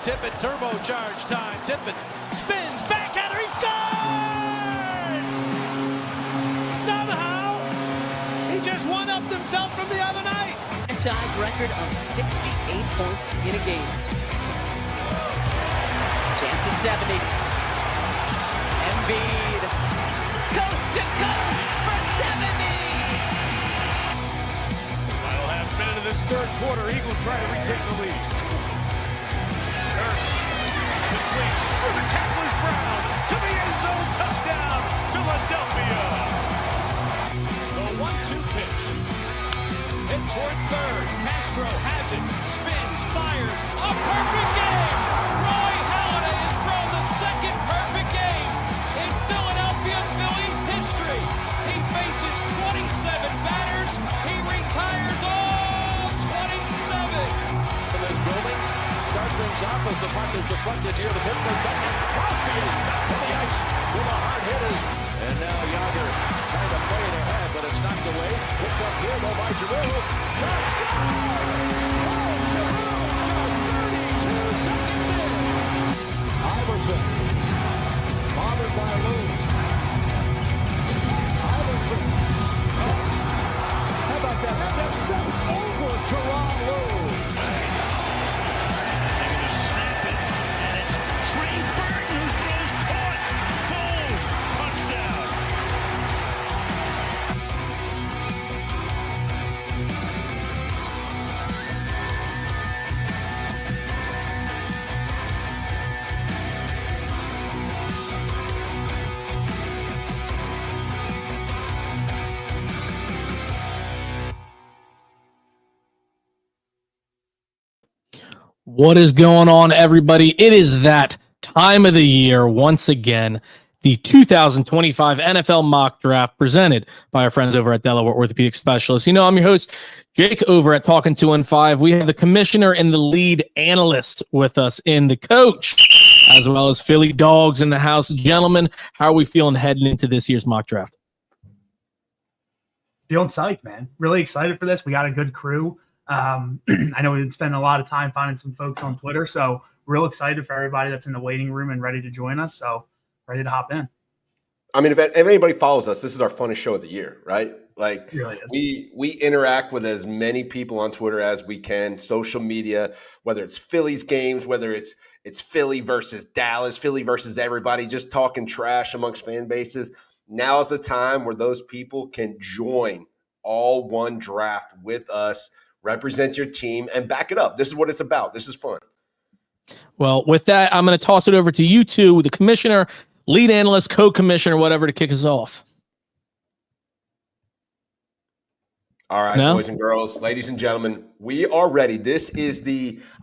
Tippett, turbocharge time. Tippett spins, backhander, he scores! Somehow, he just one-upped himself from the other night. Franchise record of 68 points in a game. Chance at 70. Embiid, coast to coast for 70. Final half minute of this third quarter. Eagles try to retake the lead. Hurts, complete, through the tackle is Brown, to the end zone, touchdown, Philadelphia. The 1-2 pitch. Hit toward third. Castro has it. Spins, fires. A perfect game. Roy Halladay has thrown the second perfect game in Philadelphia Phillies history. He faces 27 batters. He retires all 27. And then building. Starts things off as the puck is deflected near the Pittsburgh dugout. Crosby is back to the ice with a hard hitter. And now Yager trying to play it ahead, but it's knocked away. Picked up here though by Giroux. Touchdown! Oh, Giroux! 32 seconds in. Iverson. Bothered by Lou. Iverson. Oh. How about that? That steps over Teron Lou. What is going on, everybody? It is that time of the year once again. The 2025 NFL Mock Draft presented by our friends over at Delaware Orthopedic Specialists. You know, I'm your host, Jake, over at Talkin 215. We have the commissioner and the lead analyst with us in the coach, as well as Philly Dogs in the house. Gentlemen, how are we feeling heading into this year's mock draft? Feeling psyched, man. Really excited for this. We got a good crew. I know we've been spending a lot of time finding some folks on Twitter, so real excited for everybody that's in the waiting room and ready to join us. So ready to hop in. I mean, if anybody follows us, this is our funnest show of the year, right? Like, it really is. we interact with as many people on Twitter as we can, social media, whether it's Phillies games, whether it's Philly versus Dallas, Philly versus everybody, just talking trash amongst fan bases. Now's the time where those people can join all one draft with us, represent your team, and back it up. This is what it's about. This is fun. Well, with that, I'm going to toss it over to you two, the commissioner, lead analyst, co-commissioner, whatever, to kick us off. All right, boys and girls, ladies and gentlemen, we are ready. This is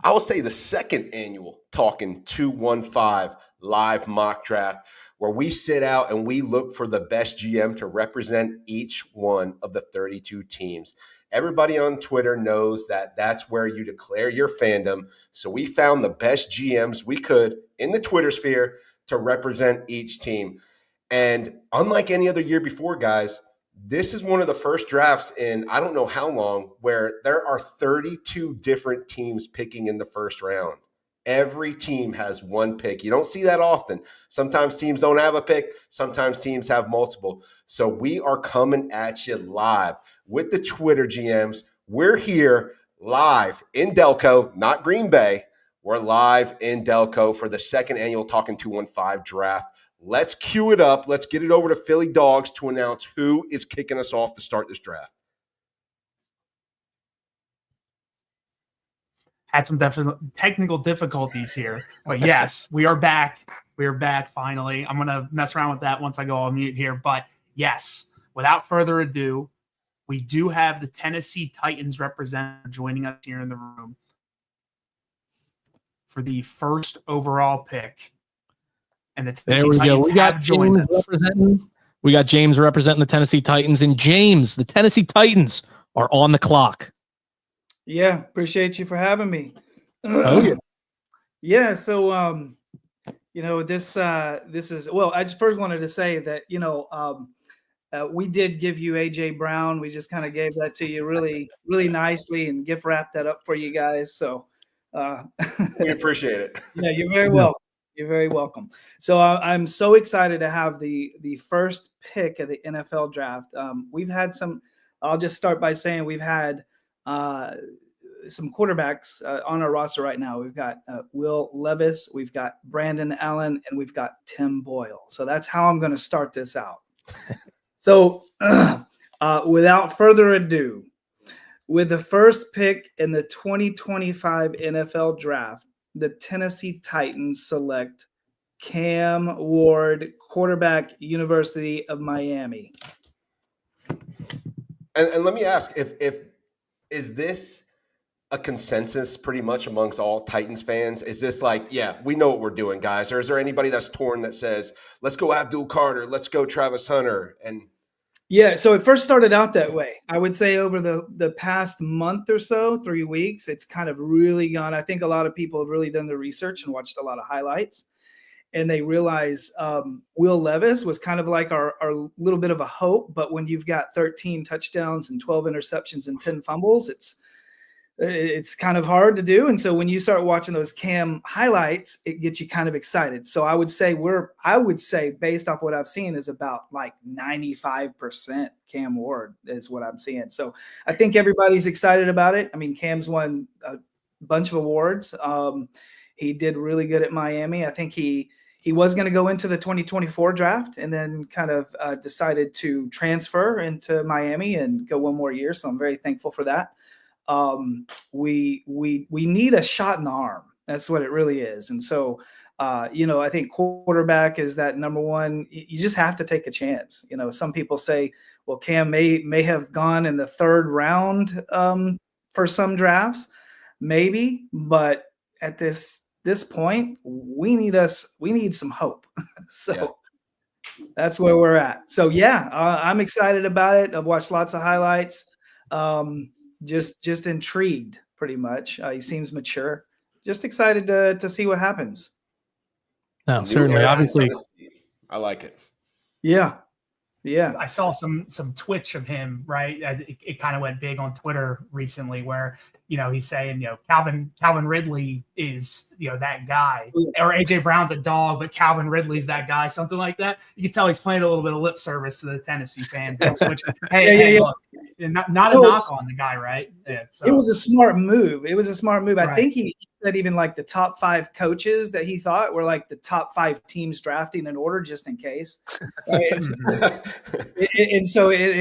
I will say the second annual Talkin 215 live mock draft, where we sit out and we look for the best GM to represent each one of the 32 teams. Everybody on Twitter knows that that's where you declare your fandom. So we found the best GMs we could in the Twitter sphere to represent each team. And unlike any other year before, guys, this is one of the first drafts in I don't know how long where there are 32 different teams picking in the first round. Every team has one pick. You don't see that often. Sometimes teams don't have a pick. Sometimes teams have multiple. So we are coming at you live with the Twitter GMs. We're here live in Delco, not Green Bay. We're live in Delco for the second annual Talkin 215 draft. Let's cue it up. Let's get it over to Philly Dogs to announce who is kicking us off to start this draft. Had some technical difficulties here, but yes, we are back. We are back finally. I'm going to mess around with that once I go on mute here. But yes, without further ado, we do have the Tennessee Titans representative joining us here in the room for the first overall pick. And the Tennessee Titans have joined us. We got James representing the Tennessee Titans, and James, the Tennessee Titans are on the clock. Yeah, appreciate you for having me. Oh yeah. Yeah, so this is I just first wanted to say that we did give you AJ Brown. We just kind of gave that to you really, really nicely and gift wrapped that up for you guys. So We appreciate it. Yeah, you're very welcome. You're very welcome. So I'm so excited to have the first pick of the NFL draft. We've had some. I'll just start by saying we've had some quarterbacks on our roster right now. We've got Will Levis, we've got Brandon Allen, and we've got Tim Boyle. So that's how I'm going to start this out. So without further ado, with the first pick in the 2025 NFL draft, the Tennessee Titans select Cam Ward, quarterback, University of Miami. And let me ask, if is this a consensus pretty much amongst all Titans fans? Is this like, yeah, we know what we're doing, guys? Or is there anybody that's torn that says, let's go Abdul Carter, let's go Travis Hunter? And yeah, so it first started out that way. I would say over the past month or so, 3 weeks, it's kind of really gone. I think a lot of people have really done the research and watched a lot of highlights. And they realize Will Levis was kind of like our little bit of a hope. But when you've got 13 touchdowns and 12 interceptions and 10 fumbles, it's kind of hard to do. And so when you start watching those Cam highlights, it gets you kind of excited. So I would say based off what I've seen is about like 95% Cam Ward is what I'm seeing. So I think everybody's excited about it. I mean, Cam's won a bunch of awards. He did really good at Miami. I think he was going to go into the 2024 draft and then kind of decided to transfer into Miami and go one more year. So I'm very thankful for that. We need a shot in the arm. That's what it really is. And so, I think quarterback is that number one. You just have to take a chance. Some people say, well, Cam may have gone in the third round for some drafts, maybe, but at this point, we need some hope. So that's where we're at. So I'm excited about it. I've watched lots of highlights. Just intrigued pretty much. He seems mature. Just excited to see what happens. No, certainly. Obviously, I like it. Yeah. I saw some twitch of him, right? It kind of went big on Twitter recently where, he's saying, Calvin Ridley is, that guy, or AJ Brown's a dog, but Calvin Ridley's that guy, something like that. You can tell he's playing a little bit of lip service to the Tennessee fans. Which, hey, look, not a knock on the guy, right? Yeah, so. It was a smart move. Right. I think he said even like the top 5 coaches that he thought were like the top 5 teams drafting in order just in case. Right? And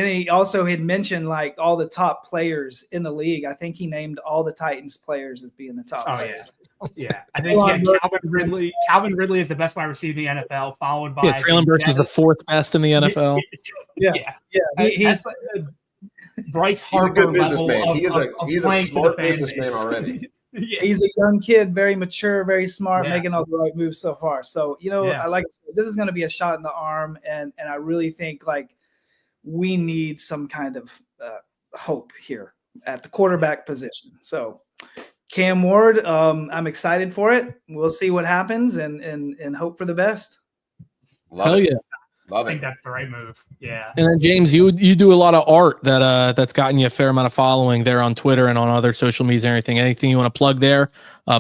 he also had mentioned like all the top players in the league. I think he named all the Titans players as being the top players. Yeah. I think Calvin Ridley. Calvin Ridley is the best wide receiver in the NFL, followed by Traylon Burks is the 4th best in the NFL. He's Bryce Harper. He's a good businessman. He's a smart businessman already. He's a young kid, very mature, very smart, making all the right moves so far. So, I like to say, this is going to be a shot in the arm. And I really think like we need some kind of hope here at the quarterback position. So Cam Ward, I'm excited for it. We'll see what happens and hope for the best. Love it. Love I think that's the right move. Yeah. And then James, you do a lot of art that's gotten you a fair amount of following there on Twitter and on other social media and everything. Anything you want to plug there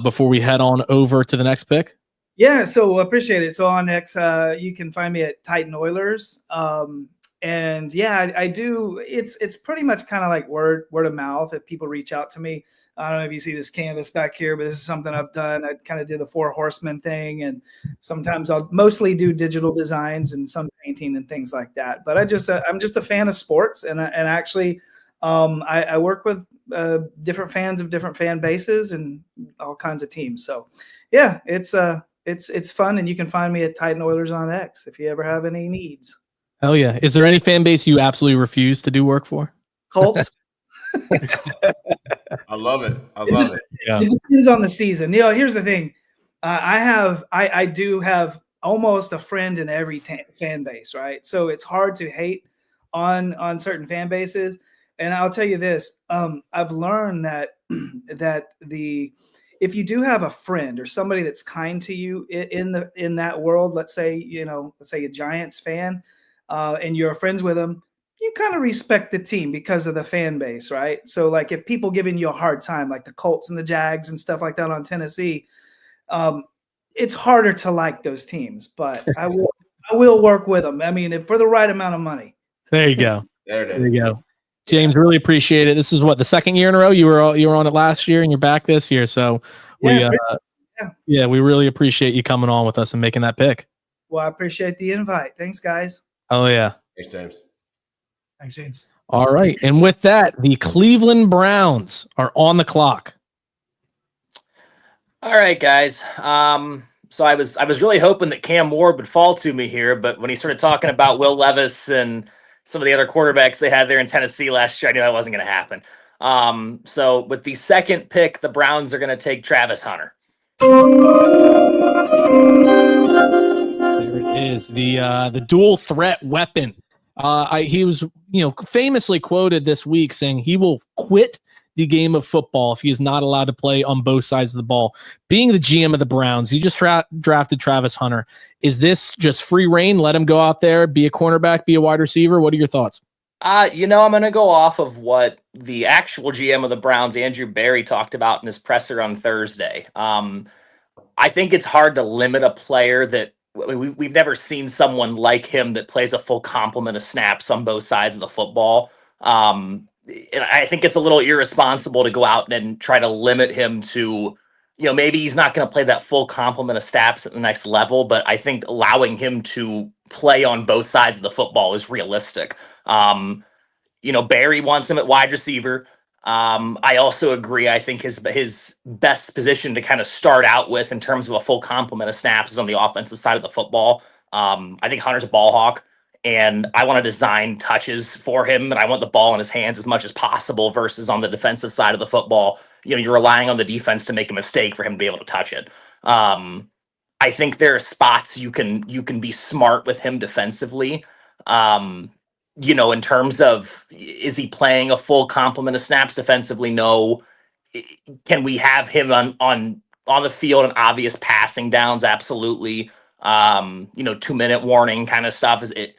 before we head on over to the next pick? Yeah, so appreciate it. So on X, you can find me at Titan Oilers. And I do. It's pretty much kind of like word of mouth if people reach out to me. I don't know if you see this canvas back here, but this is something I've done. I kind of do the 4 horsemen thing, and sometimes I'll mostly do digital designs and some painting and things like that. But I'm just a fan of sports, and actually, I work with different fans of different fan bases and all kinds of teams. So, it's fun, and you can find me at Titan Oilers on X if you ever have any needs. Hell yeah! Is there any fan base you absolutely refuse to do work for? Colts. I love it. Yeah. It depends on the season. Here's the thing. I do have almost a friend in every fan base, right? So it's hard to hate on certain fan bases. And I'll tell you this, I've learned that if you do have a friend or somebody that's kind to you in that world, let's say a Giants fan, and you're friends with them, you kind of respect the team because of the fan base, right? So like if people giving you a hard time, like the Colts and the Jags and stuff like that on Tennessee, it's harder to like those teams. But I will work with them. I mean, for the right amount of money. There you go. There it There is. you go. James, really appreciate it. This is what, the second year in a row you were on it last year, and you're back this year. So we really appreciate you coming on with us and making that pick. Well, I appreciate the invite. Thanks, guys. Oh yeah. Thanks, James. Thanks, James. All right, and with that, the Cleveland Browns are on the clock. All right, guys. So I was really hoping that Cam Ward would fall to me here, but when he started talking about Will Levis and some of the other quarterbacks they had there in Tennessee last year, I knew that wasn't going to happen. So with the second pick, the Browns are going to take Travis Hunter. There it is, the dual threat weapon. He was, famously quoted this week saying he will quit the game of football if he is not allowed to play on both sides of the ball. Being the GM of the Browns, you just drafted Travis Hunter. Is this just free reign? Let him go out there, be a cornerback, be a wide receiver? What are your thoughts? I'm going to go off of what the actual GM of the Browns, Andrew Berry, talked about in his presser on Thursday. I think it's hard to limit a player that we've never seen someone like him that plays a full complement of snaps on both sides of the football. And I think it's a little irresponsible to go out and try to limit him to, maybe he's not going to play that full complement of snaps at the next level, but I think allowing him to play on both sides of the football is realistic. Barry wants him at wide receiver. I also agree. I think his best position to kind of start out with in terms of a full complement of snaps is on the offensive side of the football. I think Hunter's a ball hawk, and I want to design touches for him, and I want the ball in his hands as much as possible versus on the defensive side of the football. You're relying on the defense to make a mistake for him to be able to touch it. I think there are spots you can be smart with him defensively. In terms of, is he playing a full complement of snaps defensively? No. Can we have him on the field and obvious passing downs? Absolutely. 2-minute warning kind of stuff. At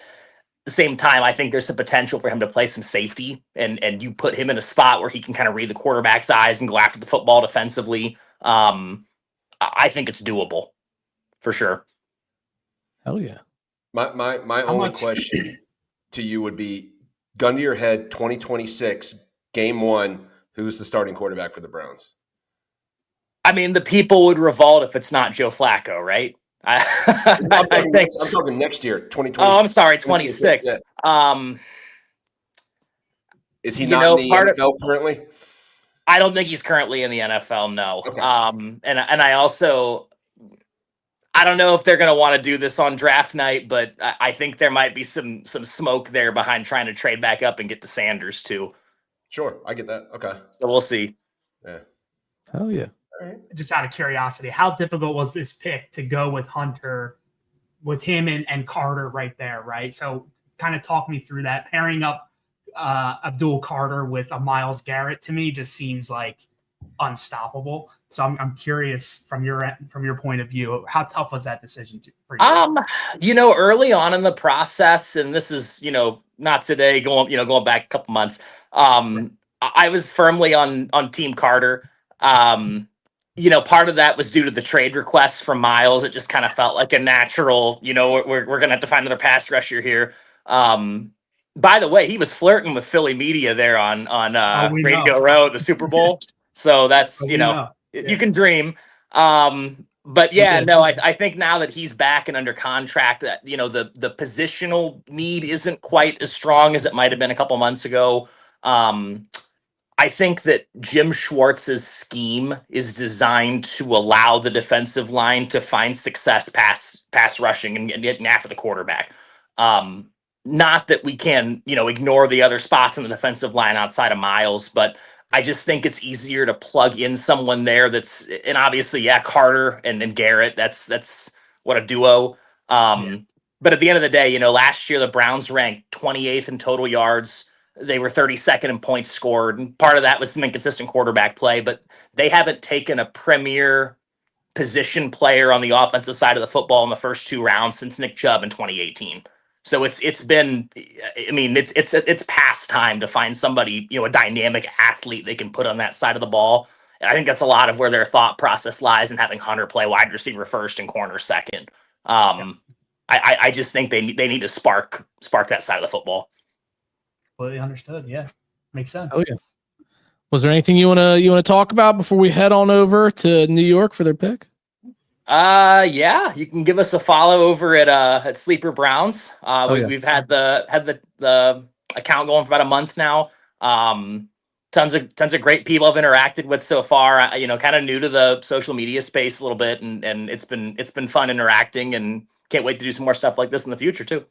the same time, I think there's the potential for him to play some safety, and you put him in a spot where he can kind of read the quarterback's eyes and go after the football defensively. I think it's doable for sure. Hell yeah. My only question to you would be, gun to your head, 2026, game one, who's the starting quarterback for the Browns? I mean, the people would revolt if it's not Joe Flacco, right? I'm talking next year, 2026. Oh, I'm sorry, 26. Yeah. Is he not in the NFL currently? I don't think he's currently in the NFL, no. Okay. And I don't know if they're going to want to do this on draft night, but I think there might be some smoke there behind trying to trade back up and get to Sanders too. Sure, I get that. Okay. So we'll see. Yeah. Hell yeah. Just out of curiosity, how difficult was this pick to go with Hunter, with him and Carter right there, right? So kind of talk me through that. Pairing up Abdul Carter with a Myles Garrett, to me, just seems like unstoppable. So I'm curious from your point of view, how tough was that decision for you? Early on in the process, and this is, not today, going back a couple months, I was firmly on Team Carter. Part of that was due to the trade request from Myles. It just kind of felt like a natural, we're going to have to find another pass rusher here. By the way, he was flirting with Philly media there on Radio Row, the Super Bowl. So that's, you can dream. But yeah, no, I think now that he's back and under contract, that, the positional need isn't quite as strong as it might have been a couple months ago. I think that Jim Schwartz's scheme is designed to allow the defensive line to find success pass rushing and getting after the quarterback. Not that we can, ignore the other spots in the defensive line outside of Myles, but I just think it's easier to plug in someone there and obviously, Carter and Garrett, that's what a duo. But at the end of the day, last year the Browns ranked 28th in total yards. They were 32nd in points scored, and part of that was some inconsistent quarterback play, but they haven't taken a premier position player on the offensive side of the football in the first two rounds since Nick Chubb in 2018. So it's been, I mean, it's past time to find somebody, a dynamic athlete they can put on that side of the ball. And I think that's a lot of where their thought process lies in having Hunter play wide receiver first and corner second. I just think they need to spark that side of the football. Completely understood. Yeah, makes sense. Oh yeah. Was there anything you wanna talk about before we head on over to New York for their pick? Yeah, you can give us a follow over at Sleeper Browns. We've had the account going for about a month now. Tons of great people I've interacted with so far. Kind of new to the social media space a little bit, and it's been fun interacting, and can't wait to do some more stuff like this in the future too.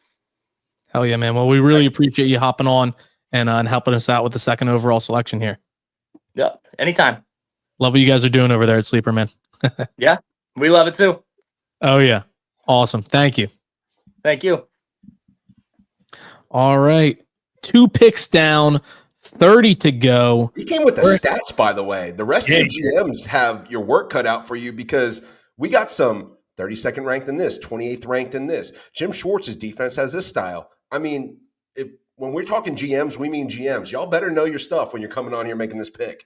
Hell yeah, man. Well, we really appreciate you hopping on and helping us out with the second overall selection here. Yeah, anytime. Love what you guys are doing over there at Sleeper, man. Yeah, we love it too. Oh yeah, awesome. Thank you. Thank you. All right, 2 picks down, 30 to go. He came with the stats, by the way. The rest of your GMs have your work cut out for you because we got some 32nd ranked in this, 28th ranked in this. Jim Schwartz's defense has this style. I mean, when we're talking GMs, we mean GMs. Y'all better know your stuff when you're coming on here making this pick.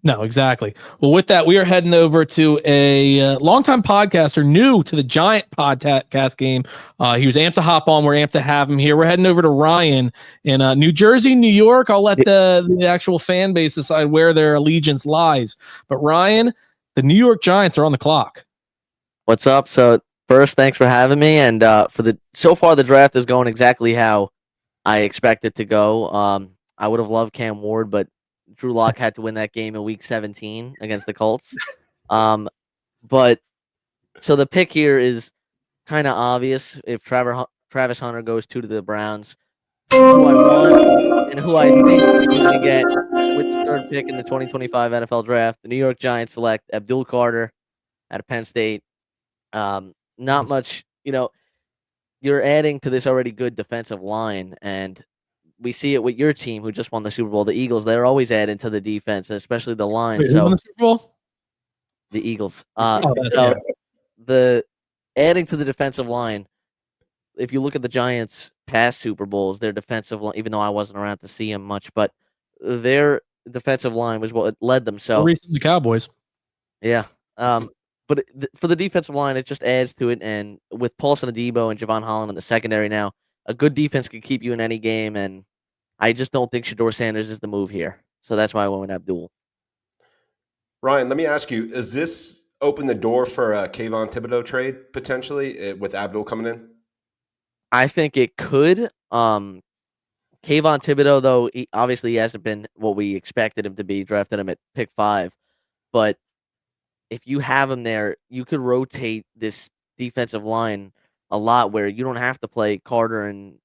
No, exactly. Well, with that, we are heading over to a longtime podcaster, new to the Giant podcast game. He was amped to hop on. We're amped to have him here. We're heading over to Ryan in New Jersey, New York. I'll let the actual fan base decide where their allegiance lies. But Ryan, the New York Giants are on the clock. What's up? So first, thanks for having me. And so far, the draft is going exactly how I expect it to go. I would have loved Cam Ward, but Drew Lock had to win that game in Week 17 against the Colts. But so the pick here is kind of obvious. If Travis Hunter goes to the Browns, who I want and who I think we're going to get with the third pick in the 2025 NFL Draft, the New York Giants select Abdul Carter out of Penn State. Not much, you're adding to this already good defensive line, and we see it with your team who just won the Super Bowl, the Eagles. They're always adding to the defense, especially the line. Wait, who won the Super Bowl? The Eagles. The Adding to the defensive line, if you look at the Giants' past Super Bowls, their defensive line, even though I wasn't around to see them much, but their defensive line was what led them. So recently Cowboys. Yeah. But for the defensive line, it just adds to it. And with Paulson Adebo and Javon Holland in the secondary now, a good defense can keep you in any game, and I just don't think Shedeur Sanders is the move here. So that's why I went with Abdul. Ryan, let me ask you, is this open the door for a Kayvon Thibodeau trade potentially with Abdul coming in? I think it could. Kayvon Thibodeau, though, obviously he hasn't been what we expected him to be. Drafted him at pick 5. But if you have him there, you could rotate this defensive line a lot where you don't have to play Carter and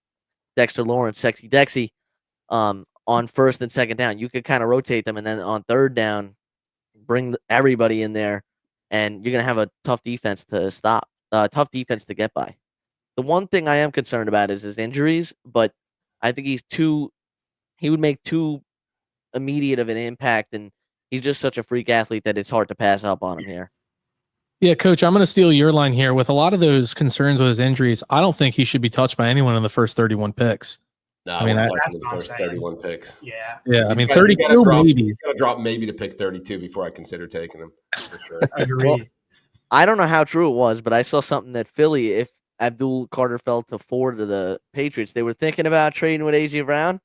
Dexter Lawrence, Sexy Dexy, on first and second down. You could kind of rotate them, and then on third down, bring everybody in there, and you're going to have a tough defense to stop, tough defense to get by. The one thing I am concerned about is his injuries, but I think he would make too immediate of an impact, and he's just such a freak athlete that it's hard to pass up on him here. Yeah, Coach, I'm going to steal your line here. With a lot of those concerns with his injuries, I don't think he should be touched by anyone in the first 31 picks. No, I mean, that's the first 31 picks. Yeah. I mean, 32 maybe. He's got to drop maybe to pick 32 before I consider taking him. For sure. Well, I don't know how true it was, but I saw something that Philly, if Abdul Carter fell to 4 to the Patriots, they were thinking about trading with A.J. Brown.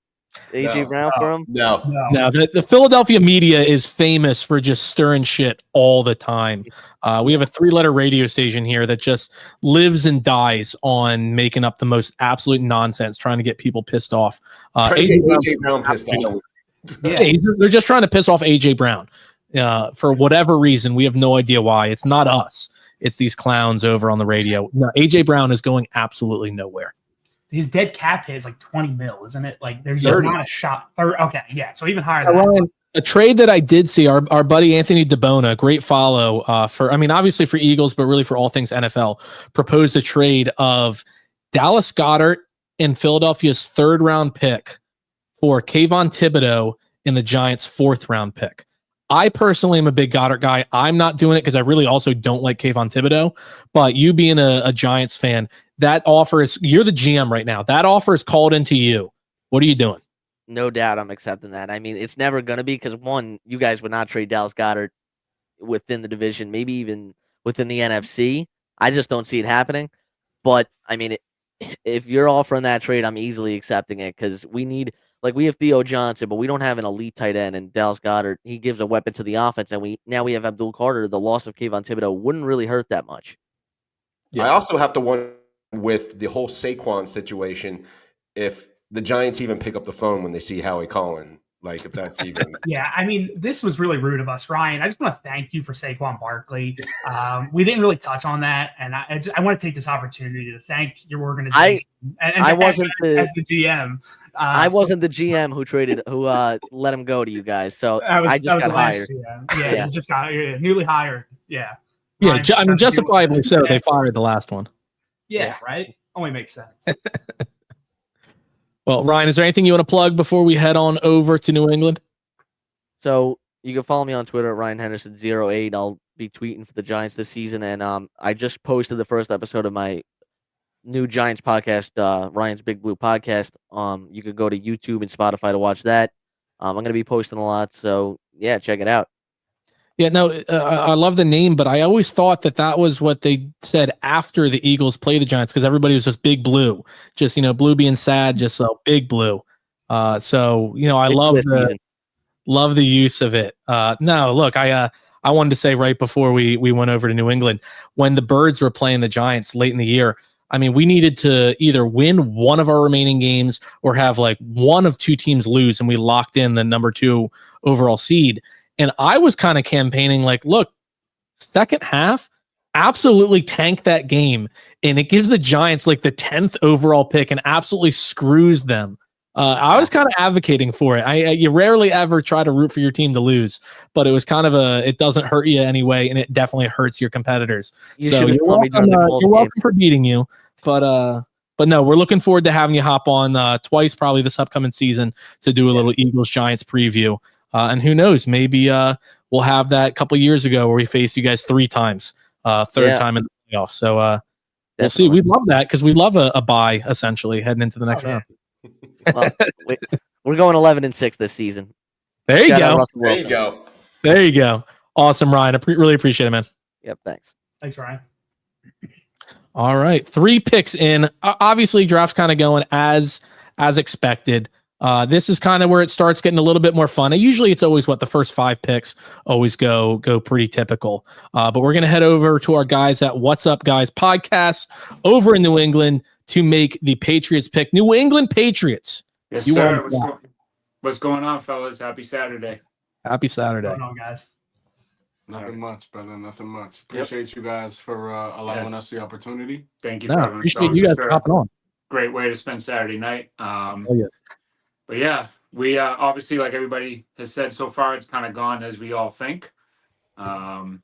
Brown for him? No. The Philadelphia media is famous for just stirring shit all the time. We have a 3-letter radio station here that just lives and dies on making up the most absolute nonsense, trying to get people pissed off. A.J. Brown pissed off. Yeah, they're just trying to piss off A.J. Brown for whatever reason. We have no idea why. It's not us. It's these clowns over on the radio. No, A.J. Brown is going absolutely nowhere. His dead cap hit is like 20 mil, isn't it? Like there's just not a shot. Okay, yeah. So even higher than that. A trade that I did see, our buddy Anthony DeBona, great follow obviously for Eagles, but really for all things NFL, proposed a trade of Dallas Goedert and Philadelphia's 3rd round pick for Kayvon Thibodeau in the Giants' 4th round pick. I personally am a big Goddard guy. I'm not doing it because I really also don't like Kayvon Thibodeau. But you being a Giants fan, that offer is, you're the GM right now. That offer is called into you. What are you doing? No doubt I'm accepting that. I mean, it's never going to be because, one, you guys would not trade Dallas Goddard within the division, maybe even within the NFC. I just don't see it happening. But, I mean, if you're offering that trade, I'm easily accepting it because we have Theo Johnson, but we don't have an elite tight end. And Dallas Goddard, he gives a weapon to the offense. And we have Abdul Carter. The loss of Kayvon Thibodeau wouldn't really hurt that much. Yeah. I also have to wonder with the whole Saquon situation if the Giants even pick up the phone when they see Howie Collins. Like, if that's even. Yeah, I mean, this was really rude of us, Ryan. I just want to thank you for Saquon Barkley. We didn't really touch on that, and I want to take this opportunity to thank your organization. I wasn't as the GM. I wasn't the GM who let him go to you guys. So I just got hired. Yeah, you just got newly hired. Yeah. Yeah, I mean, justifiably so. They fired the last one. Yeah, right? Only makes sense. Well, Ryan, is there anything you want to plug before we head on over to New England? So you can follow me on Twitter at RyanHenderson08. I'll be tweeting for the Giants this season, and I just posted the first episode of my new Giants podcast, Ryan's Big Blue Podcast. You could go to YouTube and Spotify to watch that. I'm going to be posting a lot, so yeah, check it out. Yeah, no, I love the name, but I always thought that was what they said after the Eagles play the Giants because everybody was just Big Blue, just Blue being sad, just Big Blue. So I love the use of it. No, look, I wanted to say right before we went over to New England when the Birds were playing the Giants late in the year. I mean, we needed to either win one of our remaining games or have like one of two teams lose, and we locked in the number 2 overall seed. And I was kind of campaigning like, look, second half, absolutely tank that game. And it gives the Giants like the 10th overall pick and absolutely screws them. I was kind of advocating for it. You rarely ever try to root for your team to lose, but it was kind of it doesn't hurt you anyway, and it definitely hurts your competitors. So you're welcome for beating you. But no, we're looking forward to having you hop on twice probably this upcoming season to do a little Eagles-Giants preview. And who knows, maybe we'll have that a couple years ago where we faced you guys 3 times, third time in the playoffs. So we'll see. We'd love that because we love a bye essentially heading into the next round. Well, we're going 11-6 this season. There you go. There you go. There you go. Awesome, Ryan. I really appreciate it, man. Yep. Thanks. Thanks, Ryan. All right, 3 picks in. Obviously, draft's kind of going as expected. This is kind of where it starts getting a little bit more fun. Usually it's always the first 5 picks always go pretty typical. But we're going to head over to our guys at What's Up Guys podcast over in New England to make the Patriots pick. New England Patriots. Yes, sir. What's going on, fellas? Happy Saturday. Happy Saturday. What's going on, guys? Nothing much, brother. Nothing much. Appreciate you guys for allowing us the opportunity. Thank you. Appreciate you guys for hopping on. Great way to spend Saturday night. But yeah, we obviously, like everybody has said so far, it's kind of gone as we all think. And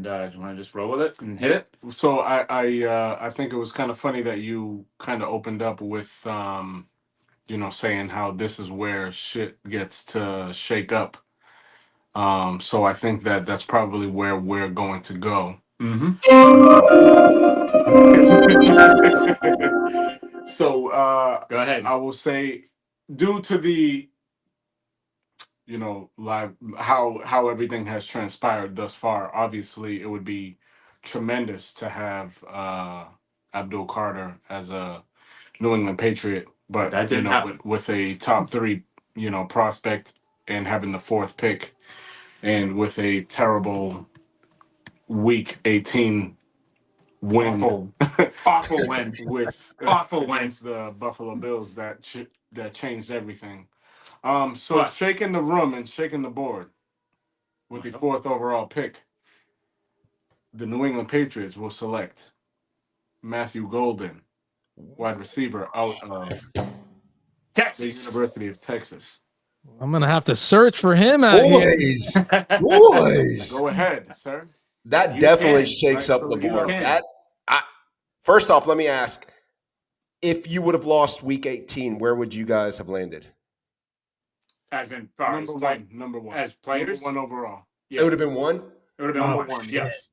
you want to just roll with it and hit it? So I think it was kind of funny that you kind of opened up with saying how this is where shit gets to shake up. So I think that's probably where we're going to go. Mm-hmm. So go ahead. I will say, due to the live how everything has transpired thus far, obviously it would be tremendous to have Abdul Carter as a New England Patriot, but that didn't happen. With a top 3 prospect and having the 4th pick, and with a terrible Week 18 win, awful win with awful win against the Buffalo Bills that changed everything. So shaking the room and shaking the board with the 4th overall pick, the New England Patriots will select Matthew Golden, wide receiver out of Texas, the University of Texas. I'm gonna have to search for him out here. Boys. Go ahead, sir. That definitely shakes up the board. First off, let me ask: if you would have lost Week 18, where would you guys have landed? As in far as number one. As players? Number 1 overall. Yeah. It would have been 1? It would have been Number one. one, Yes.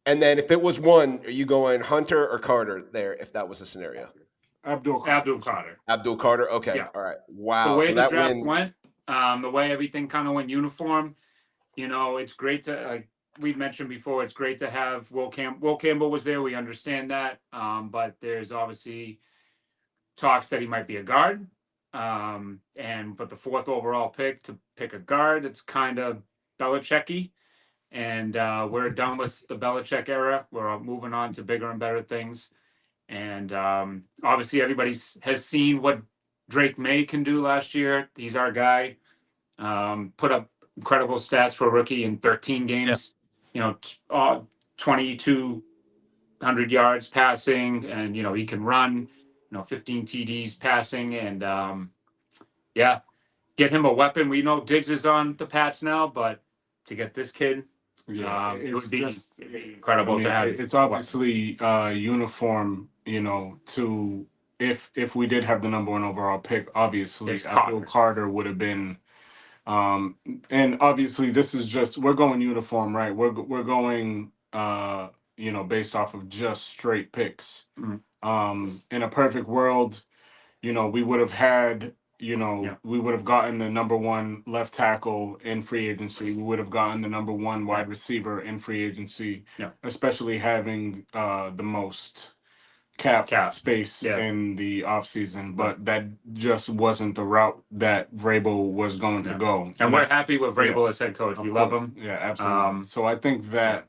And then if it was 1, are you going Hunter or Carter there if that was the scenario? Abdul Carter. Abdul Carter? Okay. Yeah. All right. The Wow. way So the that draft win. went, the way everything kind of went uniform, it's great to, like we'd mentioned before, it's great to have Will Campbell was there. We understand that. But there's obviously talks that he might be a guard. But the 4th overall pick to pick a guard, it's kind of Belichick-y. And we're done with the Belichick era. We're moving on to bigger and better things. And obviously, everybody has seen what Drake May can do last year. He's our guy. Put up incredible stats for a rookie in 13 games. Yeah. 2,200 yards passing, and he can run. 15 TDs passing, and get him a weapon. We know Diggs is on the Pats now, but to get this kid. Yeah, it would be incredible to have. It's obviously uniform, to if we did have the number 1 overall pick, obviously Abdul Carter would have been, and obviously this is just we're going uniform, right? We're going, based off of just straight picks. Mm-hmm. In a perfect world, we would have had. We would have gotten the number 1 left tackle in free agency. We would have gotten the number 1 wide receiver in free agency, especially having the most cap space in the offseason. But that just wasn't the route that Vrabel was going to go. And we're happy with Vrabel as head coach. We love him. Yeah, absolutely. So I think that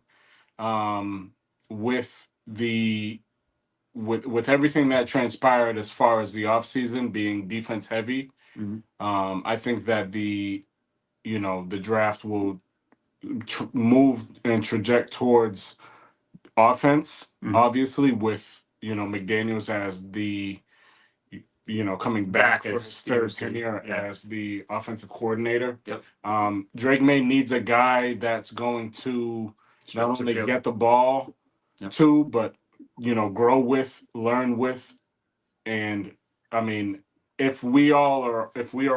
with everything that transpired as far as the offseason being defense heavy, I think that the draft will move and traject towards offense, obviously with, McDaniels as the, coming back for his 3rd tenure as the offensive coordinator. Yep. Drake May needs a guy that's going to not only get the ball to, but grow with, learn with, and I mean, if we are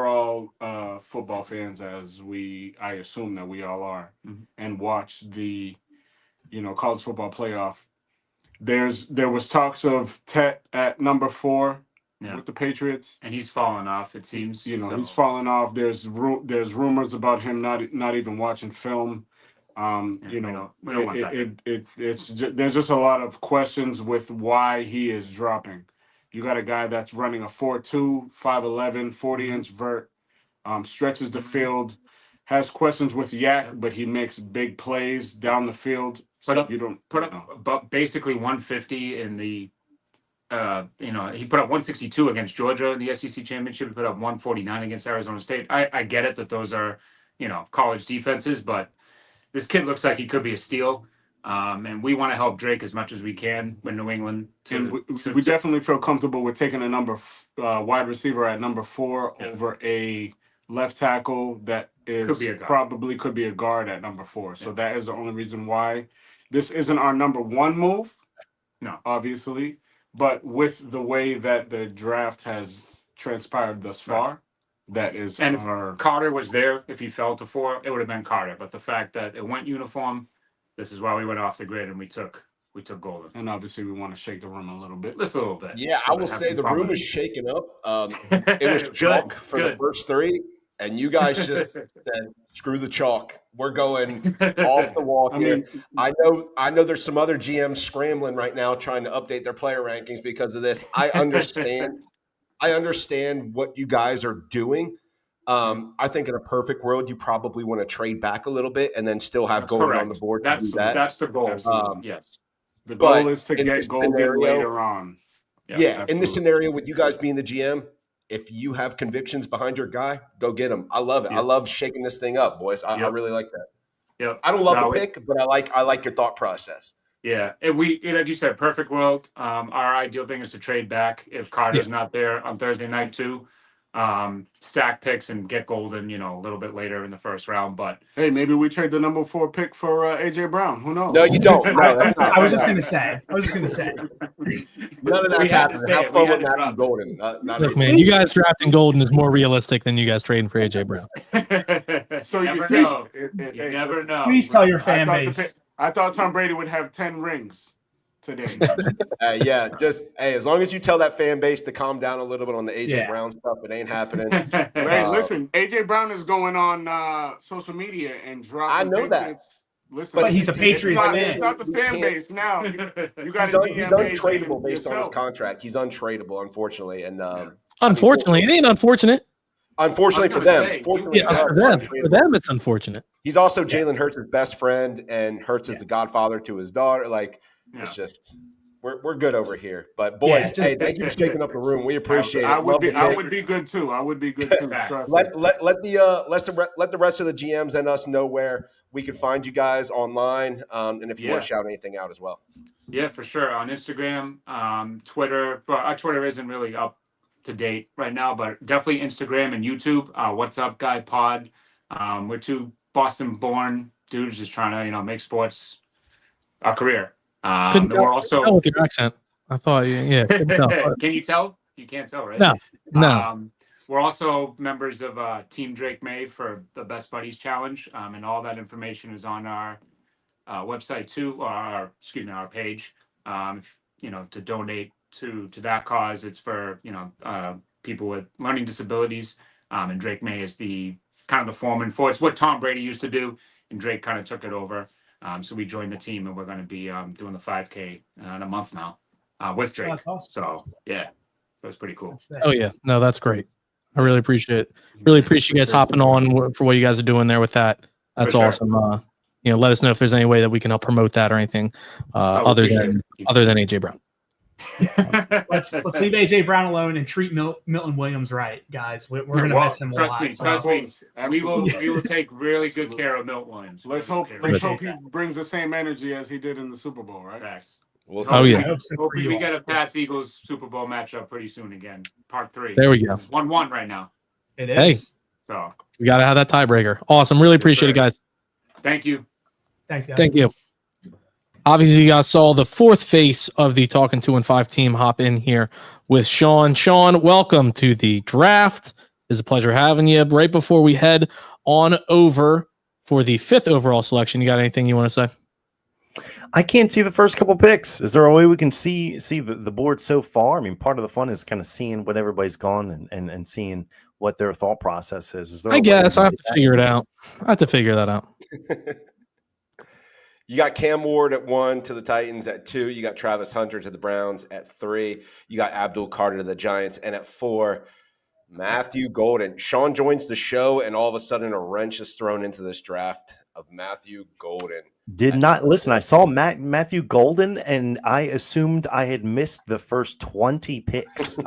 all football fans, as I assume that we all are, and watch the, college football playoff, there was talks of Tet at number 4 with the Patriots, and he's fallen off. It seems, he's fallen off. There's rumors about him not even watching film. We don't want that. There's just a lot of questions with why he is dropping. You got a guy that's running a 4.2, 5'11", 40-inch vert, stretches the field, has questions with yak, but he makes big plays down the field. So put up about basically 150 in the. He put up 162 against Georgia in the SEC championship. He put up 149 against Arizona State. I get it that those are college defenses, but this kid looks like he could be a steal. And we want to help Drake as much as we can in New England. We definitely feel comfortable with taking a wide receiver at number 4 over a left tackle that probably could be a guard at number 4. So that is the only reason why this isn't our number 1 move. No, obviously, but with the way that the draft has transpired thus far, that is. And if Carter was there, if he fell to 4, it would have been Carter. But the fact that it went uniform. This is why we went off the grid and we took Golden. And obviously we want to shake the room a little bit. Just a little bit. Yeah, I will say the room is shaking up. It was chalk for the first 3, and you guys just said, screw the chalk. We're going off the wall here. I know there's some other GMs scrambling right now trying to update their player rankings because of this. I understand. I understand what you guys are doing. I think in a perfect world, you probably want to trade back a little bit and then still have Golden on the board. That's the goal. Yes. The goal is to get Golden later on. Yeah. In this scenario, with you guys being the GM, if you have convictions behind your guy, go get him. I love it. I love shaking this thing up, boys. I really like that. Yep. I don't love the pick, but I like your thought process. Yeah, and like you said, perfect world. Our ideal thing is to trade back if Carter's not there on Thursday night too. Stack picks and get Golden, a little bit later in the first round. But hey, maybe we trade the number 4 pick for AJ Brown. Who knows? No, you don't. No, I was just gonna say. None of We that's had to happening. say Have it. fun We had with to Matthew drop it. Golden. Not Look, AJ. man, you guys drafting Golden is more realistic than you guys trading for AJ Brown. So You you never think? know. Hey, You never listen, know. Please tell your fan I base. thought Tom Brady would have 10 rings today. Yeah, just hey, as long as you tell that fan base to calm down a little bit on the AJ Yeah. Brown stuff, it ain't happening. Hey, listen, AJ Brown is going on social media and dropping I know that. Patriots. Listen, But he's a Patriots fan. It's not the You fan can't- base now. You got He's, to he's DM untradeable AJ based on his yourself. contract. He's untradeable, unfortunately. And Unfortunately, it ain't unfortunate. unfortunately for I was them. gonna say, Fortunately Yeah, Yeah, for for us, them. untradeable. For them, it's unfortunate. He's also Jalen Hurts' best friend, and Hurts is the godfather to his daughter. Like, it's just we're good over here. But boys, Yeah, hey, thank you for shaking up the room. We appreciate I it. would Love be. the I pick. would be good too. I would be good too. Trust me. Let the rest of the GMs and us know where we can find you guys online, and if you want to shout anything out as well. Yeah, for sure. On Instagram, Twitter, but our Twitter isn't really up to date right now, but definitely Instagram and YouTube. What's up, guy pod? We're two Boston-born dudes just trying to, make sports our career. Couldn't And we're tell also. with your accent. I thought, yeah, couldn't tell. Can you tell? You can't tell, right? No. We're also members of Team Drake May for the Best Buddies Challenge, and all that information is on our website too, or our page. To donate to that cause, it's for people with learning disabilities. And Drake May is the kind of the foreman for it's what Tom Brady used to do, and Drake kind of took it over. So we joined the team, and we're going to be doing the 5K in a month now with Drake. That's awesome. So yeah, that was pretty cool. Oh yeah, no, that's great. I really appreciate it. Really appreciate you guys hopping on for what you guys are doing there with that. That's awesome. Let us know if there's any way that we can help promote that or anything other than AJ Brown. Let's leave AJ Brown alone and treat Milton Williams right, guys. We're gonna miss him a lot. Trust me. We will take really good care of Milt Williams. Let's hope he brings the same energy as he did in the Super Bowl, right? Facts. We'll Oh yeah. Hopefully we get a Pats Eagles Super Bowl matchup pretty soon again. Part 3. There we go. 1-1 right now. It is. Hey. So We gotta have that tiebreaker. Awesome. Really appreciate it, guys. thank you. Thanks, guys. Thank you. Obviously, you guys saw the fourth face of the Talkin 2 and 5 team hop in here with Sean. Sean, welcome to the draft. It's a pleasure having you. Right before we head on over for the 5th overall selection, you got anything you want to say? I can't see the first couple picks. Is there a way we can see the board so far? I mean, part of the fun is kind of seeing what everybody's gone and seeing what their thought process is. Is there I guess I have to figure it out. I have to figure that out. You got Cam Ward at 1 to the Titans at 2. You got Travis Hunter to the Browns at 3. You got Abdul Carter to the Giants. And at 4, Matthew Golden. Sean joins the show, and all of a sudden a wrench is thrown into this draft of Matthew Golden. Did not listen. I saw Matthew Golden, and I assumed I had missed the first 20 picks.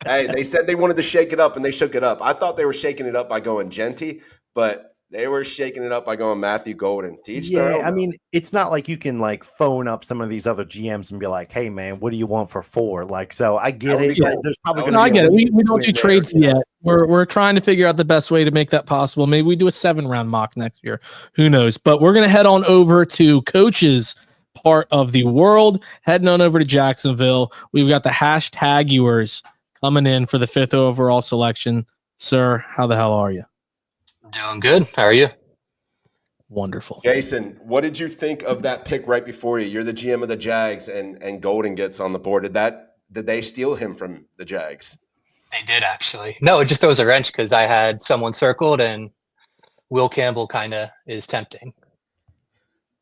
Hey, they said they wanted to shake it up, and they shook it up. I thought they were shaking it up by going Genty, but they were shaking it up by going Matthew Golden. I mean, it's not like you can phone up some of these other GMs and be like, "Hey, man, what do you want for 4?" So I get it. There's probably going to be. I get it. We don't do trades yet. We're trying to figure out the best way to make that possible. Maybe we do a 7-round mock next year. Who knows? But we're gonna head on over to coaches part of the world. Heading on over to Jacksonville. We've got the #yours coming in for the 5th overall selection. Sir, how the hell are you? Doing good. How are you? Wonderful. Jason, what did you think of that pick right before you? You're the GM of the Jags, and Golden gets on the board. Did they steal him from the Jags? They did, actually. No, it just throws a wrench because I had someone circled, and Will Campbell kind of is tempting.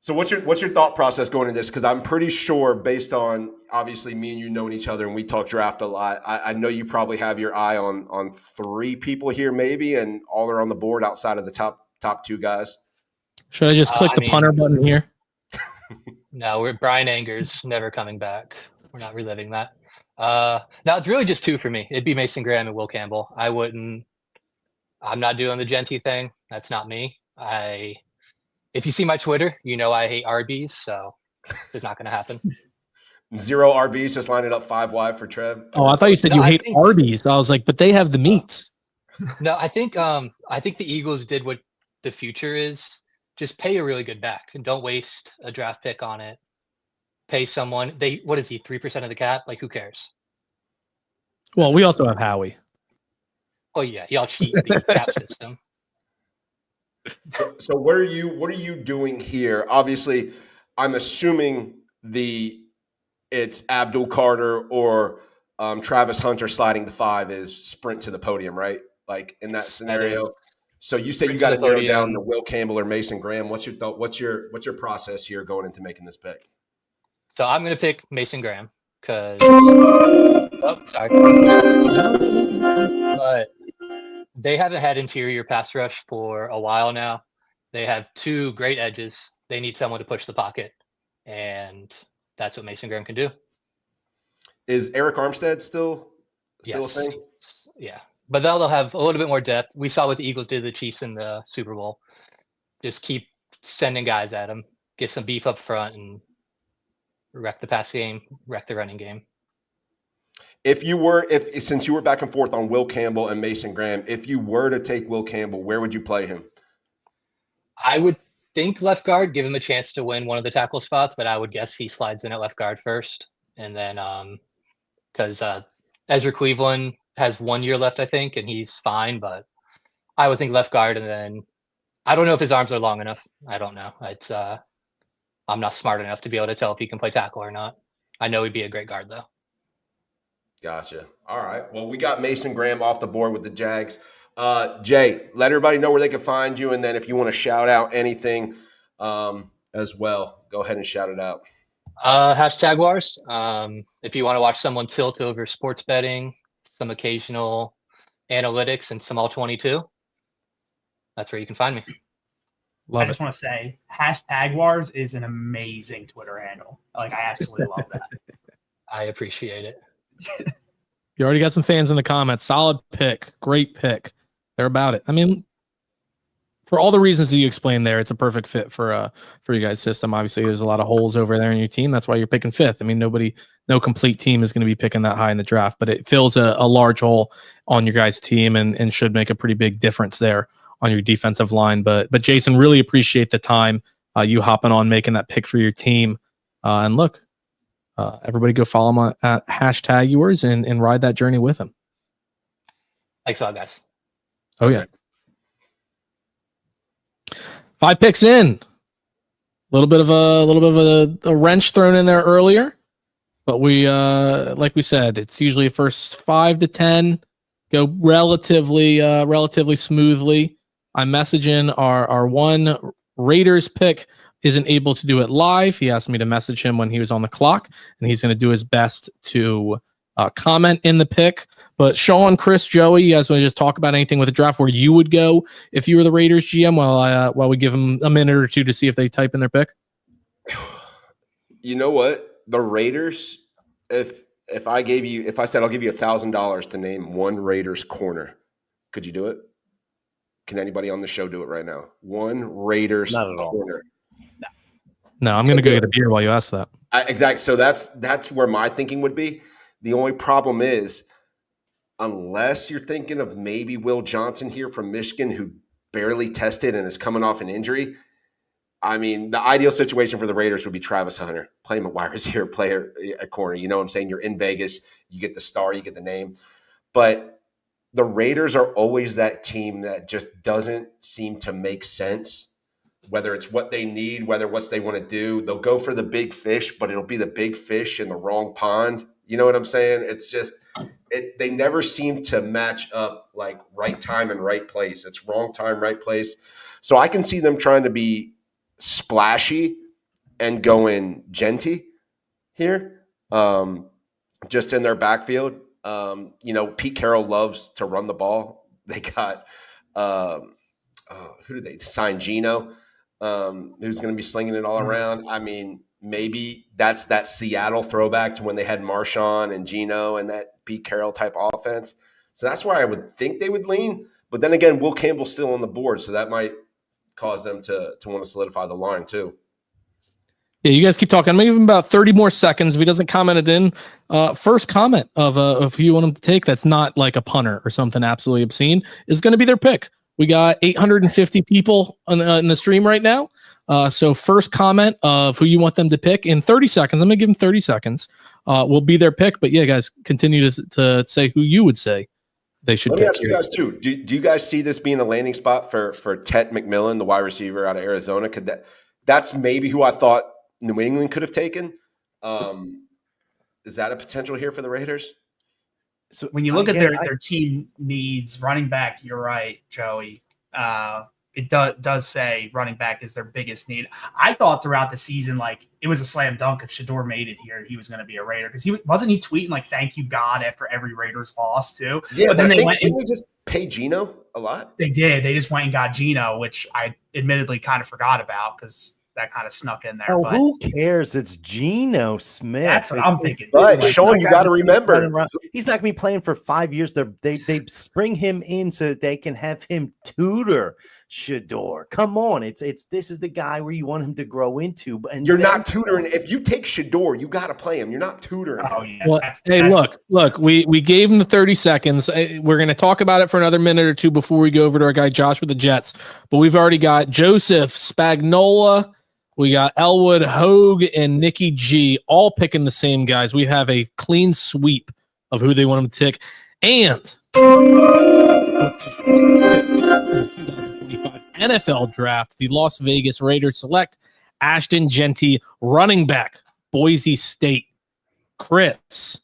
So what's your thought process going into this? Because I'm pretty sure, based on obviously me and you knowing each other and we talk draft a lot, I know you probably have your eye on 3 people here maybe, and all are on the board outside of the top 2 guys. Should I just click the punter button here? No, Brian Anger's never coming back. We're not reliving that. No, it's really just 2 for me. It'd be Mason Graham and Will Campbell. I'm not doing the Genty thing. That's not me. If you see my Twitter, you know I hate RBs, so it's not going to happen. 0 RBs, just lining up 5 wide for Trev. Oh, I thought you said you hate Arby's. I was like, but they have the meats. No, I think the Eagles did what the future is. Just pay a really good back and don't waste a draft pick on it. pay someone. What is he? 3% of the cap? Like, who cares? Well, we also have Howie. Oh yeah, y'all cheat the cap system. So what are you doing here? Obviously, I'm assuming it's Abdul Carter or Travis Hunter sliding the 5 is sprint to the podium, right? Like in that scenario. So you say you got to narrow down to Will Campbell or Mason Graham. What's your thought? What's your process here going into making this pick? So I'm gonna pick Mason Graham because sorry. But they haven't had interior pass rush for a while now. They have 2 great edges. They need someone to push the pocket, and that's what Mason Graham can do. Is Eric Armstead still Yes. a thing? Yeah, but they'll have a little bit more depth. We saw what the Eagles did to the Chiefs in the Super Bowl. Just keep sending guys at them, get some beef up front, and wreck the pass game, wreck the running game. Since you were back and forth on Will Campbell and Mason Graham, if you were to take Will Campbell, where would you play him? I would think left guard, give him a chance to win one of the tackle spots, but I would guess he slides in at left guard first. And then because Ezra Cleveland has 1 year left, I think, and he's fine, but I would think left guard, and then I don't know if his arms are long enough. I don't know. It's I'm not smart enough to be able to tell if he can play tackle or not. I know he'd be a great guard though. Gotcha. All right. Well, we got Mason Graham off the board with the Jags. Jay, let everybody know where they can find you, and then if you want to shout out anything as well, go ahead and shout it out. #Jaguars. If you want to watch someone tilt over sports betting, some occasional analytics, and some all 22, that's where you can find me. I just want to say, #Wars is an amazing Twitter handle. Like, I absolutely love that. I appreciate it. You already got some fans in the comments. Solid pick. Great pick. They're about it. I mean, for all the reasons that you explained there, it's a perfect fit for you guys' system. Obviously, there's a lot of holes over there in your team. That's why you're picking 5th. I mean, no complete team is going to be picking that high in the draft, but it fills a large hole on your guys' team and should make a pretty big difference there on your defensive line. But Jason, really appreciate the time you hopping on, making that pick for your team. And look, everybody go follow him at #yours and ride that journey with him. Thanks a lot, guys. Oh, yeah. 5 picks in. A little bit of a wrench thrown in there earlier, but we like we said, it's usually first 5 to 10 go relatively smoothly. I'm messaging our one Raiders pick isn't able to do it live. He asked me to message him when he was on the clock, and he's going to do his best to comment in the pick. But Sean, Chris, Joey, you guys want to just talk about anything with the draft where you would go if you were the Raiders GM while we give them a minute or two to see if they type in their pick? You know what? The Raiders, if I said I'll give you $1,000 to name one Raiders corner, could you do it? Can anybody on the show do it right now? One Raiders corner. No, I'm going to go get a beer while you ask that. Exactly. So that's where my thinking would be. The only problem is, unless you're thinking of maybe Will Johnson here from Michigan, who barely tested and is coming off an injury. I mean, the ideal situation for the Raiders would be Travis Hunter. Play him at wide receiver, player at corner. You know what I'm saying? You're in Vegas. You get the star. You get the name. But the Raiders are always that team that just doesn't seem to make sense, whether it's what they need, whether what they want to do. They'll go for the big fish, but it'll be the big fish in the wrong pond. You know what I'm saying? It's just they never seem to match up like right time and right place. It's wrong time, right place. So I can see them trying to be splashy and going genty here, just in their backfield. Pete Carroll loves to run the ball. They got who did they sign? Geno, who's going to be slinging it all around. I mean, maybe that's that Seattle throwback to when they had Marshawn and Geno and that Pete Carroll type offense. So that's where I would think they would lean. But then again, Will Campbell's still on the board, so that might cause them to want to solidify the line too. Yeah, you guys keep talking. I'm going to give him about 30 more seconds. If he doesn't comment it in, first comment of who you want him to take that's not like a punter or something absolutely obscene is going to be their pick. We got 850 people in the stream right now. So first comment of who you want them to pick in 30 seconds. I'm going to give them 30 seconds. Will be their pick. But yeah, guys, continue to say who you would say they should Let pick. me ask you guys too. Do you guys see this being a landing spot for Tet McMillan, the wide receiver out of Arizona? That's maybe who I thought New England could have taken. Is that a potential here for the Raiders? So when you look at their team needs, running back, you're right, Joey. It does say running back is their biggest need. I thought throughout the season, like it was a slam dunk if Shador made it here, he was going to be a Raider because he tweeting like "Thank you God" after every Raiders loss too. Yeah, but then didn't they just pay Geno a lot? They did. They just went and got Geno, which I admittedly kind of forgot about because that kind of snuck in there. Oh, but who cares? It's Geno Smith. That's what I'm thinking. But Sean, you got to remember, he's not going to be playing for 5 years. They bring him in so that they can have him tutor Shador. Come on, this is the guy where you want him to grow into. And you're not tutoring. If you take Shador, you got to play him. You're not tutoring. Oh, yeah. Well, look. We gave him the 30 seconds. We're going to talk about it for another minute or two before we go over to our guy Josh with the Jets. But we've already got Joseph Spagnola. We got Elwood, Hogue, and Nikki G all picking the same guys. We have a clean sweep of who they want them to pick. And NFL draft, the Las Vegas Raiders select Ashton Jeanty, running back, Boise State. Chris,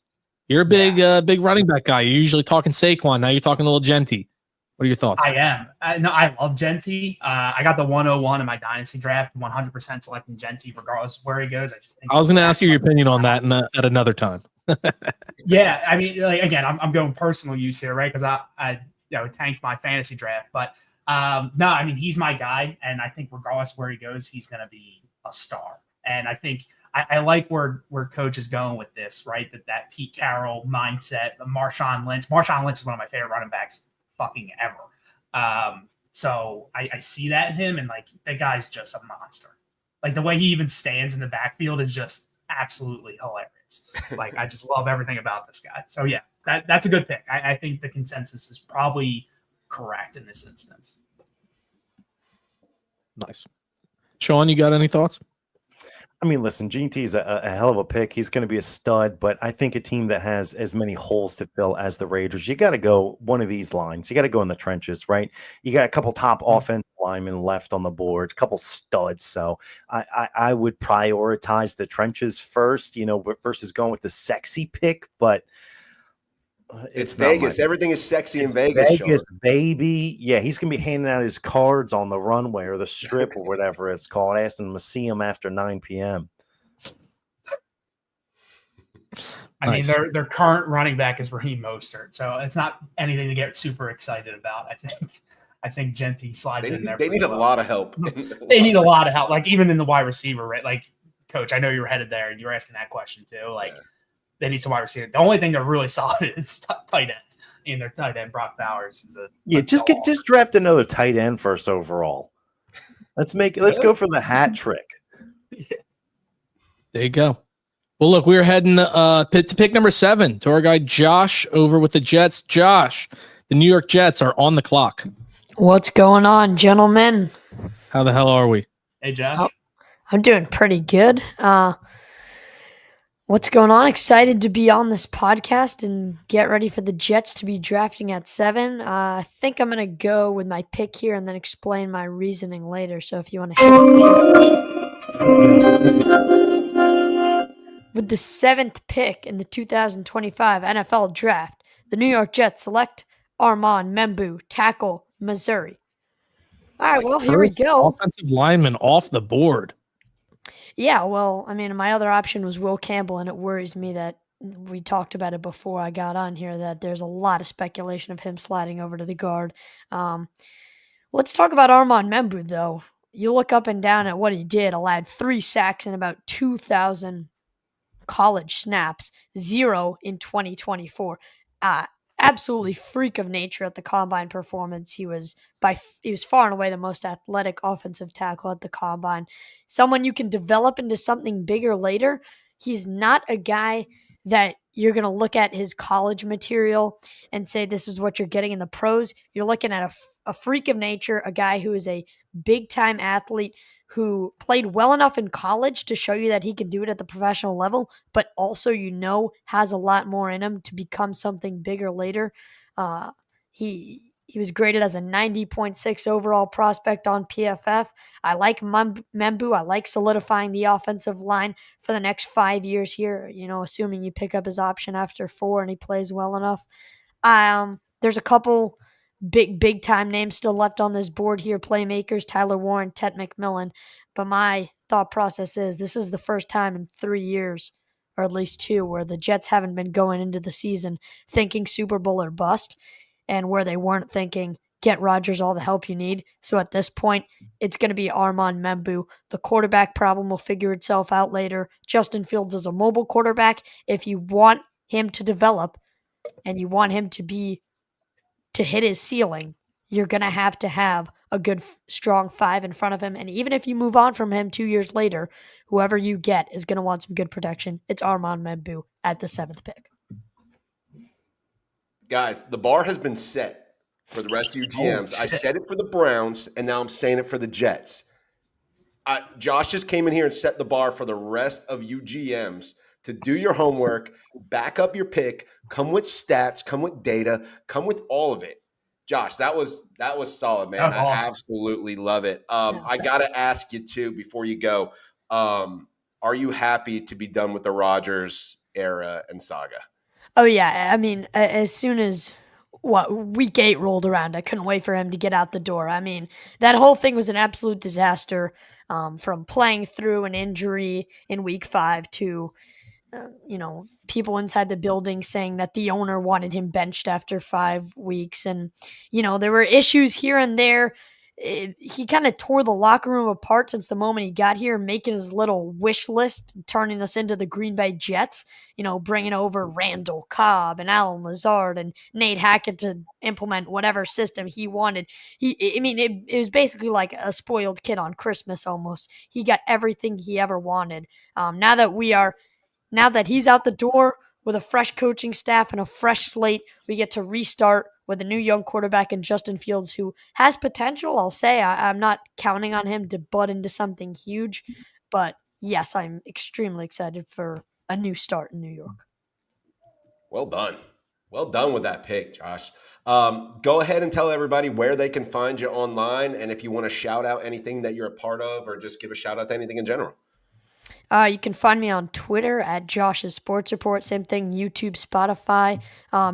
you're a big running back guy. You're usually talking Saquon. Now you're talking a little Jeanty. What are your thoughts? I am. I love Jeanty. I got the 101 in my dynasty draft, 100% selecting Jeanty regardless of where he goes. I was going to ask you your opinion on that at another time. Yeah, I mean, like, again, I'm going personal use here, right? Because I tanked my fantasy draft, but no, I mean, he's my guy, and I think regardless of where he goes, he's going to be a star. And I think I like where coach is going with this, right? That Pete Carroll mindset, Marshawn Lynch. Marshawn Lynch is one of my favorite running backs fucking ever. So I see that in him, and like that guy's just a monster. Like the way he even stands in the backfield is just absolutely hilarious. Like I just love everything about this guy. So yeah, that's a good pick. I think the consensus is probably correct in this instance. Nice. Sean, you got any thoughts? I mean, listen, Jeanty is a hell of a pick. He's going to be a stud, but I think a team that has as many holes to fill as the Raiders, you got to go one of these lines. You got to go in the trenches, right? You got a couple top offensive linemen left on the board, a couple studs. So I would prioritize the trenches first, versus going with the sexy pick, but it's Vegas. Everything is sexy in Vegas. Vegas, baby. Yeah, he's going to be handing out his cards on the runway or the strip or whatever it's called, asking them to see him after 9 p.m. I mean, their current running back is Raheem Mostert, so it's not anything to get super excited about. I think Jeanty slides in there. They need a lot of help. They need a lot of help, like even in the wide receiver, right? Like, Coach, I know you were headed there and you were asking that question too. Like, they need some wide receiver. The only thing they're really solid is tight end. And their tight end, Brock Bowers, is just draft another tight end first overall. Let's go for the hat trick. There you go. Well, look, we're heading to pick number 7 to our guy Josh over with the Jets. Josh, the New York Jets are on the clock. What's going on, gentlemen? How the hell are we? Hey, Josh. I'm doing pretty good. What's going on? Excited to be on this podcast and get ready for the Jets to be drafting at 7. I think I'm going to go with my pick here and then explain my reasoning later. So if you want to with the 7th pick in the 2025 NFL Draft, the New York Jets select Armand Membu, tackle, Missouri. All right, well, here we go. Offensive lineman off the board. Yeah, well, I mean, my other option was Will Campbell, and it worries me that we talked about it before I got on here, that there's a lot of speculation of him sliding over to the guard. Let's talk about Armand Membu, though. You look up and down at what he did, allowed 3 sacks in about 2,000 college snaps, 0 in 2024. Absolutely freak of nature at the combine performance. He was far and away the most athletic offensive tackle at the combine. Someone you can develop into something bigger later. He's not a guy that you're going to look at his college material and say this is what you're getting in the pros. You're looking at a freak of nature, a guy who is a big-time athlete who played well enough in college to show you that he can do it at the professional level, but also has a lot more in him to become something bigger later. He was graded as a 90.6 overall prospect on PFF. I like Membu. I like solidifying the offensive line for the next 5 years here, assuming you pick up his option after 4 and he plays well enough. There's a couple big time names still left on this board here, playmakers, Tyler Warren, Ted McMillan. But my thought process is this is the first time in 3 years, or at least 2, where the Jets haven't been going into the season thinking Super Bowl or bust, and where they weren't thinking get Rodgers all the help you need. So at this point, it's going to be Armand Membu. The quarterback problem will figure itself out later. Justin Fields is a mobile quarterback. If you want him to develop and you want him to hit his ceiling, you're going to have a good, strong 5 in front of him. And even if you move on from him 2 years later, whoever you get is going to want some good protection. It's Armand Membu at the 7th pick. Guys, the bar has been set for the rest of you GMs. I said it for the Browns, and now I'm saying it for the Jets. Josh just came in here and set the bar for the rest of you GMs to do your homework, back up your pick, come with stats, come with data, come with all of it. Josh, that was solid, man. That was awesome. I absolutely love it. I got to ask you, too, before you go, are you happy to be done with the Rodgers era and saga? Oh, yeah. I mean, as soon as week 8 rolled around, I couldn't wait for him to get out the door. I mean, that whole thing was an absolute disaster, from playing through an injury in week 5 to, people inside the building saying that the owner wanted him benched after 5 weeks. And, there were issues here and there. He kind of tore the locker room apart since the moment he got here, making his little wish list, turning us into the Green Bay Jets, bringing over Randall Cobb and Alan Lazard and Nate Hackett to implement whatever system he wanted. It was basically like a spoiled kid on Christmas almost. He got everything he ever wanted. Now that he's out the door with a fresh coaching staff and a fresh slate, we get to restart with a new young quarterback in Justin Fields, who has potential. I'll say I'm not counting on him to butt into something huge, but yes, I'm extremely excited for a new start in New York. Well done. Well done with that pick, Josh. Go ahead and tell everybody where they can find you online, and if you want to shout out anything that you're a part of or just give a shout out to anything in general. You can find me on Twitter at Josh's Sports Report. Same thing, YouTube, Spotify.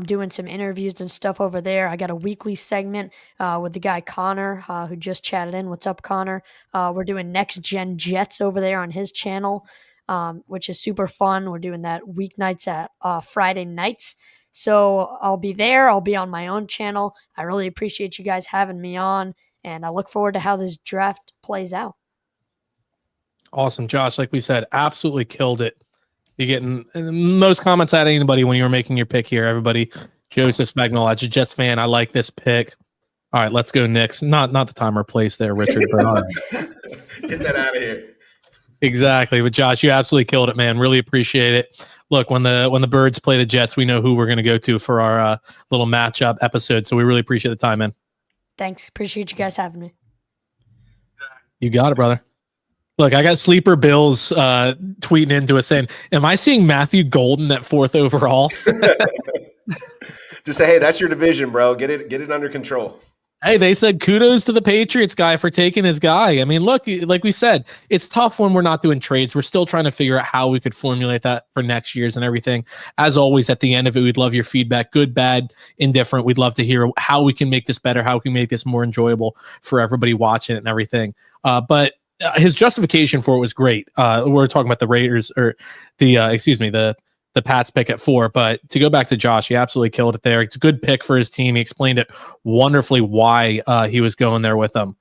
Doing some interviews and stuff over there. I got a weekly segment with the guy Connor, who just chatted in. What's up, Connor? We're doing Next Gen Jets over there on his channel, which is super fun. We're doing that weeknights at Friday nights. So I'll be there. I'll be on my own channel. I really appreciate you guys having me on, and I look forward to how this draft plays out. Awesome, Josh. Like we said, absolutely killed it. You're getting most comments out of anybody when you were making your pick here. Everybody, Joseph Spagnol, as a Jets fan, I like this pick. All right, let's go Knicks. Not the time or place there, Richard. But get that out of here. Exactly, but Josh, you absolutely killed it, man. Really appreciate it. Look, when the Birds play the Jets, we know who we're going to go to for our little matchup episode. So we really appreciate the time, man. Thanks. Appreciate you guys having me. You got it, brother. Look, I got Sleeper Bills tweeting into us saying, am I seeing Matthew Golden at 4th overall? Just say, hey, that's your division, bro. Get it under control. Hey, they said kudos to the Patriots guy for taking his guy. I mean, look, like we said, it's tough when we're not doing trades. We're still trying to figure out how we could formulate that for next year's and everything. As always, at the end of it, we'd love your feedback, good, bad, indifferent. We'd love to hear how we can make this better, how we can make this more enjoyable for everybody watching it and everything. But his justification for it was great. We're talking about the Raiders or the Pats pick at 4. But to go back to Josh, he absolutely killed it there. It's a good pick for his team. He explained it wonderfully why he was going there with them.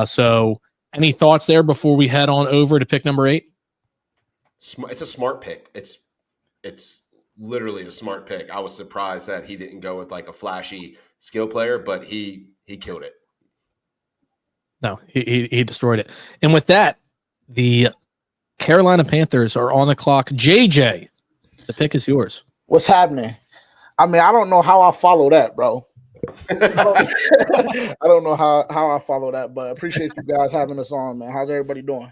So any thoughts there before we head on over to pick number 8? It's a smart pick. It's literally a smart pick. I was surprised that he didn't go with like a flashy skill player, but he killed it. No, he destroyed it. And with that, the Carolina Panthers are on the clock. JJ, the pick is yours. What's happening? I mean, I don't know how I follow that, bro. I don't know how I follow that, but appreciate you guys having us on, man. How's everybody doing?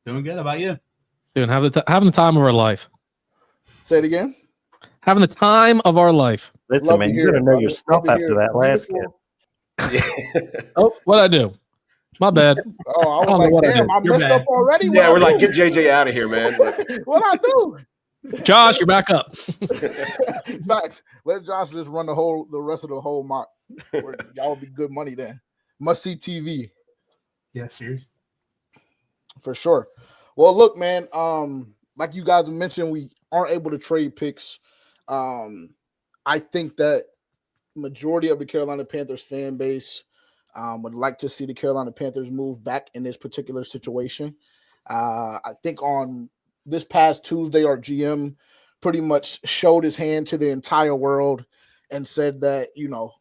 Doing good. How about you? Dude, having the time of our life. Say it again. Having the time of our life. Listen, Love man, to you hear got to it, know brother. your Love stuff to after hear it. that last kid. Beautiful. Oh, what'd I do? My bad. Oh, I was don't know like, what I damn, did. I You're messed bad. up already. Yeah, What we're I like, do? get JJ out of here, man. What I do? Josh, you're back up. Facts. Let Josh just run the rest of the whole mock. Y'all would be good money then. Must see TV. Yeah, serious. For sure. Well, look, man. Like you guys mentioned, we aren't able to trade picks. I think that majority of the Carolina Panthers fan base would like to see the Carolina Panthers move back in this particular situation. I think on this past Tuesday, our GM pretty much showed his hand to the entire world and said that,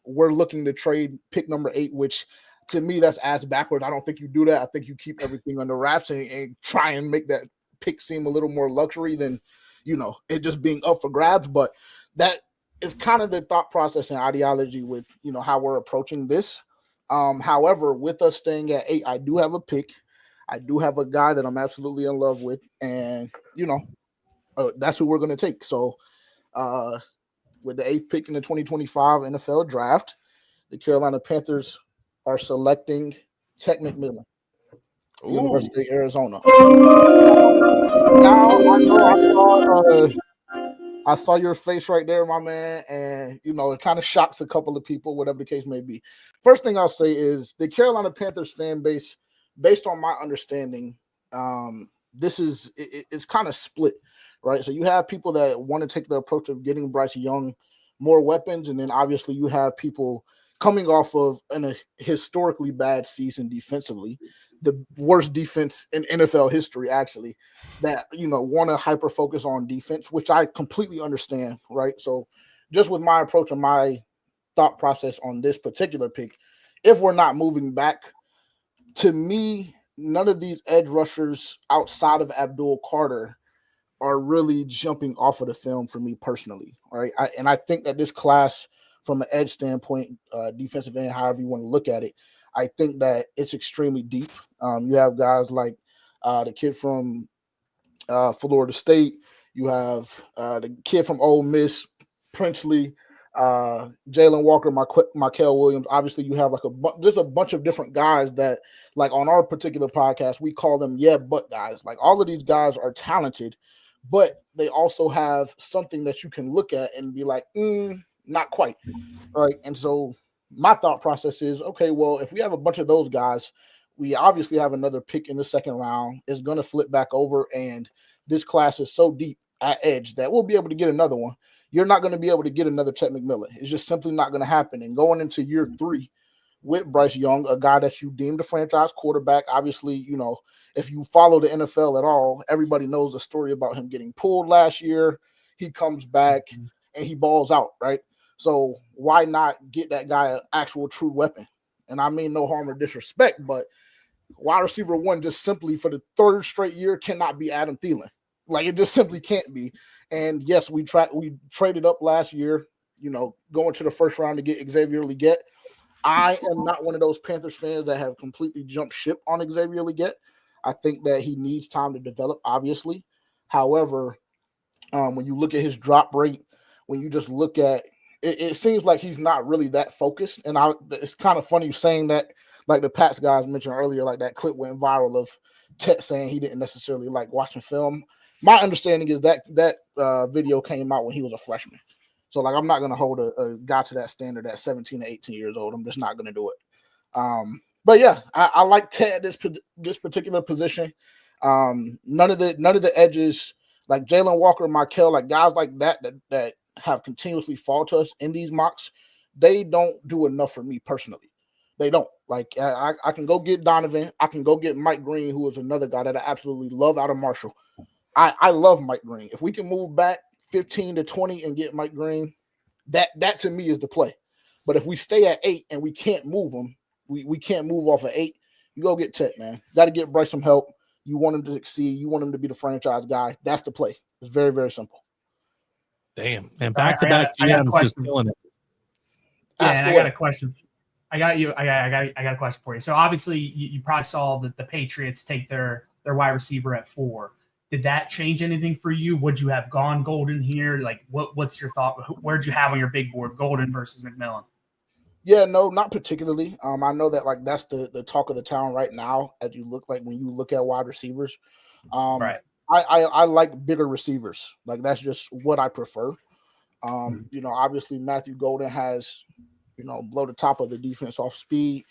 we're looking to trade pick number 8, which to me, that's ass backwards. I don't think you do that. I think you keep everything under wraps and try and make that pick seem a little more luxury than, it just being up for grabs. But that is kind of the thought process and ideology with, how we're approaching this. However, with us staying at 8, I do have a pick. I do have a guy that I'm absolutely in love with, and that's who we're going to take. So, with the 8th pick in the 2025 NFL Draft, the Carolina Panthers are selecting Ted McMillan, University of Arizona. Now I saw your face right there, my man, and it kind of shocks a couple of people, whatever the case may be. First thing I'll say is the Carolina Panthers fan base, based on my understanding, it's kind of split, right? So you have people that want to take the approach of getting Bryce Young more weapons, and then obviously you have people coming off of a historically bad season defensively, the worst defense in NFL history, actually, that want to hyper focus on defense, which I completely understand, right? So just with my approach and my thought process on this particular pick, if we're not moving back, to me, none of these edge rushers outside of Abdul Carter are really jumping off of the film for me personally, right? I think that this class, from an edge standpoint, defensive end, however you want to look at it, I think that it's extremely deep. You have guys like the kid from Florida State. You have the kid from Ole Miss, Princely, Jalen Walker, Michael Williams. Obviously, you have there's a bunch of different guys that, like on our particular podcast, we call them but guys. Like all of these guys are talented, but they also have something that you can look at and be like, not quite. Right. And so my thought process is, okay, well, if we have a bunch of those guys, we obviously have another pick in the second round. It's going to flip back over. And this class is so deep at edge that we'll be able to get another one. You're not going to be able to get another Ted McMillan. It's just simply not going to happen. And going into year 3 with Bryce Young, a guy that you deemed a franchise quarterback, obviously, if you follow the NFL at all, everybody knows the story about him getting pulled last year. He comes back and he balls out, right? So why not get that guy an actual true weapon? And I mean no harm or disrespect, but wide receiver 1 just simply for the 3rd straight year cannot be Adam Thielen. Like it just simply can't be. And yes, we traded up last year, going to the first round to get Xavier Legette. I am not one of those Panthers fans that have completely jumped ship on Xavier Legette. I think that he needs time to develop, obviously. However, when you look at his drop rate, when you just look at it seems like he's not really that focused. And it's kind of funny saying that, like the Pats guys mentioned earlier, like that clip went viral of Tet saying he didn't necessarily like watching film. My understanding is that video came out when he was a freshman. So, like, I'm not going to hold a guy to that standard at 17 to 18 years old. I'm just not going to do it. But yeah, I like Ted at this particular position. None of the edges, like Jalen Walker, Michael, like guys like that have continuously fallen to us in these mocks, they don't do enough for me personally. They don't. Like I can go get Donovan. I can go get Mike Green, who is another guy that I absolutely love out of Marshall. I love Mike Green. If we can move back 15 to 20 and get Mike Green, that to me is the play. But if we stay at 8 and we can't move him, we can't move off of 8, you go get Tet, man. Got to get Bryce some help. You want him to succeed. You want him to be the franchise guy. That's the play. It's very, very simple. Damn. And So I back-to-back got a GMs just question. killing it. Yeah, Ask and I away. got a question. I got a question for you. So obviously, you probably saw that the Patriots take their wide receiver at 4. Did that change anything for you? Would you have gone Golden here? Like, what's your thought? Where'd you have on your big board, Golden versus McMillan? Yeah, no, not particularly. I know that like that's the talk of the town right now. As you look like when you look at wide receivers, Right. I like bigger receivers. Like that's just what I prefer. Obviously Matthew Golden has, blow the top of the defense off speed,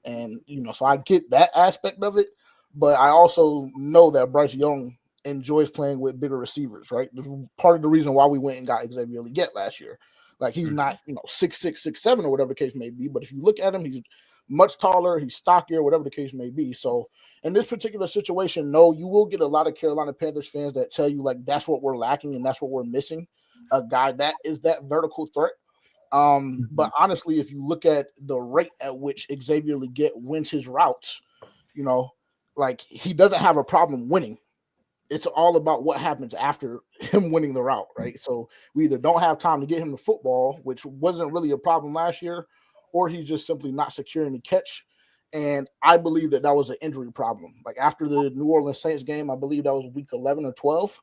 and so I get that aspect of it. But I also know that Bryce Young enjoys playing with bigger receivers. Right, part of the reason why we went and got Xavier Leggett last year. Like he's not, 6'6", 6'7", or whatever the case may be. But if you look at him, he's much taller, he's stockier, whatever the case may be. So in this particular situation, no, you will get a lot of Carolina Panthers fans that tell you like that's what we're lacking and that's what we're missing. A guy that is that vertical threat. But honestly, if you look at the rate at which Xavier Leggett wins his routes, like he doesn't have a problem winning. It's all about what happens after him winning the route, right? So we either don't have time to get him the football, which wasn't really a problem last year, or he's just simply not securing the catch. And I believe that was an injury problem. Like after the New Orleans Saints game, I believe that was week 11 or 12.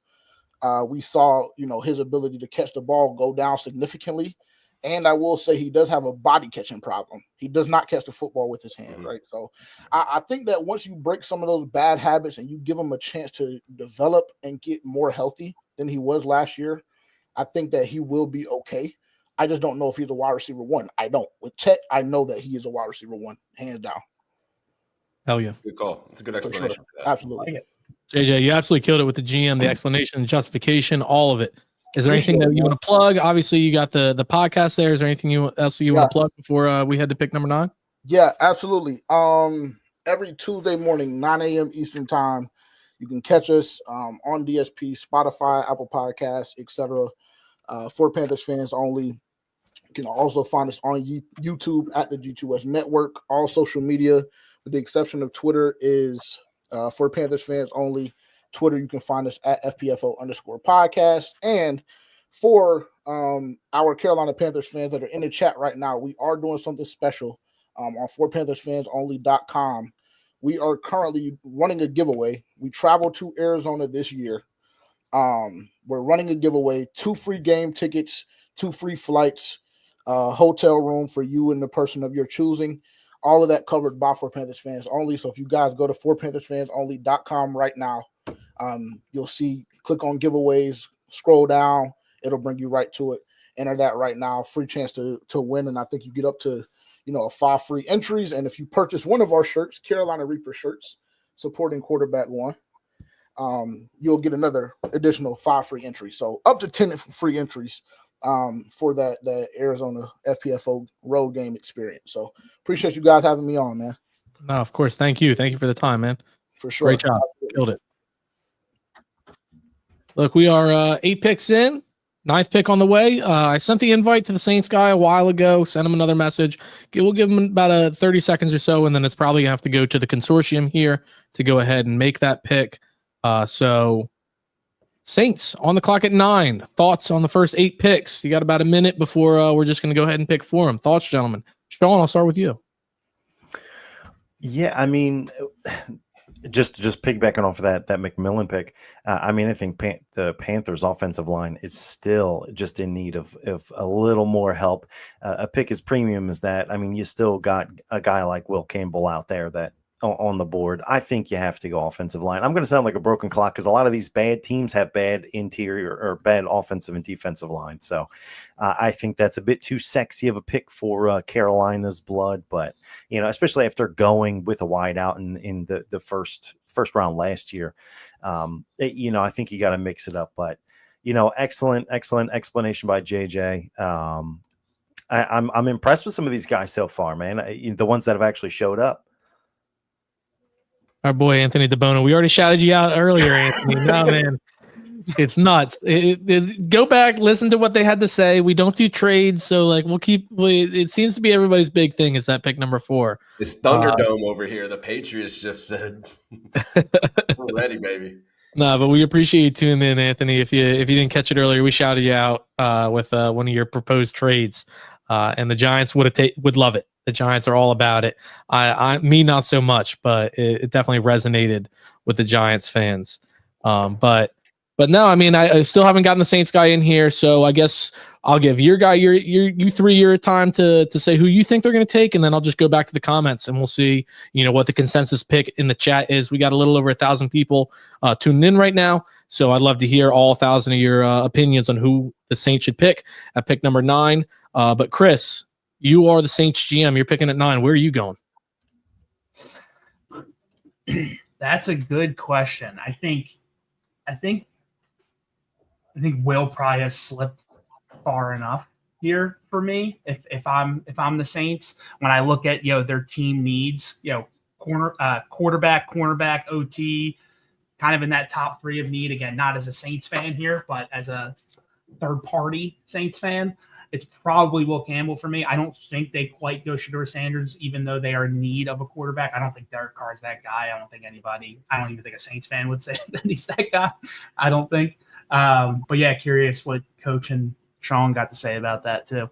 We saw, his ability to catch the ball go down significantly. And I will say he does have a body catching problem. He does not catch the football with his hands, right? So I think that once you break some of those bad habits and you give him a chance to develop and get more healthy than he was last year, I think that he will be okay. I just don't know if he's a wide receiver 1. I don't. With Chet, I know that he is a wide receiver 1, hands down. Hell yeah. Good call. It's a good explanation for that. Absolutely. JJ, you absolutely killed it with the GM, the explanation, the justification, all of it. Is there anything Appreciate that it, you man. want to plug? Obviously, you got the podcast there. Is there anything else you want to plug before we head to pick number 9? Yeah, absolutely. Every Tuesday morning, 9 a.m. Eastern time, you can catch us on DSP, Spotify, Apple Podcasts, etc. For Panthers fans only. You can also find us on YouTube at the G2S Network. All social media, with the exception of Twitter, is for Panthers fans only. Twitter, you can find us at FPFO_podcast. And for our Carolina Panthers fans that are in the chat right now, we are doing something special on forpanthersfansonly.com. We are currently running a giveaway. We travel to Arizona this year. We're running a giveaway, 2 free game tickets, 2 free flights, hotel room for you and the person of your choosing. All of that covered by For Panthers Fans Only. So if you guys go to forpanthersfansonly.com right now, you'll see, click on giveaways, scroll down, it'll bring you right to it. Enter that right now, free chance to win. And I think you get up to, 5 free entries. And if you purchase one of our shirts, Carolina Reaper shirts, supporting quarterback 1, you'll get another additional 5 free entries. So up to 10 free entries for that Arizona FPFO road game experience. So appreciate you guys having me on, man. No, of course. Thank you. Thank you for the time, man. For sure. Great job. Killed it. Look, we are 8 picks in, 9th pick on the way. I sent the invite to the Saints guy a while ago, sent him another message. We'll give him about 30 seconds or so, and then it's probably going to have to go to the consortium here to go ahead and make that pick. So Saints on the clock at 9. Thoughts on the first 8 picks? You got about a minute before we're just going to go ahead and pick for them. Thoughts, gentlemen? Sean, I'll start with you. Yeah, I mean, just piggybacking off of that McMillan pick, I mean, I think the Panthers' offensive line is still just in need of a little more help. A pick as premium as that. I mean, you still got a guy like Will Campbell out there that on the board. I think you have to go offensive line. I'm going to sound like a broken clock because a lot of these bad teams have bad interior or bad offensive and defensive line. So I think that's a bit too sexy of a pick for Carolina's blood. But, especially after going with a wide out in the first round last year, I think you got to mix it up. But, excellent explanation by JJ. I'm impressed with some of these guys so far, man. The ones that have actually showed up. Our boy Anthony DeBono. We already shouted you out earlier, Anthony. No, man, it's nuts. Go back, listen to what they had to say. We don't do trades, so we'll keep. It seems to be everybody's big thing is that pick number 4. It's Thunderdome over here. The Patriots just said, "We're ready, baby." No, but we appreciate you tuning in, Anthony. If you didn't catch it earlier, we shouted you out with one of your proposed trades, and the Giants would love it. The Giants are all about it. Me not so much, but it definitely resonated with the Giants fans. But no, I mean, I still haven't gotten the Saints guy in here, so I guess I'll give your guy you 3 year time to say who you think they're going to take, and then I'll just go back to the comments and we'll see what the consensus pick in the chat is. We got a little over 1,000 people tuning in right now, so I'd love to hear all 1,000 of your opinions on who the Saints should pick at pick number 9. But Chris, you are the Saints GM. You're picking at 9. Where are you going? That's a good question. I think Will probably has slipped far enough here for me. If I'm the Saints, when I look at their team needs, quarterback, cornerback, OT, kind of in that top 3 of need. Again, not as a Saints fan here, but as a third party Saints fan, it's probably Will Campbell for me. I don't think they quite go Shedeur Sanders, even though they are in need of a quarterback. I don't think Derek Carr's that guy. I don't even think a Saints fan would say that he's that guy. I don't think. But yeah, curious what Coach and Sean got to say about that too.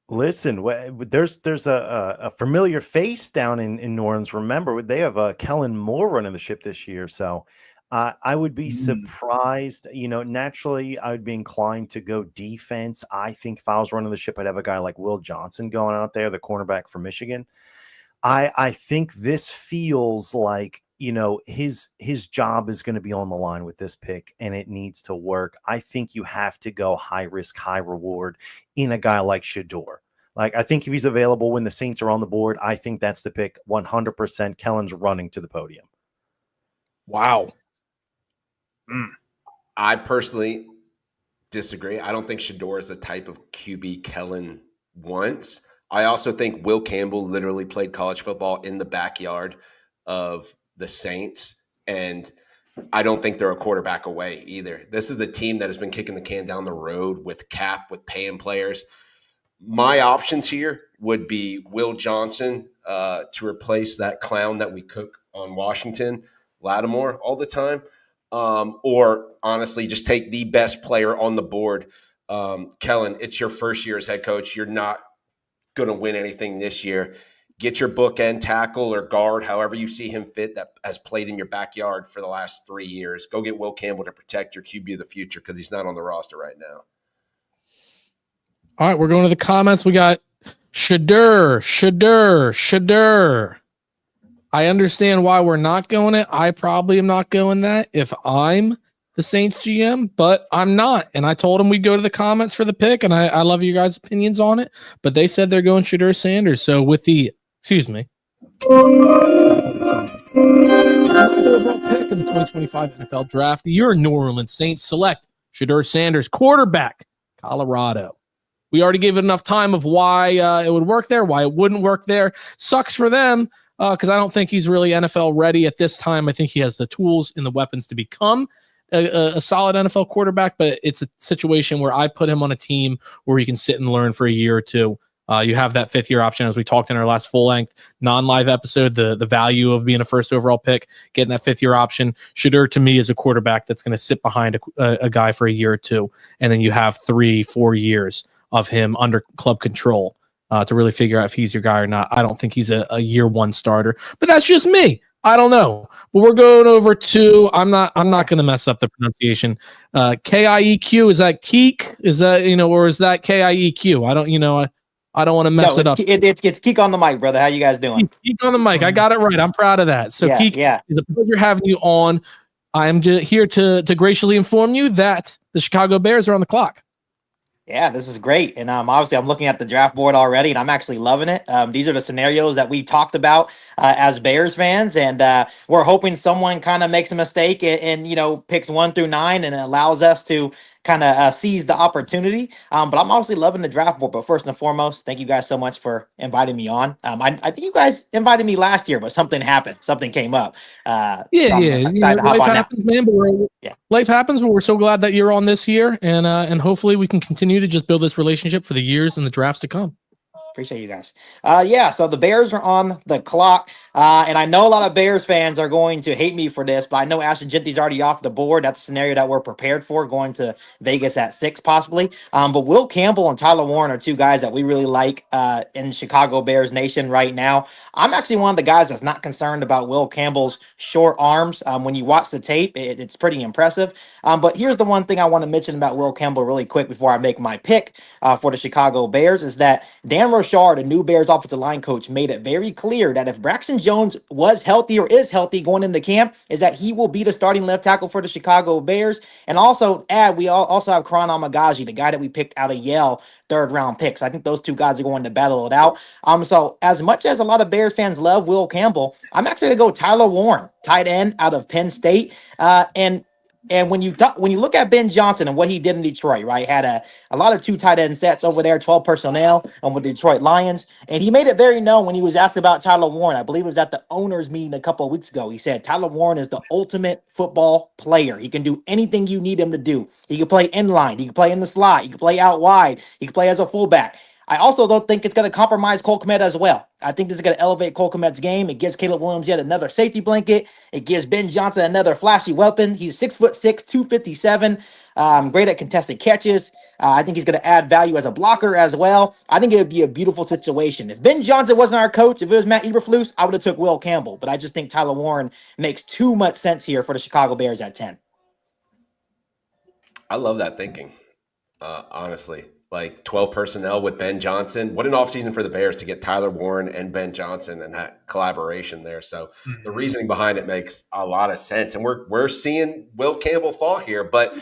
Listen, there's a familiar face down in New Orleans. Remember, they have Kellen Moore running the ship this year, so I would be surprised. Naturally, I would be inclined to go defense. I think if I was running the ship, I'd have a guy like Will Johnson going out there, the cornerback from Michigan. I think this feels like his job is going to be on the line with this pick, and it needs to work. I think you have to go high risk, high reward in a guy like Shedeur. Like, I think if he's available when the Saints are on the board, I think that's the pick. 100%. Kellen's running to the podium. Wow. I personally disagree. I don't think Shedeur is the type of QB Kellen wants. I also think Will Campbell literally played college football in the backyard of the Saints, and I don't think they're a quarterback away either. This is the team that has been kicking the can down the road with cap, with paying players. My options here would be Will Johnson to replace that clown that we cook on Washington, Lattimore, all the time. Or honestly, just take the best player on the board. Kellen, it's your first year as head coach. You're not going to win anything this year. Get your bookend tackle or guard, however you see him fit, that has played in your backyard for the last 3 years. Go get Will Campbell to protect your QB of the future because he's not on the roster right now. All right, we're going to the comments. We got Shedeur. I understand why we're not going it. I probably am not going that if I'm the Saints GM, but I'm not. And I told them we'd go to the comments for the pick, and I love you guys' opinions on it. But they said they're going Shedeur Sanders. So with the, excuse me, pick in the 2025 NFL Draft, your New Orleans Saints select Shedeur Sanders, quarterback, Colorado. We already gave it enough time of why it would work there, why it wouldn't work there. Sucks for them because I don't think he's really NFL ready at this time. I think he has the tools and the weapons to become a solid NFL quarterback, but it's a situation where I put him on a team where he can sit and learn for a year or two. You have that 5th year option, as we talked in our last full-length non-live episode, the value of being a first overall pick, getting that 5th year option. Shedeur, to me, is a quarterback that's going to sit behind a guy for a year or two, and then you have 3-4 years of him under club control to really figure out if he's your guy or not. I don't think he's a year 1 starter, but that's just me. I don't know. But we're going over to, I'm not going to mess up the pronunciation. K-I-E-Q, is that Keek? Is that, or is that K-I-E-Q? I don't want to mess it up. It's Keek on the mic, brother. How you guys doing? Keek on the mic. I got it right. I'm proud of that. So Keek, it's a pleasure having you on. I'm just here to graciously inform you that the Chicago Bears are on the clock. Yeah, this is great. And obviously, I'm looking at the draft board already, and I'm actually loving it. These are the scenarios that we talked about as Bears fans, and we're hoping someone kind of makes a mistake and picks 1 through 9 and allows us to kind of seize the opportunity. But I'm obviously loving the draft board. But first and foremost, thank you guys so much for inviting me on. I think you guys invited me last year, but something happened. Something came up. Life happens, man. But life happens, but we're so glad that you're on this year, and hopefully we can continue to just build this relationship for the years and the drafts to come. Appreciate you guys. Yeah, so the Bears are on the clock. And I know a lot of Bears fans are going to hate me for this, but I know Ashton Genty's already off the board. That's a scenario that we're prepared for, going to Vegas at 6 possibly. But Will Campbell and Tyler Warren are two guys that we really like in Chicago Bears Nation right now. I'm actually one of the guys that's not concerned about Will Campbell's short arms. When you watch the tape, it's pretty impressive. But here's the one thing I want to mention about Will Campbell really quick before I make my pick for the Chicago Bears is that Dan Rochard, the new Bears offensive line coach, made it very clear that if Braxton Jones was healthy or is healthy going into camp, is that he will be the starting left tackle for the Chicago Bears. And also we also have Karan Amagaji, the guy that we picked out of Yale, 3rd round picks. I think those two guys are going to battle it out. So as much as a lot of Bears fans love Will Campbell, I'm actually going to go Tyler Warren, tight end out of Penn State. And when you look at Ben Johnson and what he did in Detroit, right, had a lot of 2 tight end sets over there, 12 personnel with the Detroit Lions. And he made it very known when he was asked about Tyler Warren. I believe it was at the owners meeting a couple of weeks ago. He said, Tyler Warren is the ultimate football player. He can do anything you need him to do. He can play inline. He can play in the slot. He can play out wide. He can play as a fullback. I also don't think it's going to compromise Cole Kmet as well. I think this is going to elevate Cole Kmet's game. It gives Caleb Williams yet another safety blanket. It gives Ben Johnson another flashy weapon. He's 6'6", 257, great at contested catches. I think he's going to add value as a blocker as well. I think it would be a beautiful situation. If Ben Johnson wasn't our coach, if it was Matt Eberflus, I would have took Will Campbell. But I just think Tyler Warren makes too much sense here for the Chicago Bears at 10. I love that thinking, honestly. Like 12 personnel with Ben Johnson. What an offseason for the Bears to get Tyler Warren and Ben Johnson and that collaboration there. So the reasoning behind it makes a lot of sense. And we're seeing Will Campbell fall here, but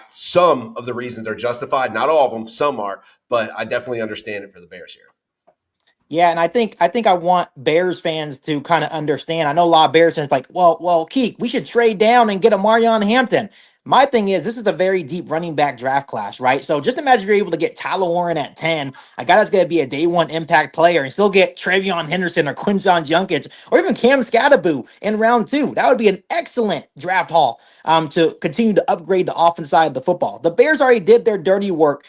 some of the reasons are justified. Not all of them, some are, but I definitely understand it for the Bears here. Yeah, and I think I want Bears fans to kind of understand. I know a lot of Bears fans like, well, Keek, we should trade down and get a Marion Hampton. My thing is, this is a very deep running back draft class, right? So just imagine if you're able to get Tyler Warren at 10, a guy that's going to be a day one impact player, and still get Travion Henderson or Quinshon Judkins or even Cam Scatteraboo in round 2. That would be an excellent draft haul to continue to upgrade the offense side of the football. The Bears already did their dirty work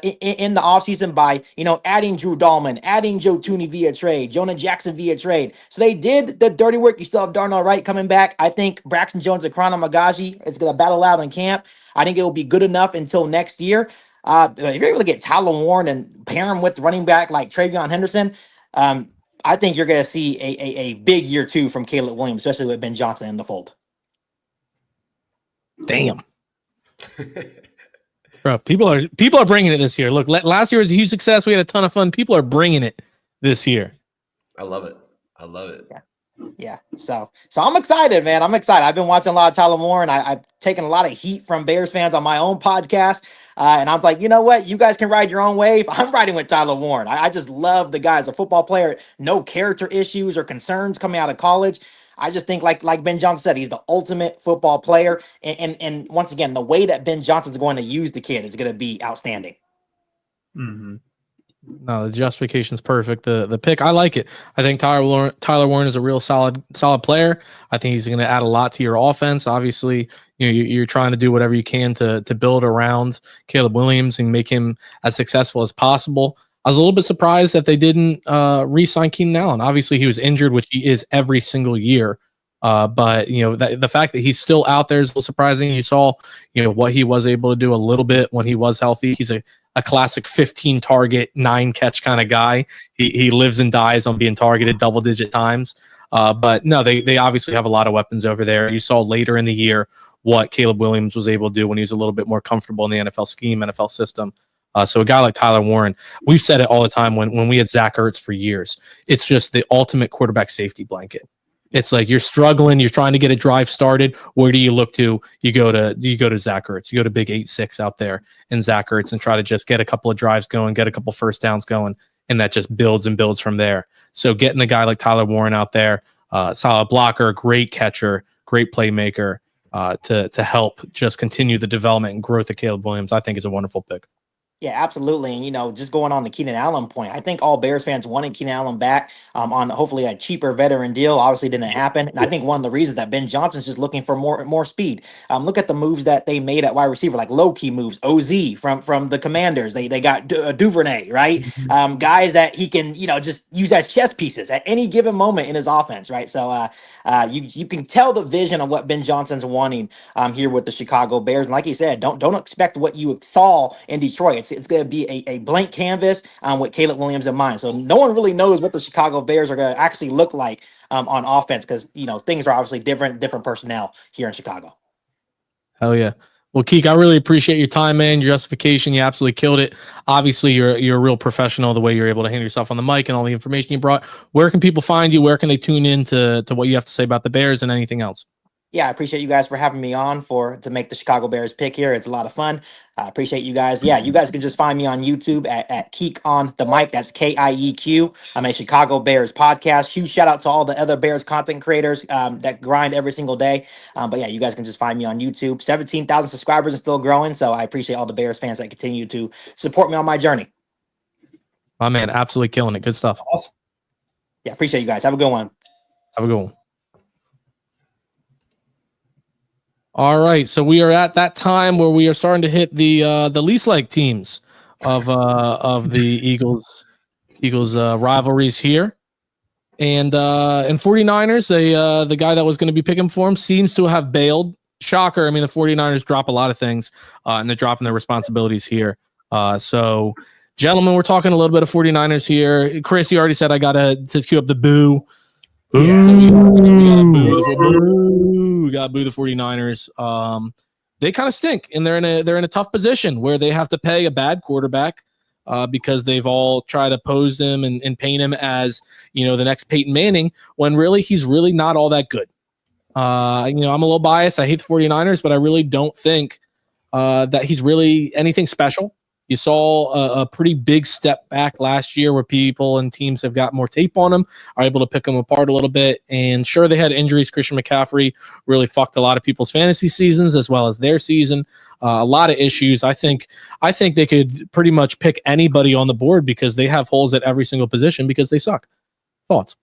in the offseason by, adding Drew Dahlman, adding Joe Tooney via trade, Jonah Jackson via trade. So they did the dirty work. You still have Darnell Wright coming back. I think Braxton Jones and Karan Amagaji is going to battle out in camp. I think it will be good enough until next year. If you're able to get Tyler Warren and pair him with running back like Travion Henderson, I think you're going to see a big year 2 from Caleb Williams, especially with Ben Johnson in the fold. Damn. Bro, people are bringing it this year. Look, last year was a huge success. We had a ton of fun. People are bringing it this year. I love it. Yeah. So I'm excited, man. I'm excited. I've been watching a lot of Tyler Warren. I've taken a lot of heat from Bears fans on my own podcast. And I'm like, you know what? You guys can ride your own wave. I'm riding with Tyler Warren. I just love the guy as a football player. No character issues or concerns coming out of college. I just think, like Ben Johnson said, he's the ultimate football player. And once again, the way that Ben Johnson's going to use the kid is going to be outstanding. Mm-hmm. No, the justification's perfect. The pick, I like it. I think Tyler Warren is a real solid player. I think he's going to add a lot to your offense. Obviously, you're trying to do whatever you can to build around Caleb Williams and make him as successful as possible. I was a little bit surprised that they didn't re-sign Keenan Allen. Obviously, he was injured, which he is every single year. But the fact that he's still out there is a little surprising. You saw, what he was able to do a little bit when he was healthy. He's a classic 15 target, 9 catch kind of guy. He lives and dies on being targeted double-digit times. But no, they obviously have a lot of weapons over there. You saw later in the year what Caleb Williams was able to do when he was a little bit more comfortable in the NFL scheme, NFL system. So a guy like Tyler Warren, we've said it all the time when we had Zach Ertz for years. It's just the ultimate quarterback safety blanket. It's like you're struggling, you're trying to get a drive started. Where do you look to? You go to Zach Ertz. You go to big 8-6 out there in Zach Ertz and try to just get a couple of drives going, get a couple first downs going, and that just builds and builds from there. So getting a guy like Tyler Warren out there, solid blocker, great catcher, great playmaker, to help just continue the development and growth of Caleb Williams, I think is a wonderful pick. Yeah, absolutely. And, just going on the Keenan Allen point, I think all Bears fans wanted Keenan Allen back on hopefully a cheaper veteran deal. Obviously, didn't happen. And I think one of the reasons that Ben Johnson's just looking for more speed. Look at the moves that they made at wide receiver, like low key moves. OZ from the Commanders. They got Duvernay, right? Guys that he can, just use as chess pieces at any given moment in his offense, right? So you can tell the vision of what Ben Johnson's wanting here with the Chicago Bears. And like you said, don't expect what you saw in Detroit. It's going to be a blank canvas with Caleb Williams in mind. So no one really knows what the Chicago Bears are going to actually look like on offense because things are obviously different personnel here in Chicago. Hell yeah. Well, Keek, I really appreciate your time, man. Your justification, you absolutely killed it. Obviously, you're a real professional the way you're able to handle yourself on the mic and all the information you brought. Where can people find you? Where can they tune in to what you have to say about the Bears and anything else? Yeah, I appreciate you guys for having me on to make the Chicago Bears pick here. It's a lot of fun. I appreciate you guys. Yeah, you guys can just find me on YouTube at Keek on the Mic. That's KIEQ. I'm a Chicago Bears podcast. Huge shout out to all the other Bears content creators that grind every single day. But yeah, you guys can just find me on YouTube. 17,000 subscribers and still growing. So I appreciate all the Bears fans that continue to support me on my journey. My man, absolutely killing it. Good stuff. Awesome. Yeah, appreciate you guys. Have a good one. Have a good one. All right, so we are at that time where we are starting to hit the least like teams of the Eagles rivalries here, and 49ers. The guy that was going to be picking for him seems to have bailed. Shocker. I mean, the 49ers drop a lot of things, and they're dropping their responsibilities here. So, gentlemen, we're talking a little bit of 49ers here. Chris, you already said I got to cue up the boo. Yeah. So we got to boo the 49ers. They kind of stink, and they're in a tough position where they have to pay a bad quarterback because they've all tried to pose him and paint him as the next Peyton Manning when really he's really not all that good. I'm a little biased. I hate the 49ers, but I really don't think that he's really anything special. You saw a pretty big step back last year where people and teams have got more tape on him, are able to pick him apart a little bit. And sure, they had injuries. Christian McCaffrey really fucked a lot of people's fantasy seasons as well as their season. A lot of issues. I think they could pretty much pick anybody on the board because they have holes at every single position because they suck. Thoughts?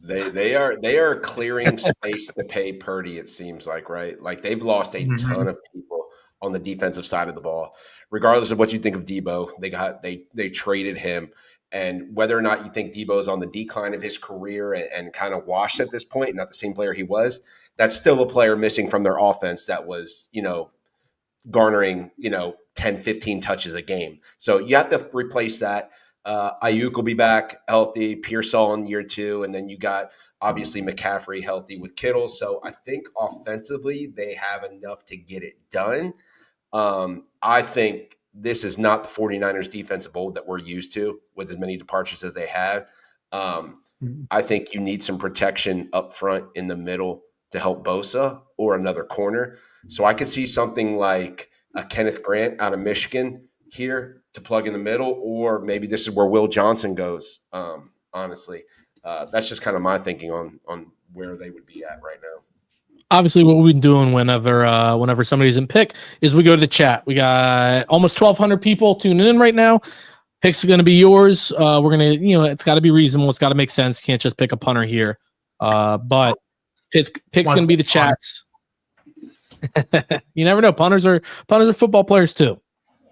They are clearing space to pay Purdy, it seems like, right? Like they've lost a ton of people on the defensive side of the ball. Regardless of what you think of Debo, they traded him. And whether or not you think Debo is on the decline of his career and kind of washed at this point, not the same player he was, that's still a player missing from their offense that was, garnering, 10, 15 touches a game. So you have to replace that. Ayuk will be back healthy, Pearsall in year 2, and then you got obviously McCaffrey healthy with Kittle. So I think offensively they have enough to get it done. I think this is not the 49ers defensive old that we're used to with as many departures as they had. I think you need some protection up front in the middle to help Bosa or another corner. So I could see something like a Kenneth Grant out of Michigan here to plug in the middle, or maybe this is where Will Johnson goes. Honestly, that's just kind of my thinking on where they would be at right now. Obviously, what we've been doing whenever somebody's in pick is we go to the chat. We got almost 1,200 people tuning in right now. Picks are going to be yours. We're going to, it's got to be reasonable. It's got to make sense. Can't just pick a punter here. But picks going to be the chats. You never know. Punters are football players too.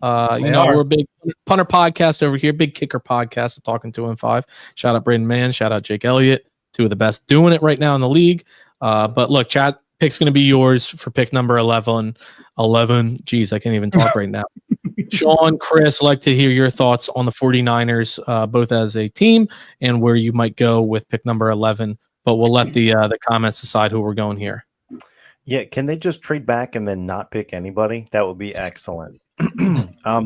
We're a big punter podcast over here, big kicker podcast of Talking 2 and 5. Shout out Braden Mann. Shout out Jake Elliott. 2 of the best doing it right now in the league. But look, chat, pick's going to be yours for pick number 11. Geez, I can't even talk right now. Sean, Chris, I'd like to hear your thoughts on the 49ers, both as a team and where you might go with pick number 11. But we'll let the comments decide who we're going here. Yeah, can they just trade back and then not pick anybody? That would be excellent.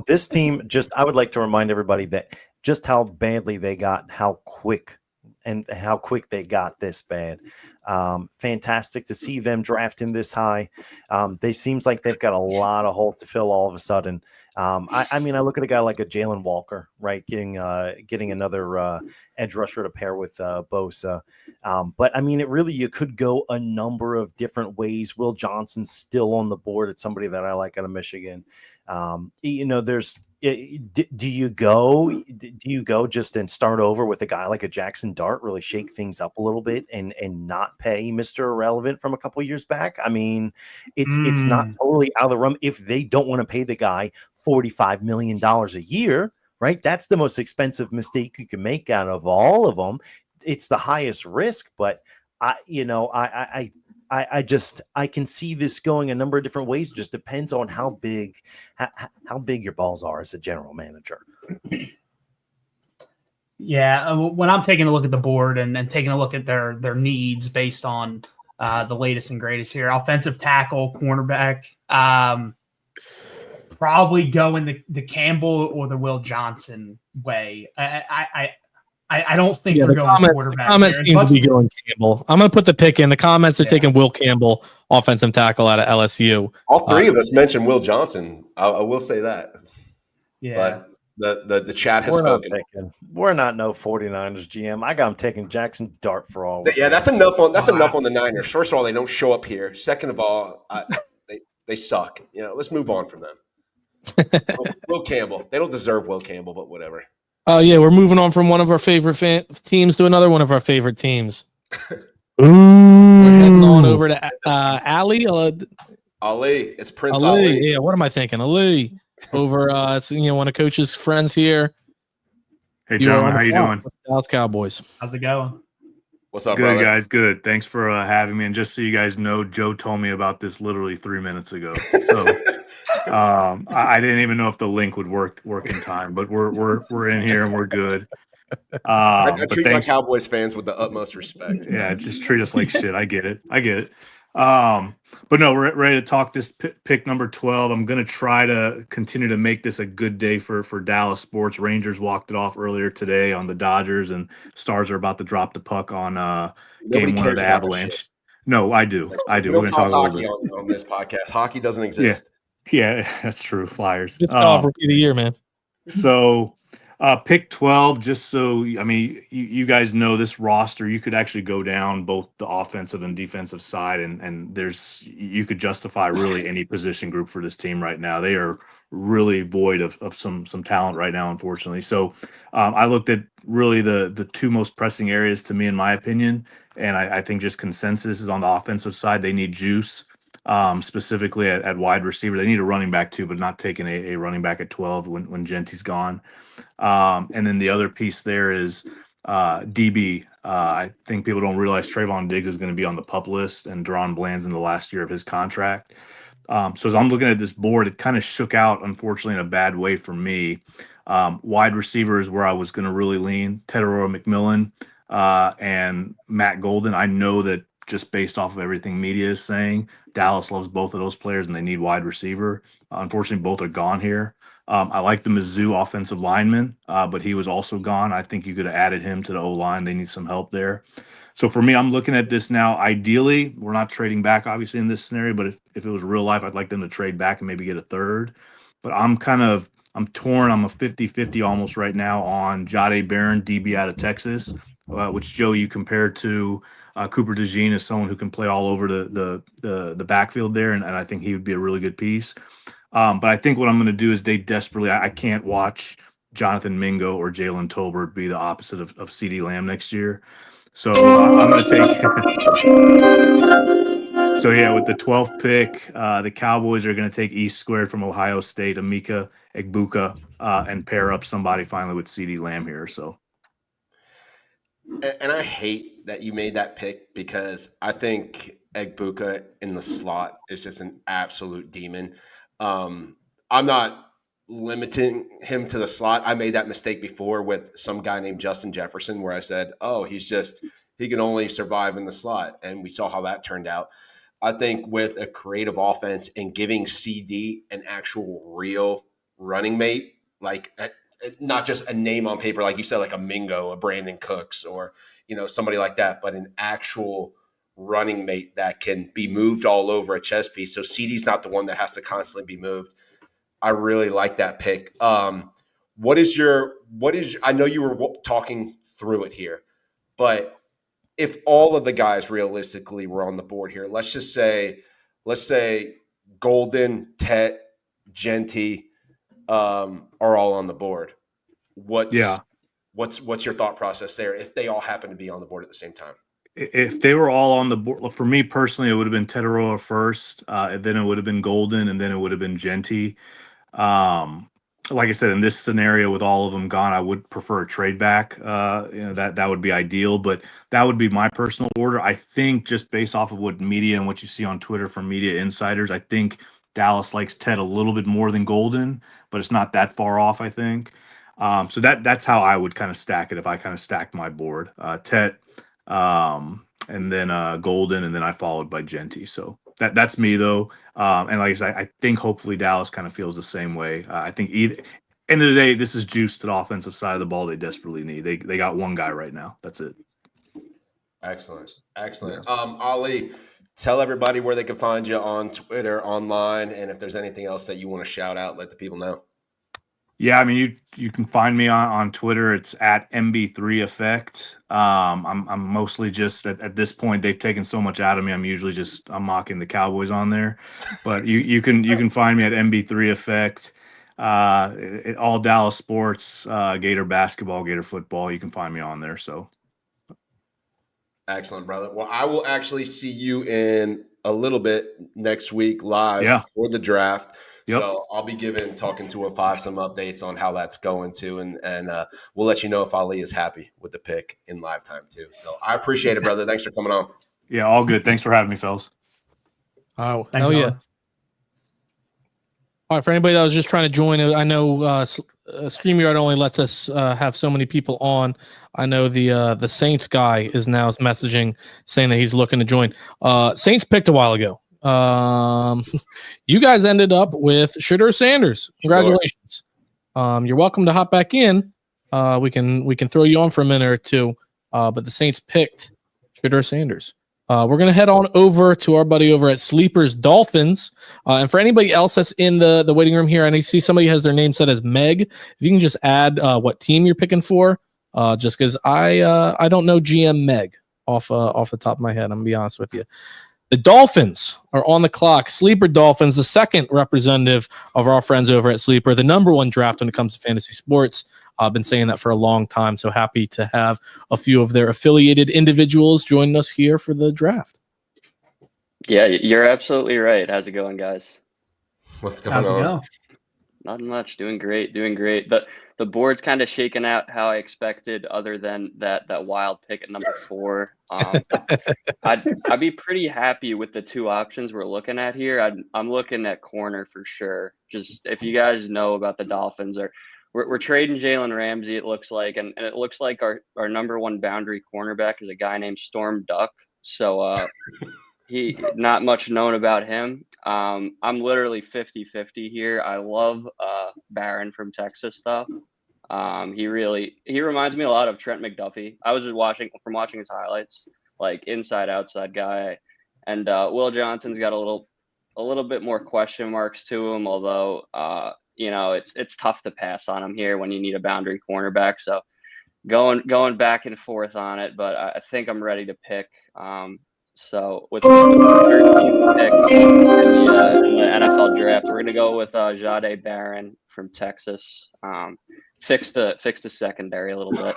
This team, I would like to remind everybody that just how badly they got, how quick they got this bad. Fantastic to see them drafting this high. They seems like they've got a lot of holes to fill all of a sudden. I mean, I look at a guy like a Jalen Walker, right? Getting another edge rusher to pair with Bosa. But I mean, you could go a number of different ways. Will Johnson's still on the board. It's somebody that I like out of Michigan. Do you go just and start over with a guy like a Jackson Dart, really shake things up a little bit and not pay Mr. Irrelevant from a couple years back? I mean, it's not totally out of the realm if they don't want to pay the guy $45 million a year, right? That's the most expensive mistake you can make out of all of them. It's the highest risk, but I can see this going a number of different ways. It just depends on how big your balls are as a general manager. Yeah, when I'm taking a look at the board and taking a look at their needs based on the latest and greatest here, offensive tackle, cornerback, probably go in the Campbell or the Will Johnson way. I don't think they're going quarterback. The comments seem to be going Campbell. I'm going to put the pick in. The comments are taking Will Campbell, offensive tackle out of LSU. All three of us mentioned Will Johnson. I will say that. Yeah. But the chat has spoken. We're not no 49ers GM. I got him taking Jackson Dart for all. Yeah, that's enough on the Niners. First of all, they don't show up here. Second of all, they suck. Let's move on from them. Will Campbell. They don't deserve Will Campbell, but whatever. Oh, yeah, we're moving on from one of our favorite teams to another one of our favorite teams. We're heading on over to Ali. Ali. It's Prince Ali. Ali. Yeah, what am I thinking? Ali. Over, one of Coach's friends here. Hey, gentlemen, how you doing? Dallas Cowboys. How's it going? What's up, good, brother? Guys? Good. Thanks for having me. And just so you guys know, Joe told me about this literally 3 minutes ago. So I didn't even know if the link would work in time, but we're in here and we're good. I treat my Cowboys fans with the utmost respect. Yeah, just treat us like shit. I get it. But no, we're ready to talk this pick number 12. I'm going to try to continue to make this a good day for Dallas sports. Rangers walked it off earlier today on the Dodgers, and Stars are about to drop the puck on game 1 of the Avalanche. No, I do. We don't talk hockey on this podcast. Hockey doesn't exist. Yeah, that's true. Flyers. Good job, rookie of the year, man. So pick 12, just so, I mean, you guys know this roster, you could actually go down both the offensive and defensive side, and you could justify really any position group for this team right now. They are really void of some talent right now, unfortunately. So I looked at really the two most pressing areas to me, in my opinion, and I think just consensus is on the offensive side. They need juice. Specifically at wide receiver. They need a running back too, but not taking a running back at 12 when Genty's gone. And then the other piece there is DB. I think people don't realize Trayvon Diggs is going to be on the PUP list, and Deron Bland's in the last year of his contract. So as I'm looking at this board, it kind of shook out, unfortunately, in a bad way for me. Wide receiver is where I was going to really lean. Tedero McMillan and Matt Golden. I know that just based off of everything media is saying, Dallas loves both of those players and they need wide receiver. Unfortunately, both are gone here. I like the Mizzou offensive lineman, but he was also gone. I think you could have added him to the O-line. They need some help there. So for me, I'm looking at this now. Ideally, we're not trading back, obviously, in this scenario, but if it was real life, I'd like them to trade back and maybe get a third. But I'm torn. I'm a 50-50 almost right now on Jahdae Barron, DB out of Texas, which, Joe, you compared to Cooper DeJean as someone who can play all over the backfield there, and I think he would be a really good piece. But I think what I'm going to do is I can't watch Jonathan Mingo or Jalen Tolbert be the opposite of CeeDee Lamb next year. So I'm going to take So yeah, with the 12th pick, the Cowboys are going to take East Squared from Ohio State, Emeka Egbuka, and pair up somebody finally with CeeDee Lamb here. So And I hate that you made that pick because I think Egbuka in the slot is just an absolute demon. I'm not limiting him to the slot. I made that mistake before with some guy named Justin Jefferson where I said, oh, he can only survive in the slot. And we saw how that turned out. I think with a creative offense and giving CD an actual real running mate, like not just a name on paper, like you said, like a Mingo, a Brandon Cooks, or somebody like that, but an actual running mate that can be moved all over a chess piece. So CD's not the one that has to constantly be moved. I really like that pick. What is I know you were talking through it here, but if all of the guys realistically were on the board here, let's say Golden, Tet, Genty are all on the board. What's your thought process there if they all happen to be on the board at the same time? If they were all on the board, for me personally, it would have been Tetaroa first, and then it would have been Golden, and then it would have been Genty. Like I said, in this scenario with all of them gone, I would prefer a trade back. That would be ideal, but that would be my personal order. I think just based off of what media and what you see on Twitter from media insiders, I think Dallas likes Ted a little bit more than Golden, but it's not that far off, I think. So that's how I would kind of stack it if I kind of stacked my board. Ted, and then Golden, and then I followed by Genty. So that's me though. And like I said, I think hopefully Dallas kind of feels the same way. I think end of the day, this is juice to the offensive side of the ball they desperately need. They got one guy right now. That's it. Excellent. Ali, tell everybody where they can find you on Twitter, online, and if there's anything else that you want to shout out, let the people know. Yeah, I mean, you can find me on Twitter. It's at MB3Effect. I'm mostly just at this point they've taken so much out of me. I'm mocking the Cowboys on there, but you can find me at MB3Effect. All Dallas sports, Gator basketball, Gator football. You can find me on there. So excellent, brother. Well, I will actually see you in a little bit next week live for the draft. Yep. So I'll be Talking 215 some updates on how that's going too, and we'll let you know if Ali is happy with the pick in live time too. So I appreciate it, brother. Thanks for coming on. Yeah, all good. Thanks for having me, fellas. Oh, Thanks, hell yeah. All right, for anybody that was just trying to join, I know StreamYard only lets us have so many people on. I know the Saints guy is now messaging saying that he's looking to join. Saints picked a while ago. You guys ended up with Shedeur Sanders. Congratulations. You're welcome to hop back in. We can throw you on for a minute or two. But the Saints picked Shedeur Sanders. We're going to head on over to our buddy over at Sleepers Dolphins. And for anybody else that's in the waiting room here, I see somebody has their name set as Meg. If you can just add what team you're picking for, just because I don't know GM Meg off the top of my head. I'm going to be honest with you. The Dolphins are on the clock. Sleeper Dolphins, the second representative of our friends over at Sleeper, the number one draft when it comes to fantasy sports. I've been saying that for a long time, so happy to have a few of their affiliated individuals joining us here for the draft. Yeah, you're absolutely right. How's it going, guys? What's going on? How's it going? Not much. Doing great. But the board's kind of shaken out how I expected, other than that wild pick at number 4. I'd be pretty happy with the two options we're looking at here. I'm looking at corner for sure. Just if you guys know about the Dolphins, we're trading Jalen Ramsey, it looks like, and it looks like our number one boundary cornerback is a guy named Storm Duck. So he not much known about him. I'm literally 50-50 here. I love Barron from Texas stuff. He reminds me a lot of Trent McDuffie. I was just watching his highlights, like inside outside guy. And Will Johnson's got a little bit more question marks to him, although it's tough to pass on him here when you need a boundary cornerback. So going back and forth on it, but I think I'm ready to pick. So with the 13th pick in the NFL draft, we're gonna go with Jahdae Barron from Texas. Fix the secondary a little bit.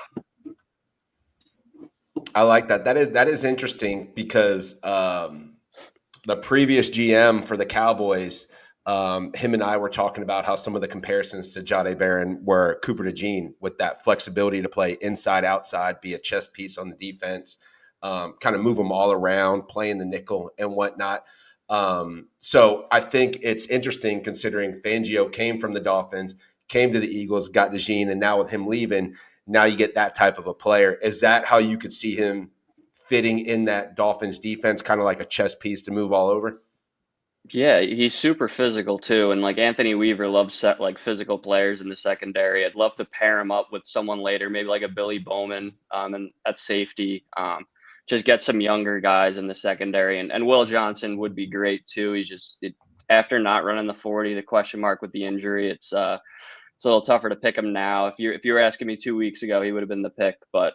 I like that. That is interesting because the previous GM for the Cowboys, him and I were talking about how some of the comparisons to Jahdae Barron were Cooper DeJean with that flexibility to play inside, outside, be a chess piece on the defense. Kind of move them all around, playing the nickel and whatnot. So I think it's interesting considering Fangio came from the Dolphins, came to the Eagles, got DeJean, and now with him leaving, now you get that type of a player. Is that how you could see him fitting in that Dolphins defense, kind of like a chess piece to move all over? Yeah, he's super physical too, and like Anthony Weaver loves physical players in the secondary. I'd love to pair him up with someone later, maybe like a Billy Bowman, and at safety. just get some younger guys in the secondary. And Will Johnson would be great too. He's just after not running the 40, the question mark with the injury, it's a little tougher to pick him now. If you were asking me 2 weeks ago, he would have been the pick. But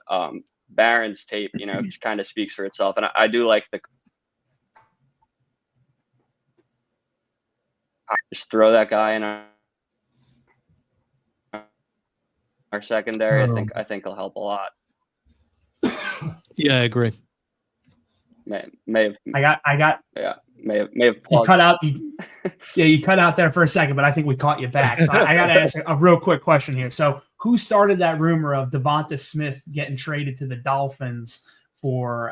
Barron's tape, kind of speaks for itself. And I do like the just throw that guy in our secondary. I think he'll help a lot. Yeah, I agree. May have I got may have you cut out you cut out there for a second, but I think we caught you back. So I got to ask a real quick question here. So who started that rumor of Devonta Smith getting traded to the Dolphins for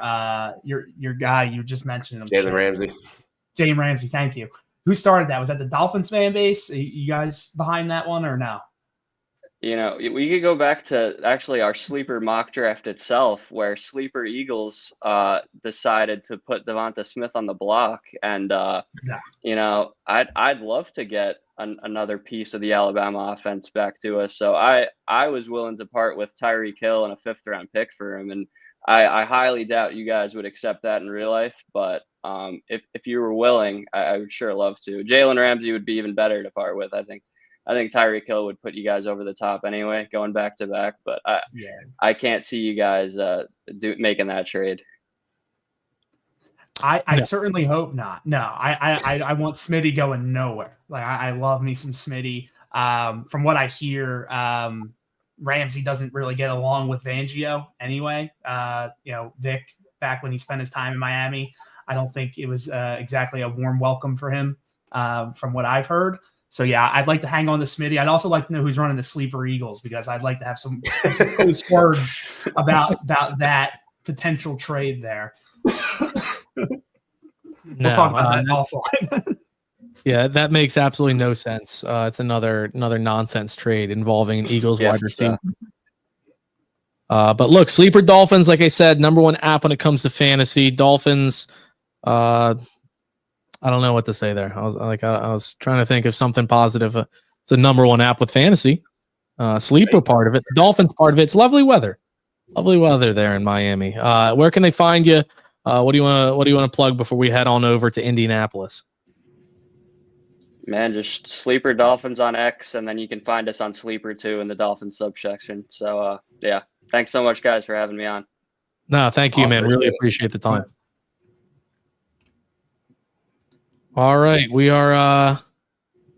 your guy you just mentioned? Jalen Ramsey. Jalen Ramsey, thank you. Who started that? Was that the Dolphins fan base? Are you guys behind that one or no? We could go back to actually our sleeper mock draft itself, where Sleeper Eagles decided to put Devonta Smith on the block, and I'd love to get another piece of the Alabama offense back to us. So I was willing to part with Tyreek Hill and a 5th-round pick for him, and I highly doubt you guys would accept that in real life. But if you were willing, I would sure love to. Jalen Ramsey would be even better to part with, I think. I think Tyreek Hill would put you guys over the top anyway, going back to back. But I can't see you guys making that trade. I certainly hope not. No, I want Smitty going nowhere. Like I love me some Smitty. From what I hear, Ramsey doesn't really get along with Fangio anyway. Vic, back when he spent his time in Miami, I don't think it was exactly a warm welcome for him, from what I've heard. So, yeah, I'd like to hang on to Smitty. I'd also like to know who's running the Sleeper Eagles, because I'd like to have some close words about that potential trade there. We'll talk about that offline. Yeah, that makes absolutely no sense. It's another nonsense trade involving an Eagles wide receiver. But look, Sleeper Dolphins, like I said, #1 app when it comes to fantasy. Dolphins, I don't know what to say there. I was trying to think of something positive. It's the #1 app with fantasy. Sleeper part of it, the Dolphins part of it. It's lovely weather there in Miami. Where can they find you? What do you want to plug before we head on over to Indianapolis? Man, just Sleeper Dolphins on X, and then you can find us on Sleeper too in the Dolphins subsection. So yeah, thanks so much, guys, for having me on. No, thank you, man. Really appreciate the time. All right, we are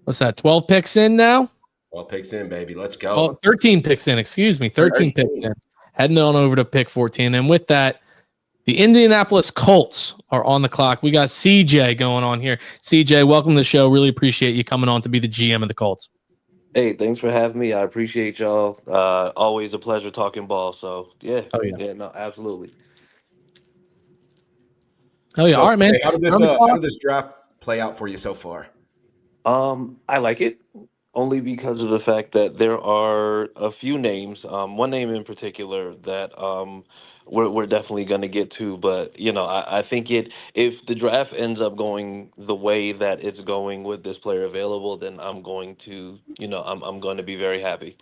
what's that? 12 picks in now. 12 picks in, baby. Let's go. Oh, 13 picks in. Excuse me, 13 picks in. Heading on over to pick 14, and with that, the Indianapolis Colts are on the clock. We got CJ going on here. CJ, welcome to the show. Really appreciate you coming on to be the GM of the Colts. Hey, thanks for having me. I appreciate y'all. Always a pleasure talking ball. So yeah, no, absolutely. Oh yeah, all right, man. Hey, how did this draft play out for you so far? I like it only because of the fact that there are a few names. One name in particular that we're definitely going to get to, but I think if the draft ends up going the way that it's going with this player available, then I'm going to I'm going to be very happy.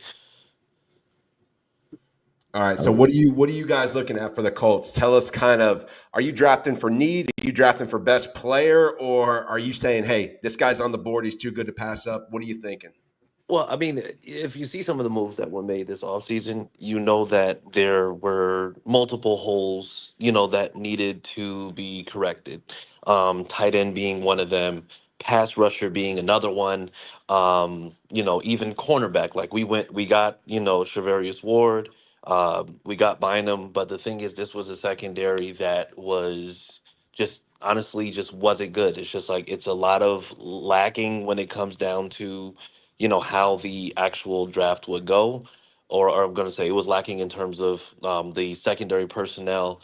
All right. So what are you guys looking at for the Colts? Tell us are you drafting for need? Are you drafting for best player? Or are you saying, hey, this guy's on the board, he's too good to pass up? What are you thinking? Well, I mean, if you see some of the moves that were made this offseason, you know that there were multiple holes, that needed to be corrected. Tight end being one of them, pass rusher being another one, even cornerback. Like we got, Treverius Ward, we got Bynum, but the thing is, this was a secondary that was just honestly just wasn't good. It's just like it's a lot of lacking when it comes down to how the actual draft would go, or I'm going to say it was lacking in terms of the secondary personnel.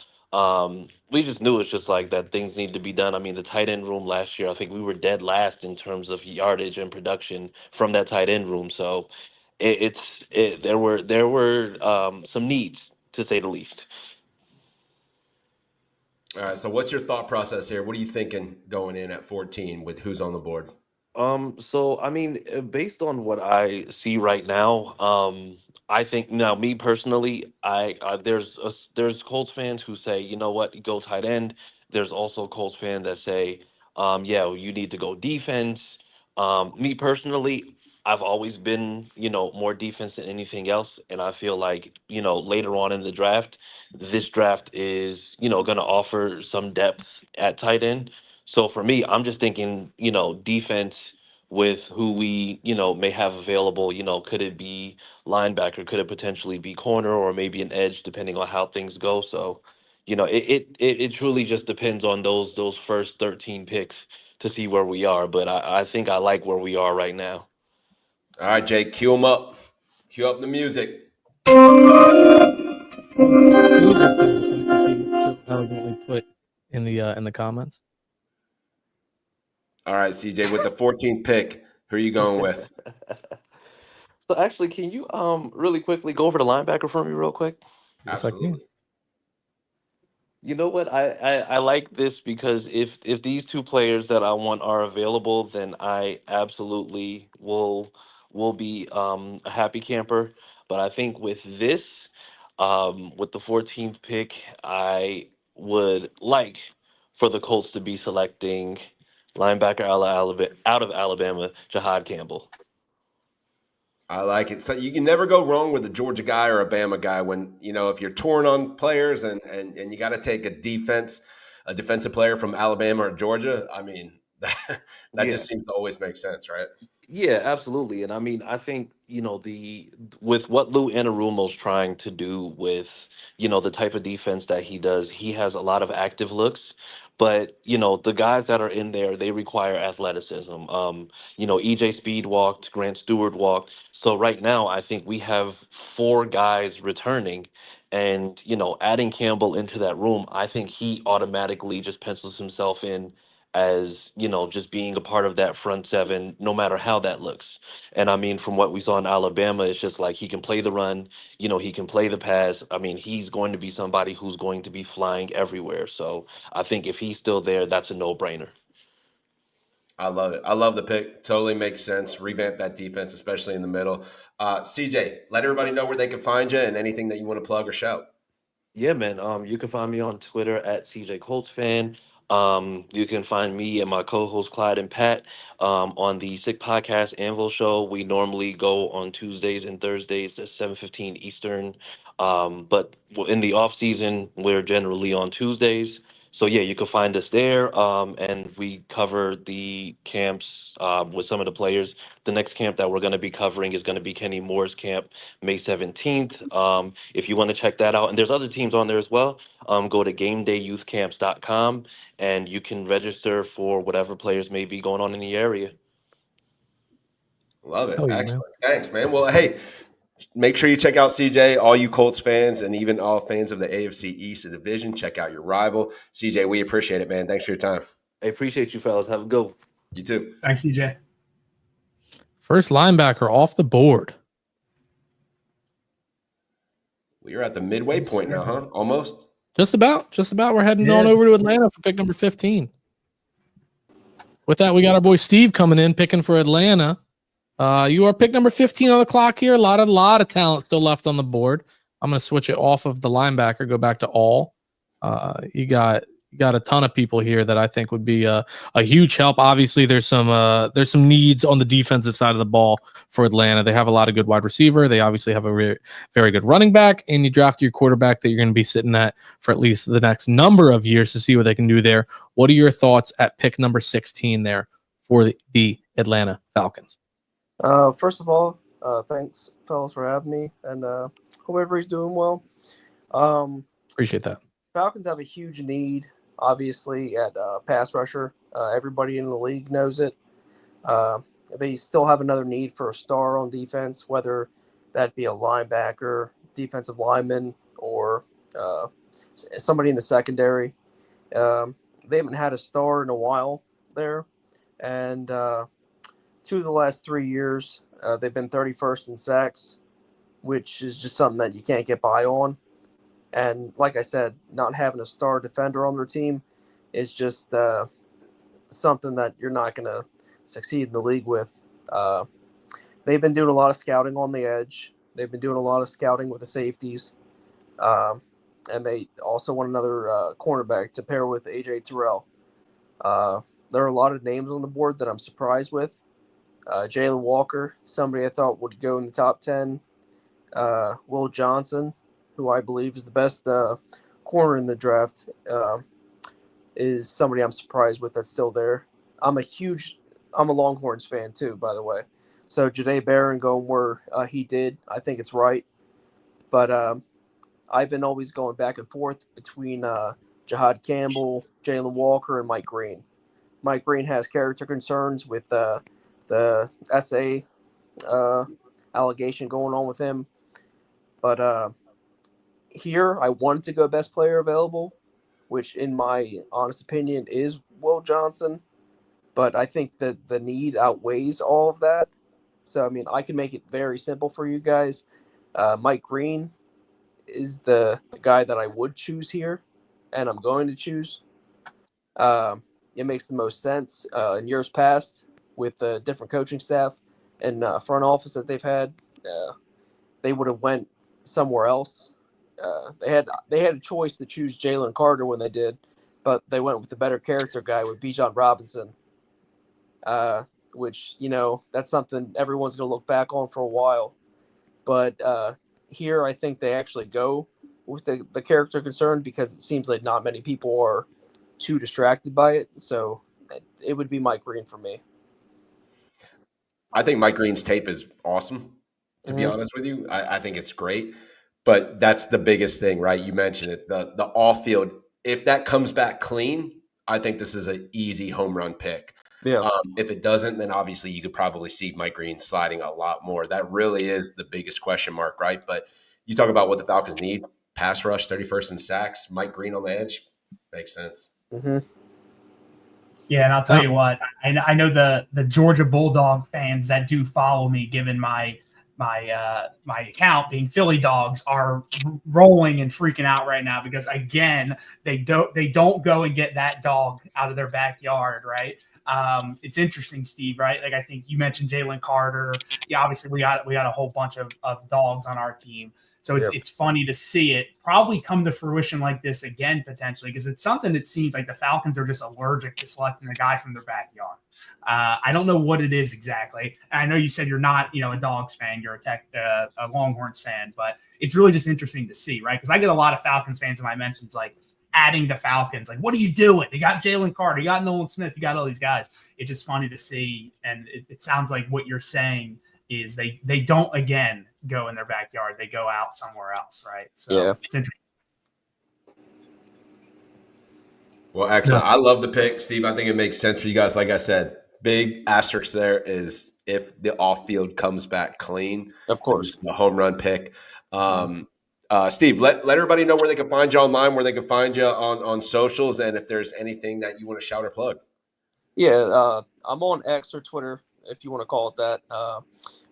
We just knew it's just like that things need to be done. I mean, the tight end room last year, I think we were dead last in terms of yardage and production from that tight end room. So there were some needs, to say the least. All right. So what's your thought process here? What are you thinking going in at 14 with who's on the board? So I mean, based on what I see right now, I think now, me personally, there's Colts fans who say, you know what, go tight end. There's also Colts fans that say, yeah, well, you need to go defense. Me personally, I've always been, more defense than anything else, and I feel like, later on in the draft, this draft is, going to offer some depth at tight end. So for me, I'm just thinking, defense with who we, may have available. Could it be linebacker, could it potentially be corner or maybe an edge depending on how things go. So, it truly just depends on those first 13 picks to see where we are. But I think I like where we are right now. All right, Jay, cue them up. Cue up the music. So elegantly put in the comments. All right, CJ, with the 14th pick, who are you going with? So actually, can you really quickly go over the linebacker for me real quick? Yes, I can. You know what? I like this because if these two players that I want are available, then I absolutely will be a happy camper. But I think with this, with the 14th pick, I would like for the Colts to be selecting linebacker out of Alabama, Jahad Campbell. I like it. So you can never go wrong with a Georgia guy or a Bama guy when, if you're torn on players and you got to take a defensive player from Alabama or Georgia. I mean, that Yeah. just seems to always make sense, right? Yeah, absolutely. And I mean, I think, the with what Lou Anarumo's trying to do with, the type of defense that he does, he has a lot of active looks, but, the guys that are in there, they require athleticism. EJ Speed walked, Grant Stewart walked. So right now, I think we have four guys returning and, adding Campbell into that room, I think he automatically just pencils himself in as just being a part of that front seven no matter how that looks. And I mean, from what we saw in Alabama, it's just like he can play the run, he can play the pass. I mean, he's going to be somebody who's going to be flying everywhere. So I think if he's still there, that's a no-brainer. I love it. I love the pick. Totally makes sense. Revamp that defense, especially in the middle. CJ, let everybody know where they can find you and anything that you want to plug or shout. Yeah, man. You can find me on Twitter at CJ Colts fan. You can find me and my co-host Clyde and Pat on the Sick Podcast Anvil Show. We normally go on Tuesdays and Thursdays at 7:15 Eastern. But in the off season, we're generally on Tuesdays. So yeah, you can find us there. And we cover the camps with some of the players. The next camp that we're going to be covering is going to be Kenny Moore's camp, May 17th. If you want to check that out, and there's other teams on there as well, go to gamedayouthcamps.com and you can register for whatever players may be going on in the area. Love it. Hell yeah, Excellent. man. Thanks, man. Well, hey, make sure you check out CJ, all you Colts fans, and even all fans of the AFC East division. Check out your rival. CJ, we appreciate it, man. Thanks for your time. I appreciate you, fellas. Have a good one. You too. Thanks, CJ. First linebacker off the board. We are at the midway point now, huh? Almost. Just about. We're heading on over to Atlanta for pick number 15. With that, we got our boy Steve coming in, picking for Atlanta. You are pick number 15 on the clock here. A lot of talent still left on the board. I'm going to switch it off of the linebacker, go back to all. You got a ton of people here that I think would be a huge help. Obviously, there's some needs on the defensive side of the ball for Atlanta. They have a lot of good wide receiver. They obviously have a very good running back, and you draft your quarterback that you're going to be sitting at for at least the next number of years to see what they can do there. What are your thoughts at pick number 16 there for the Atlanta Falcons? First of all, thanks, fellas, for having me, and hope everybody's doing well. Appreciate that. Falcons have a huge need, obviously, at pass rusher. Everybody in the league knows it. They still have another need for a star on defense, whether that be a linebacker, defensive lineman, or somebody in the secondary. They haven't had a star in a while there, and 2 of the last 3 years, they've been 31st in sacks, which is just something that you can't get by on. And like I said, not having a star defender on their team is just something that you're not going to succeed in the league with. They've been doing a lot of scouting on the edge. They've been doing a lot of scouting with the safeties, and they also want another cornerback to pair with AJ Terrell. There are a lot of names on the board that I'm surprised with. Jalen Walker, somebody I thought would go in the top 10. Will Johnson, who I believe is the best corner in the draft, is somebody I'm surprised with that's still there. I'm a Longhorns fan too, by the way. So Janae Barron going where he did, I think it's right. But I've been always going back and forth between Jahad Campbell, Jalen Walker, and Mike Green. Mike Green has character concerns with the SA allegation going on with him. But here, I wanted to go best player available, which in my honest opinion is Will Johnson. But I think that the need outweighs all of that. So, I mean, I can make it very simple for you guys. Mike Green is the guy that I would choose here, and I'm going to choose. It makes the most sense. In years past, with the different coaching staff and front office that they've had, they would have went somewhere else. They had a choice to choose Jalen Carter when they did, but they went with the better character guy with Bijan Robinson, which that's something everyone's going to look back on for a while. But here, I think they actually go with the character concern because it seems like not many people are too distracted by it. So it would be Mike Green for me. I think Mike Green's tape is awesome, to be honest with you. I think it's great. But that's the biggest thing, right? You mentioned it. The off field, if that comes back clean, I think this is an easy home run pick. Yeah. If it doesn't, then obviously you could probably see Mike Green sliding a lot more. That really is the biggest question mark, right? But you talk about what the Falcons need: pass rush, 31st in sacks, Mike Green on the edge, makes sense. Mm-hmm. Yeah, and I'll tell you what, I know the Georgia Bulldog fans that do follow me, given my account being Philly Dogs, are rolling and freaking out right now because again they don't go and get that dog out of their backyard, right? It's interesting, Steve, right? Like I think you mentioned Jalen Carter. Yeah, obviously we got a whole bunch of dogs on our team. So it's funny to see it probably come to fruition like this again, potentially, because it's something that seems like the Falcons are just allergic to selecting a guy from their backyard. I don't know what it is exactly. And I know you said you're not, a Dogs fan, you're a Longhorns fan, but it's really just interesting to see, right? Because I get a lot of Falcons fans in my mentions like adding the Falcons. Like, what are you doing? You got Jalen Carter, you got Nolan Smith, you got all these guys. It's just funny to see. And it sounds like what you're saying is they don't, again, go in their backyard. They go out somewhere else, right? So It's interesting. Well, excellent. I love the pick, Steve. I think it makes sense for you guys. Like I said, big asterisk there is if the off field comes back clean. Of course. A home run pick. Steve, let everybody know where they can find you online, where they can find you on socials, and if there's anything that you want to shout or plug. Yeah, I'm on X or Twitter, if you want to call it that.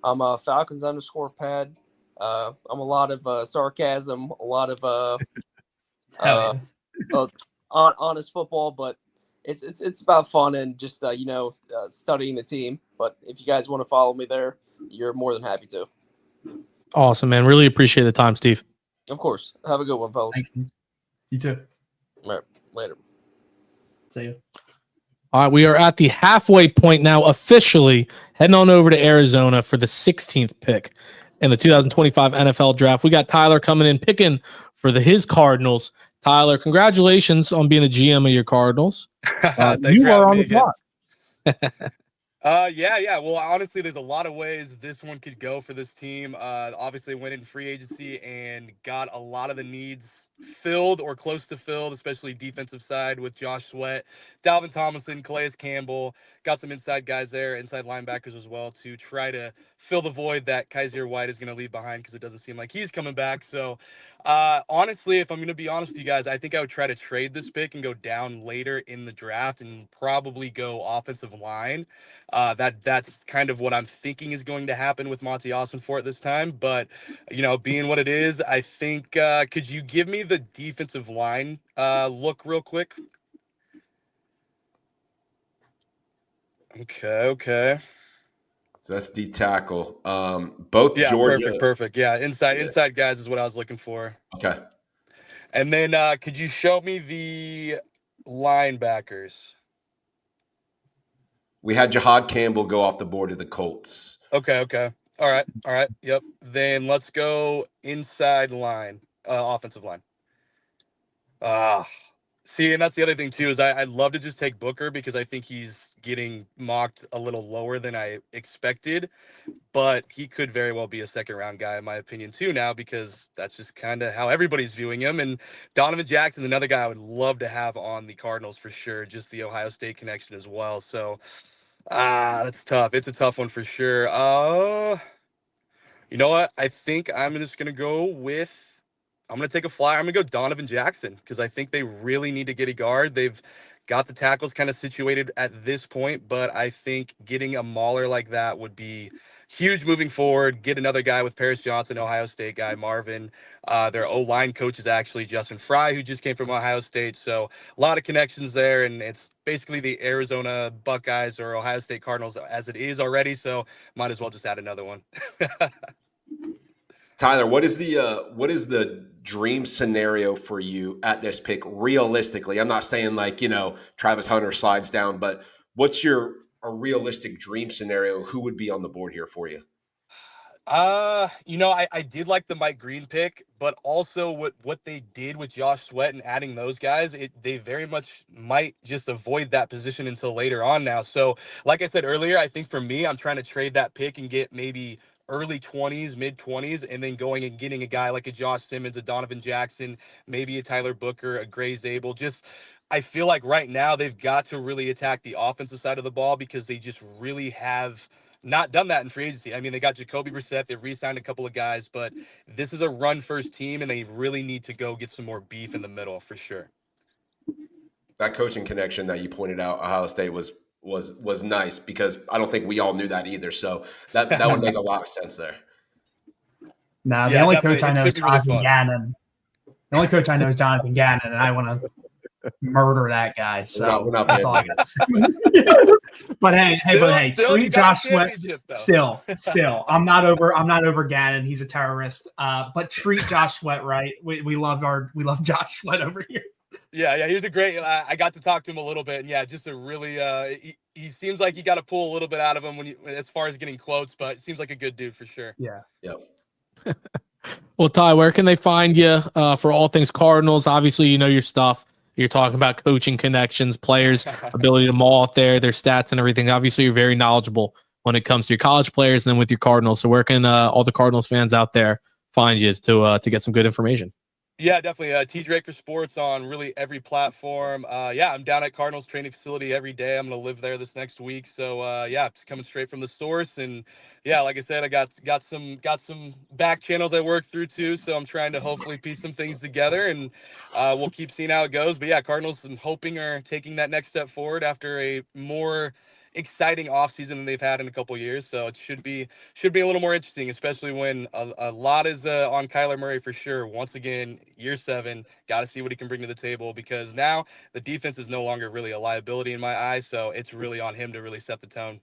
I'm Falcons_pad. I'm a lot of sarcasm, a lot of honest football, but it's about fun and just studying the team. But if you guys want to follow me there, you're more than happy to. Awesome, man. Really appreciate the time, Steve. Of course. Have a good one, fellas. Thanks. You too. All right. Later. See you. All right, we are at the halfway point now, officially heading on over to Arizona for the 16th pick in the 2025 NFL Draft. We got Tyler coming in, picking for his Cardinals. Tyler, congratulations on being a GM of your Cardinals. You are on the clock. Yeah. Well, honestly, there's a lot of ways this one could go for this team. Obviously, went in free agency and got a lot of the needs filled or close to filled, especially defensive side with Josh Sweat, Dalvin Tomlinson, Calais Campbell. Got some inside guys there, inside linebackers as well, to try to fill the void that Kaiser White is going to leave behind because it doesn't seem like he's coming back. So, honestly, if I'm going to be honest with you guys, I think I would try to trade this pick and go down later in the draft and probably go offensive line. That's kind of what I'm thinking is going to happen with Monty Ossenfort this time. But, being what it is, I think, could you give me the defensive line look real quick? Okay. So that's D tackle. Both Yeah, Georgia. perfect. Yeah, inside guys is what I was looking for. Okay. And then could you show me the linebackers? We had Jahad Campbell go off the board to the Colts. Okay. All right. Yep. Then let's go inside line, offensive line. See, and that's the other thing too is I'd love to just take Booker because I think he's getting mocked a little lower than I expected, but he could very well be a second round guy in my opinion too now because that's just kind of how everybody's viewing him. And Donovan Jackson's another guy I would love to have on the Cardinals for sure, just the Ohio State connection as well. So that's tough. It's a tough one for sure. You know what? I think I'm just gonna go with. I'm gonna take a flyer. I'm gonna go Donovan Jackson because I think they really need to get a guard. They've got the tackles kind of situated at this point, but I think getting a mauler like that would be huge moving forward. Get another guy with Paris Johnson, Ohio State guy, Marvin. Their O-line coach is actually Justin Fry, who just came from Ohio State. So a lot of connections there, and it's basically the Arizona Buckeyes or Ohio State Cardinals as it is already. So might as well just add another one. Tyler, what is the dream scenario for you at this pick realistically? I'm not saying like, Travis Hunter slides down, but what's a realistic dream scenario? Who would be on the board here for you? I did like the Mike Green pick, but also what they did with Josh Sweat and adding those guys, they very much might just avoid that position until later on now. So, like I said earlier, I think for me, I'm trying to trade that pick and get maybe early 20s, mid 20s, and then going and getting a guy like a Josh Simmons, a Donovan Jackson, maybe a Tyler Booker, a Gray Zabel. Just I feel like right now they've got to really attack the offensive side of the ball because they just really have not done that in free agency. I mean, they got Jacoby Brissett. They've re-signed a couple of guys, but this is a run-first team, and they really need to go get some more beef in the middle for sure. That coaching connection that you pointed out, Ohio State was nice because I don't think we all knew that either. So that would make a lot of sense there. No, the only coach I know is Jonathan Gannon. The only coach I know is Jonathan Gannon, and I want to murder that guy. So we're not that's all I got to say. But hey, treat Josh Sweat. Still, I'm not over Gannon. He's a terrorist. But treat Josh Sweat right. We love Josh Sweat over here. Yeah, he's a great. I got to talk to him a little bit, and yeah, just a really. He seems like you got to pull a little bit out of him as far as getting quotes, but seems like a good dude for sure. Yeah. Well, Ty, where can they find you for all things Cardinals? Obviously, you know your stuff. You're talking about coaching connections, players' ability to maul out there, their stats and everything. Obviously, you're very knowledgeable when it comes to your college players and then with your Cardinals. So where can all the Cardinals fans out there find you to get some good information? Yeah, definitely. T Drake for Sports on really every platform. I'm down at Cardinals training facility every day. I'm going to live there this next week. So it's coming straight from the source. And yeah, like I said, I got some back channels I work through too. So I'm trying to hopefully piece some things together, and we'll keep seeing how it goes. But yeah, Cardinals, I'm hoping, are taking that next step forward after a more exciting offseason than they've had in a couple of years. So it should be a little more interesting, especially when a lot is on Kyler Murray for sure. Once again, year 7, got to see what he can bring to the table because now the defense is no longer really a liability in my eyes. So it's really on him to really set the tone.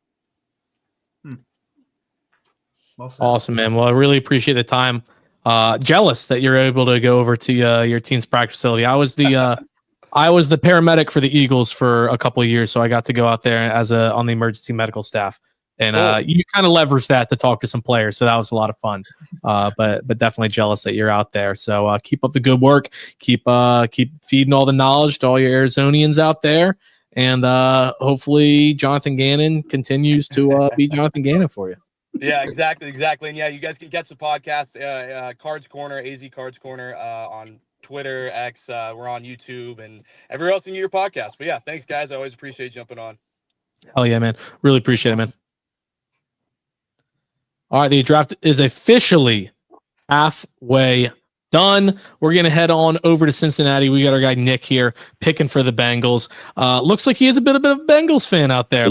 Well said. Awesome, man. Well, I really appreciate the time. Jealous that you're able to go over to your team's practice facility. I was the paramedic for the Eagles for a couple of years, so I got to go out there on the emergency medical staff, and you kind of leverage that to talk to some players. So that was a lot of fun. But definitely jealous that you're out there. So keep up the good work. Keep feeding all the knowledge to all your Arizonians out there, and hopefully Jonathan Gannon continues to be Jonathan Gannon for you. Yeah, exactly. And yeah, you guys can catch the podcast, Cards Corner, AZ Cards Corner, on Twitter, X. We're on YouTube and everywhere else you can get your podcast. But yeah, thanks guys. I always appreciate jumping on. Hell yeah, man. Really appreciate it, man. All right, the draft is officially halfway done. We're going to head on over to Cincinnati. We got our guy Nick here picking for the Bengals. Looks like he is a bit of a Bengals fan out there.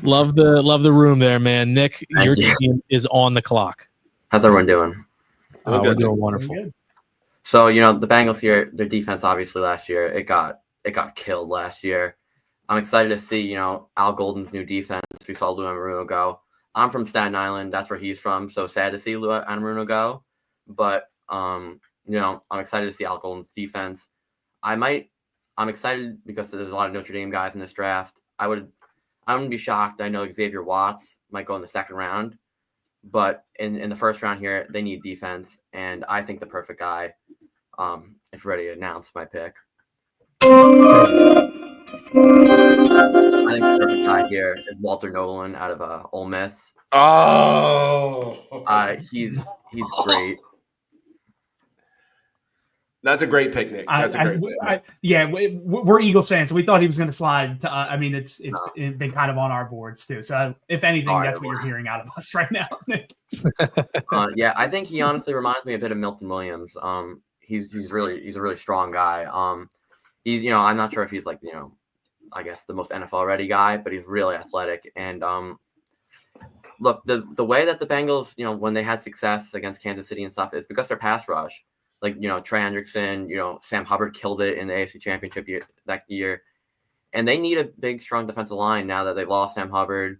Love the room there, man. Nick, your team is on the clock. How's everyone doing? We're doing wonderful. So, the Bengals here, their defense obviously last year, it got killed last year. I'm excited to see, Al Golden's new defense. We saw Lou Anarumo go. I'm from Staten Island. That's where he's from. So sad to see Lou Anarumo go. But, I'm excited to see Al Golden's defense. I'm excited because there's a lot of Notre Dame guys in this draft. I wouldn't be shocked. I know Xavier Watts might go in the second round. But in the first round here, they need defense. And I think the perfect guy, if ready to announce my pick. I think the perfect guy here is Walter Nolan out of Ole Miss. Oh, he's great. That's a great pick, Nick. That's a great pick. We're Eagles fans, so we thought he was going to slide. It's been kind of on our boards too. So if anything, that's what you're hearing out of us right now, Nick. I think he honestly reminds me a bit of Milton Williams. He's a really strong guy. He's I'm not sure if he's like I guess the most NFL ready guy, but he's really athletic. And look, the way that the Bengals when they had success against Kansas City and stuff, it's because their pass rush. Like, Trey Hendrickson, Sam Hubbard killed it in the AFC Championship that year. And they need a big, strong defensive line now that they've lost Sam Hubbard.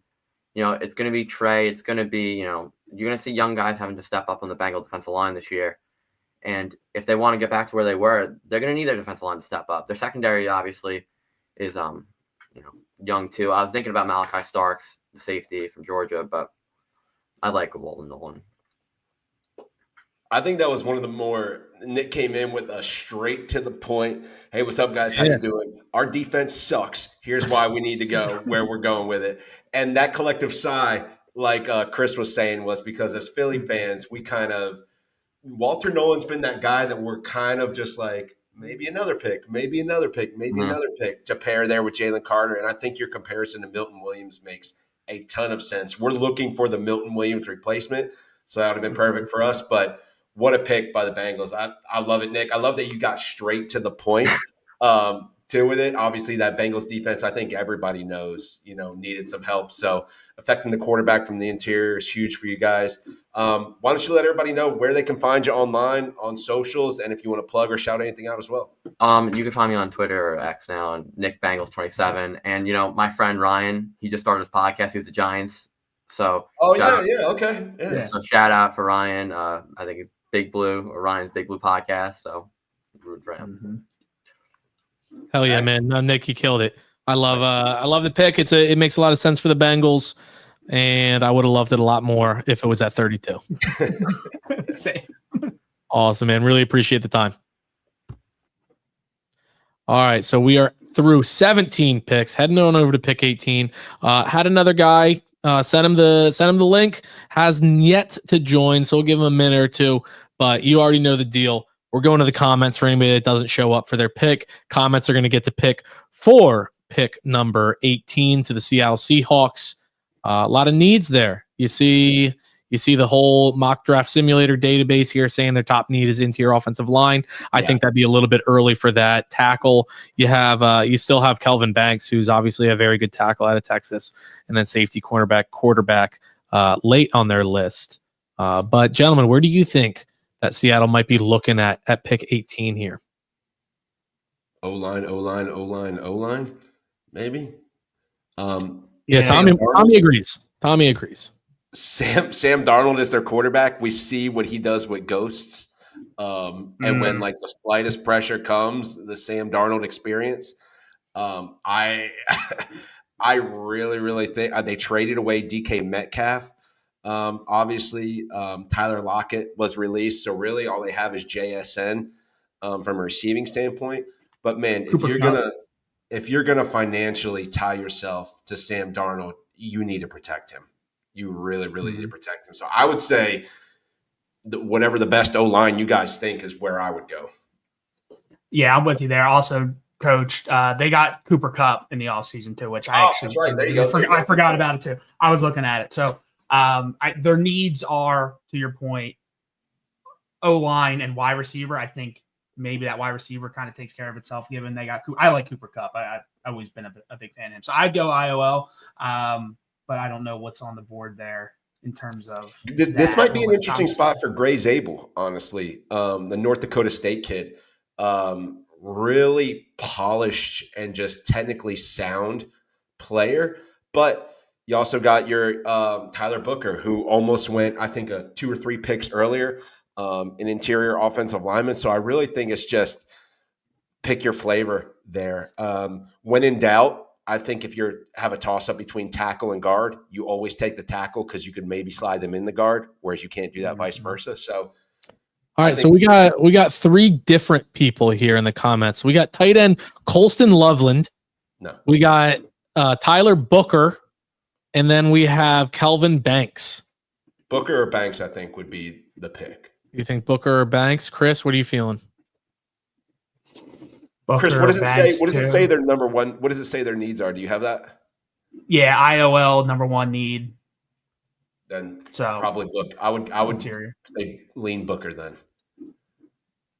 It's going to be Trey. It's going to be, you're going to see young guys having to step up on the Bengal defensive line this year. And if they want to get back to where they were, they're going to need their defensive line to step up. Their secondary, obviously, is, young, too. I was thinking about Malachi Starks, the safety from Georgia, but I like Walton Nolan. I think that was one of the more – Nick came in with a straight to the point, hey, what's up, guys? How you doing? Our defense sucks. Here's why we need to go, where we're going with it. And that collective sigh, like Chris was saying, was because as Philly fans, we kind of – Walter Nolan's been that guy that we're kind of just like, maybe another pick, maybe another pick, maybe another pick to pair there with Jalen Carter. And I think your comparison to Milton Williams makes a ton of sense. We're looking for the Milton Williams replacement, so that would have been perfect for us. But – what a pick by the Bengals. I love it, Nick. I love that you got straight to the point too with it. Obviously, that Bengals defense, I think everybody knows, needed some help. So affecting the quarterback from the interior is huge for you guys. Why don't you let everybody know where they can find you online, on socials, and if you want to plug or shout anything out as well. You can find me on Twitter or X now, on Nick Bengals 27. And, my friend Ryan, he just started his podcast. He's the Giants. So okay. Yeah. So shout out for Ryan. I think it's Big Blue, or Ryan's Big Blue podcast. So root for him. Hell yeah, man! No, Nick, you killed it. I love the pick. It makes a lot of sense for the Bengals, and I would have loved it a lot more if it was at 32. Same. Awesome, man. Really appreciate the time. All right, so we are through 17 picks, heading on over to pick 18. Had another guy send him the link. Hasn't yet to join, so we'll give him a minute or two. But you already know the deal. We're going to the comments for anybody that doesn't show up for their pick. Comments are going to get to pick for pick number 18 to the Seattle Seahawks. A lot of needs there. You see the whole mock draft simulator database here saying their top need is interior offensive line. I think that'd be a little bit early for that. Tackle, you still have Kelvin Banks, who's obviously a very good tackle out of Texas, and then safety, cornerback, quarterback late on their list. But gentlemen, where do you think that Seattle might be looking at pick 18 here? O-line, maybe. Tommy agrees. Tommy agrees. Sam Darnold is their quarterback. We see what he does with ghosts. And when like the slightest pressure comes, the Sam Darnold experience. I really think they traded away DK Metcalf. Obviously, Tyler Lockett was released, so really all they have is JSN from a receiving standpoint. But man, if you're gonna financially tie yourself to Sam Darnold, you need to protect him. You really need to protect him. So I would say whatever the best O-line you guys think is where I would go. Yeah, I'm with you there. Also, Coach, they got Cooper Kupp in the offseason too, which that's right. There you go. I forgot about it too. I was looking at it. So their needs are, to your point, O-line and wide receiver. I think maybe that wide receiver kind of takes care of itself, given they got I like Cooper Kupp. I've always been a big fan of him. So I'd go IOL. But I don't know what's on the board there in terms of this might be an interesting spot for Gray Zabel, honestly. The North Dakota State kid. really polished and just technically sound player. But you also got your Tyler Booker, who almost went, I think, 2 or 3 picks earlier, an interior offensive lineman. So I really think it's just pick your flavor there. When in doubt, I think if you have a toss up between tackle and guard, you always take the tackle because you could maybe slide them in the guard, whereas you can't do that vice versa. So, all right, so we got 3 different people here in the comments. We got tight end Colston Loveland. No. We got Tyler Booker, and then we have Kelvin Banks. Booker or Banks, I think, would be the pick. You think Booker or Banks? Chris, what are you feeling? Booker, Chris, what does it Banks say? What does it too. say their number one? What does it say their needs are? Do you have that? Yeah, IOL number 1 need. Then So probably Book. I would interior. say lean Booker then.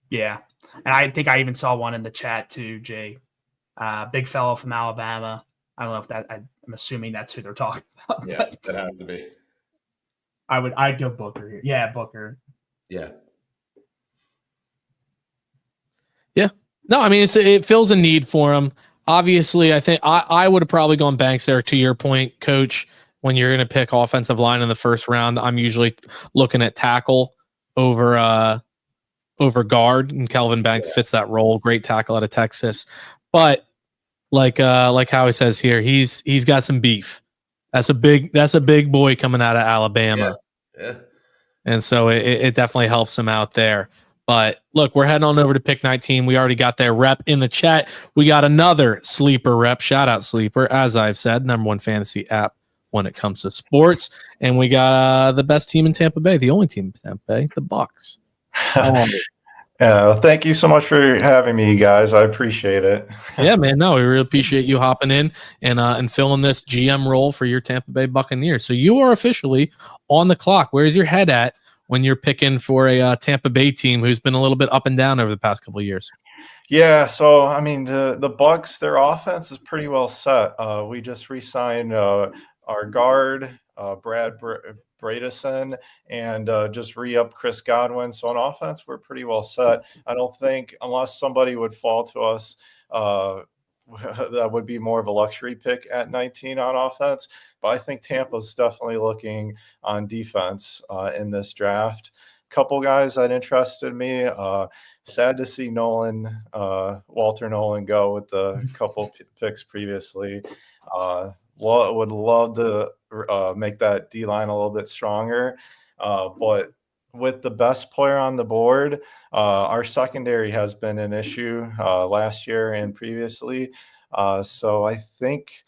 Yeah, and I think I even saw one in the chat too, Jay. Big fellow from Alabama. I don't know if that. I'm assuming that's who they're talking about. Yeah, that has to be. I'd go Booker here. Yeah, Booker. Yeah. Yeah. No, I mean it fills a need for him. Obviously, I think I would have probably gone Banks there. To your point, Coach, when you're going to pick offensive line in the first round, I'm usually looking at tackle over guard, and Kelvin Banks fits that role. Great tackle out of Texas, but like Howie says here, he's got some beef. That's a big boy coming out of Alabama. Yeah. And so it definitely helps him out there. But look, we're heading on over to pick 19. We already got their rep in the chat. We got another sleeper rep. Shout out Sleeper, as I've said, #1 fantasy app when it comes to sports. And we got the best team in Tampa Bay, the only team in Tampa Bay, the Bucks. Thank you so much for having me, guys. I appreciate it. Yeah, man. No, we really appreciate you hopping in and filling this GM role for your Tampa Bay Buccaneers. So you are officially on the clock. Where's your head at when you're picking for a Tampa Bay team who's been a little bit up and down over the past couple of years? Yeah, so I mean the Bucks, their offense is pretty well set. We just re-signed our guard, Brad Bradison, and just re-up Chris Godwin. So on offense, we're pretty well set. I don't think, unless somebody would fall to us, that would be more of a luxury pick at 19 on offense. But I think Tampa's definitely looking on defense in this draft. Couple guys that interested me. Sad to see Walter Nolan go with the couple picks previously. Would love to make that D line a little bit stronger, but with the best player on the board, our secondary has been an issue last year and previously. So I think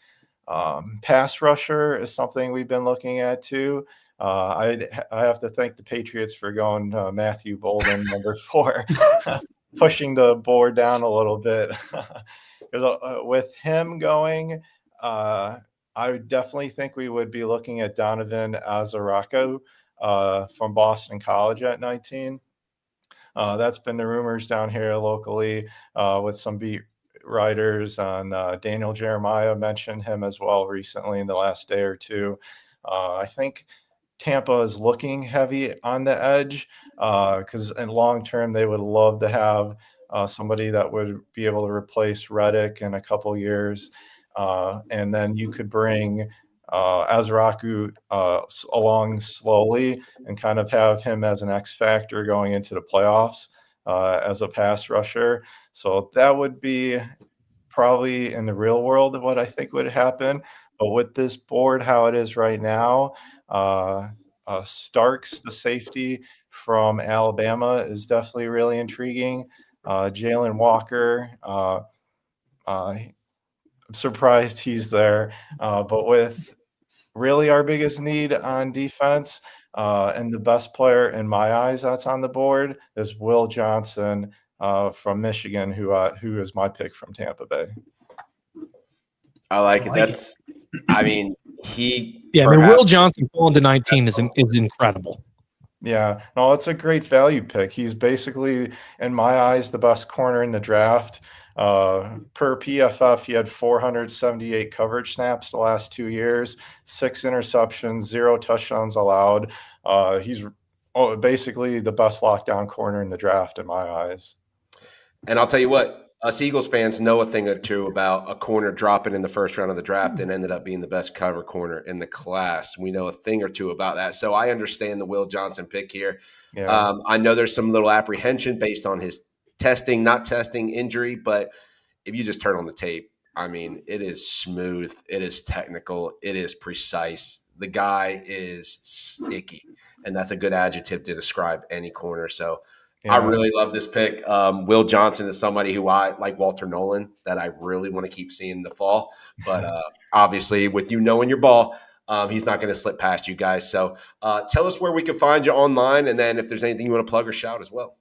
pass rusher is something we've been looking at too. I have to thank the Patriots for going Matthew Bolden, number 4, pushing the board down a little bit. Because with him going, I would definitely think we would be looking at Donovan Azarako from Boston College at 19. That's been the rumors down here locally with some beat writers on Daniel Jeremiah mentioned him as well recently in the last day or two. I think Tampa is looking heavy on the edge because in long term they would love to have somebody that would be able to replace Reddick in a couple years. And then you could bring Azaraku along slowly and kind of have him as an X factor going into the playoffs as a pass rusher. So that would be probably in the real world what I think would happen. But with this board, how it is right now, Starks, the safety from Alabama, is definitely really intriguing. Jalen Walker, I'm surprised he's there. But with really our biggest need on defense and the best player in my eyes that's on the board is Will Johnson from Michigan, who is my pick from Tampa Bay. I like it. That's, I mean, Will Johnson falling to 19 is incredible. Yeah, no, it's a great value pick. He's basically, in my eyes, the best corner in the draft. Per PFF, he had 478 coverage snaps the last 2 years, 6 interceptions, 0 touchdowns allowed. He's basically the best lockdown corner in the draft in my eyes. And I'll tell you what, us Eagles fans know a thing or two about a corner dropping in the first round of the draft and ended up being the best cover corner in the class. We know a thing or two about that. So I understand the Will Johnson pick here. Yeah. I know there's some little apprehension based on his testing, not testing, injury, but if you just turn on the tape, I mean, it is smooth, it is technical, it is precise. The guy is sticky, and that's a good adjective to describe any corner. So I Yeah. really love this pick. Will Johnson is somebody who I like, Walter Nolan, that I really want to keep seeing in the fall. But obviously, with you knowing your ball, he's not going to slip past you guys. So tell us where we can find you online, and then if there's anything you want to plug or shout as well.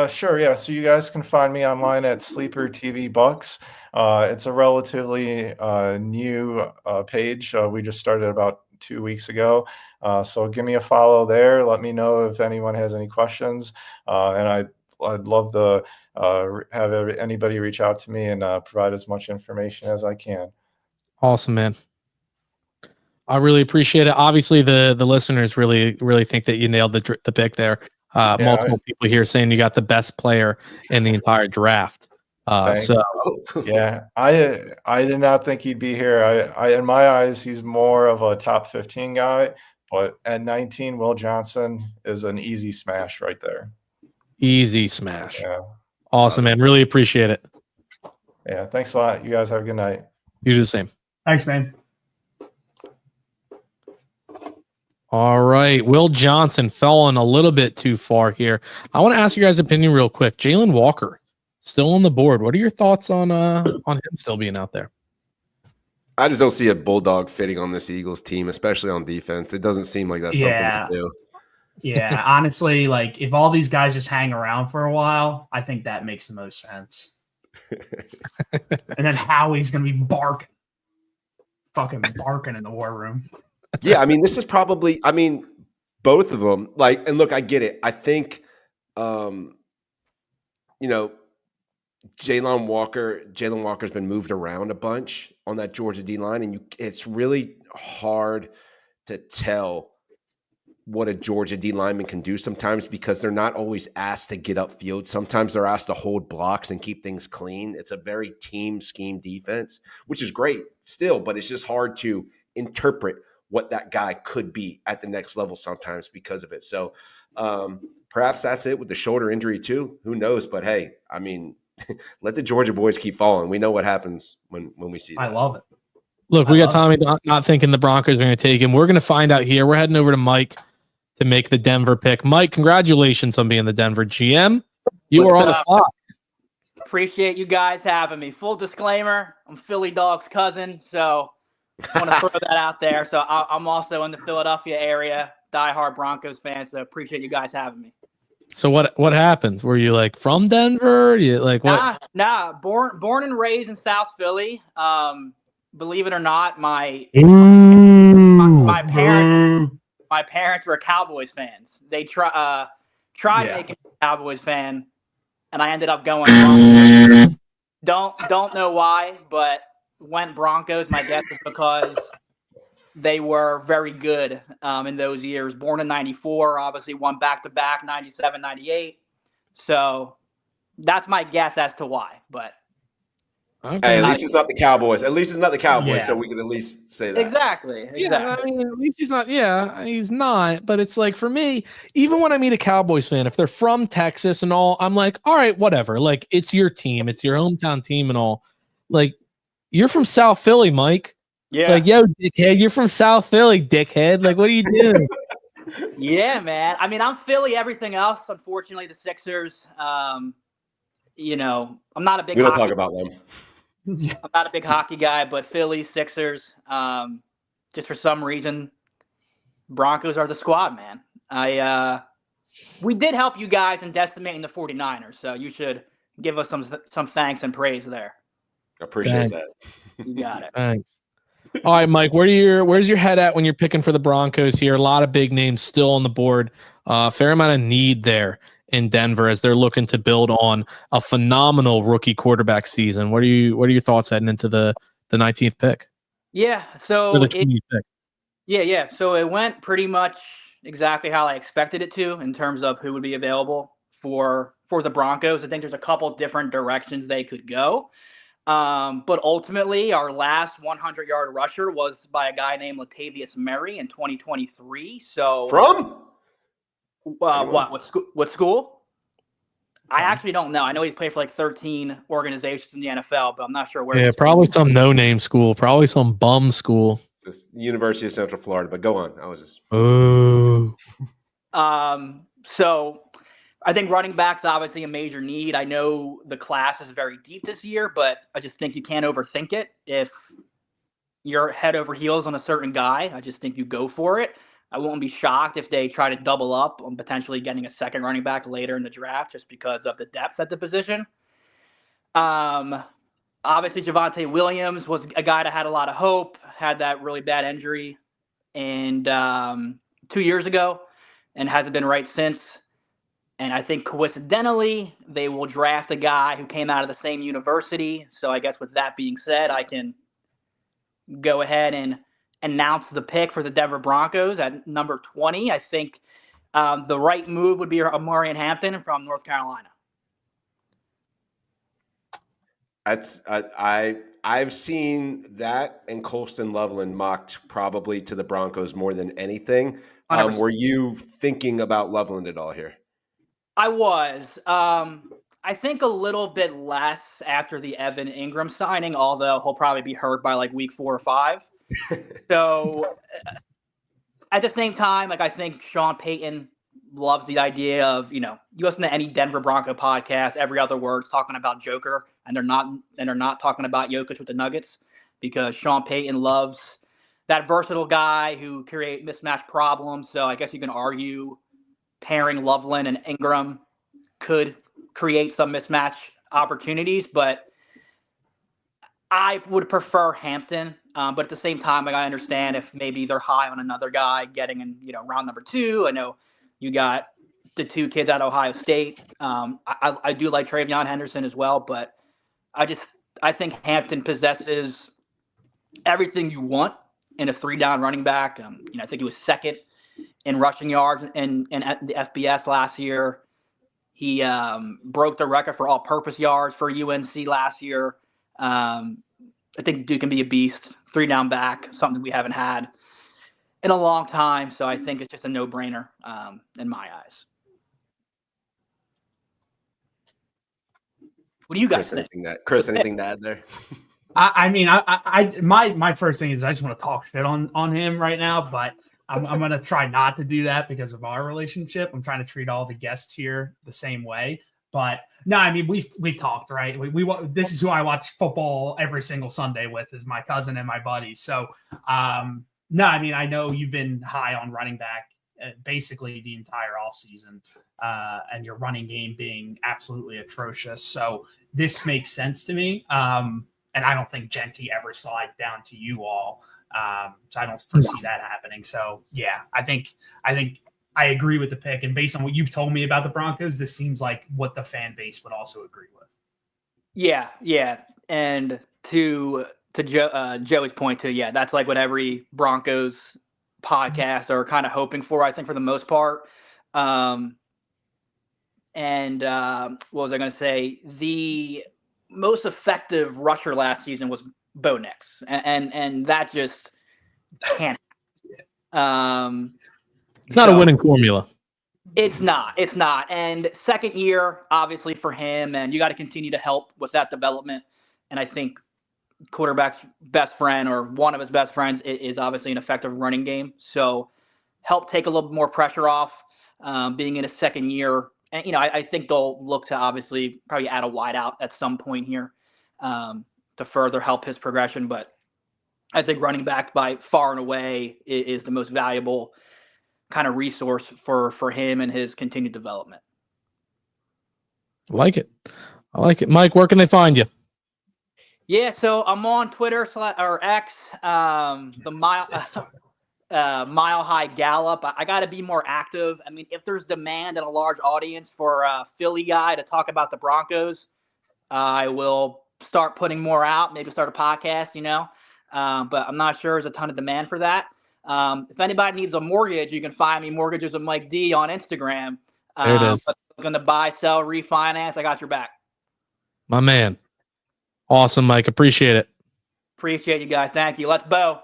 Sure, yeah. So you guys can find me online at Sleeper TV Bucks. It's a relatively new page. We just started about 2 weeks ago. So give me a follow there. Let me know if anyone has any questions. And I'd love to have anybody reach out to me and provide as much information as I can. Awesome, man. I really appreciate it. Obviously, the listeners really think that you nailed the pick there. Multiple people here saying you got the best player in the entire draft. So yeah, I did not think he'd be here. I in my eyes, he's more of a top 15 guy, but at 19, Will Johnson is an easy smash right there. Easy smash. Yeah. Awesome, man. Really appreciate it. Yeah, thanks a lot. You guys have a good night. You do the same. Thanks, man. All right. Will Johnson fell in a little bit too far here. I want to ask you guys' opinion real quick. Jalen Walker, still on the board. What are your thoughts on him still being out there? I just don't see a Bulldog fitting on this Eagles team, especially on defense. It doesn't seem like that's something to do. Yeah, honestly, like if all these guys just hang around for a while, I think that makes the most sense. And then Howie's going to be fucking barking in the war room. Yeah, I mean, this is probably, both of them. Like, and look, I get it. I think, Jalen Walker's been moved around a bunch on that Georgia D line, and it's really hard to tell what a Georgia D lineman can do sometimes because they're not always asked to get upfield. Sometimes they're asked to hold blocks and keep things clean. It's a very team scheme defense, which is great still, but it's just hard to interpret what that guy could be at the next level sometimes because of it. So perhaps that's it with the shoulder injury too. Who knows? But hey, I mean, let the Georgia boys keep falling. We know what happens when we see that. I love it. Look, we got Tommy not thinking the Broncos are going to take him. We're going to find out here. We're heading over to Mike to make the Denver pick. Mike, congratulations on being the Denver GM. You were on the clock. Appreciate you guys having me. Full disclaimer, I'm Philly Dog's cousin, so I want to throw that out there. So I'm also in the Philadelphia area, diehard Broncos fan, so appreciate you guys having me. So what happens? Were you like from Denver? You like what? Nah. Born and raised in South Philly. Believe it or not, my parents were Cowboys fans. They tried making me a Cowboys fan, and I ended up going Broncos. Don't know why, but went Broncos. My guess is because they were very good in those years. Born in 94, obviously won back-to-back, 97, 98. So that's my guess as to why. But hey, at least it's not the Cowboys. At least it's not the Cowboys, so we can at least say that. Exactly. Yeah, I mean, at least he's not. Yeah, he's not. But it's like for me, even when I meet a Cowboys fan, if they're from Texas and all, I'm like, all right, whatever. Like, it's your team, it's your hometown team and all. Like, you're from South Philly, Mike. Yeah. Like, yo, dickhead, you're from South Philly, dickhead. Like, what are you doing? Yeah, man. I mean, I'm Philly. Everything else, unfortunately, the Sixers. I'm not a big. We don't talk about them. I'm not a big hockey guy, but Philly, Sixers, just for some reason, Broncos are the squad, man. We did help you guys in decimating the 49ers, so you should give us some thanks and praise there. Appreciate that. You got it. Thanks. All right, Mike, where's your head at when you're picking for the Broncos here? A lot of big names still on the board. Fair amount of need there in Denver as they're looking to build on a phenomenal rookie quarterback season. What are your thoughts heading into the 19th pick? Yeah, so Or the 20th pick. Yeah. So it went pretty much exactly how I expected it to in terms of who would be available. for the Broncos. I think there's a couple different directions they could go. But ultimately, our last 100-yard rusher was by a guy named Latavius Murray in 2023. So from what school? I actually don't know. I know he's played for like 13 organizations in the NFL, but I'm not sure where. Yeah, probably some no-name school, probably some bum school. Just University of Central Florida. But go on. I was just. Oh. So I think running back's obviously a major need. I know the class is very deep this year, but I just think you can't overthink it. If you're head over heels on a certain guy, I just think you go for it. I won't be shocked if they try to double up on potentially getting a second running back later in the draft just because of the depth at the position. Obviously, Javonte Williams was a guy that had a lot of hope, had that really bad injury and 2 years ago and hasn't been right since. And I think coincidentally, they will draft a guy who came out of the same university. So I guess with that being said, I can go ahead and announce the pick for the Denver Broncos at number 20. I think the right move would be Amarian Hampton from North Carolina. I've seen that and Colston Loveland mocked probably to the Broncos more than anything. Were you thinking about Loveland at all here? I was. I think a little bit less after the Evan Ingram signing, although he'll probably be hurt by like week 4 or 5. So at the same time, like I think Sean Payton loves the idea of, you listen to any Denver Bronco podcast, every other word's talking about Joker, and they're not talking about Jokic with the Nuggets because Sean Payton loves that versatile guy who create mismatch problems. So I guess you can argue pairing Loveland and Ingram could create some mismatch opportunities, but I would prefer Hampton. But at the same time, like I understand if maybe they're high on another guy getting in, round number 2. I know you got the 2 kids out of Ohio State. I do like Travion Henderson as well, but I think Hampton possesses everything you want in a 3-down running back. I think he was second in rushing yards in the FBS last year. He broke the record for all-purpose yards for UNC last year. I think Duke can be a beast, 3-down back, something we haven't had in a long time. So I think it's just a no-brainer in my eyes. What do you guys think? Chris, anything to add there? I mean, my first thing is I just want to talk shit on him right now, but I'm going to try not to do that because of our relationship. I'm trying to treat all the guests here the same way. But no, I mean, we've talked, right? This is who I watch football every single Sunday with, is my cousin and my buddies. So, no, I mean, I know you've been high on running back basically the entire offseason, and your running game being absolutely atrocious. So this makes sense to me. And I don't think Genty ever slides down to you all. So I don't foresee that happening. So yeah, I think I agree with the pick. And based on what you've told me about the Broncos, this seems like what the fan base would also agree with. Yeah. And to Joey's point too, yeah, that's like what every Broncos podcast are kind of hoping for, I think, for the most part. What was I going to say? The most effective rusher last season was Bo Nix, and that just can't happen. It's not a winning formula. It's not. And second year, obviously, for him, and you got to continue to help with that development. And I think quarterback's best friend, or one of his best friends, is obviously an effective running game. So help take a little bit more pressure off being in his second year. And, I think they'll look to obviously probably add a wideout at some point here to further help his progression. But I think running back by far and away is the most valuable kind of resource for him and his continued development. I like it. Mike, where can they find you? Yeah, so I'm on Twitter or X, the Mile High Gallop. I got to be more active. I mean, if there's demand and a large audience for a Philly guy to talk about the Broncos, I will start putting more out, maybe start a podcast, but I'm not sure there's a ton of demand for that. If anybody needs a mortgage, you can find me Mortgages with Mike D on Instagram. There it is. But looking to buy, sell, refinance, I got your back. My man. Awesome, Mike. Appreciate it. Appreciate you guys. Thank you. Let's bow.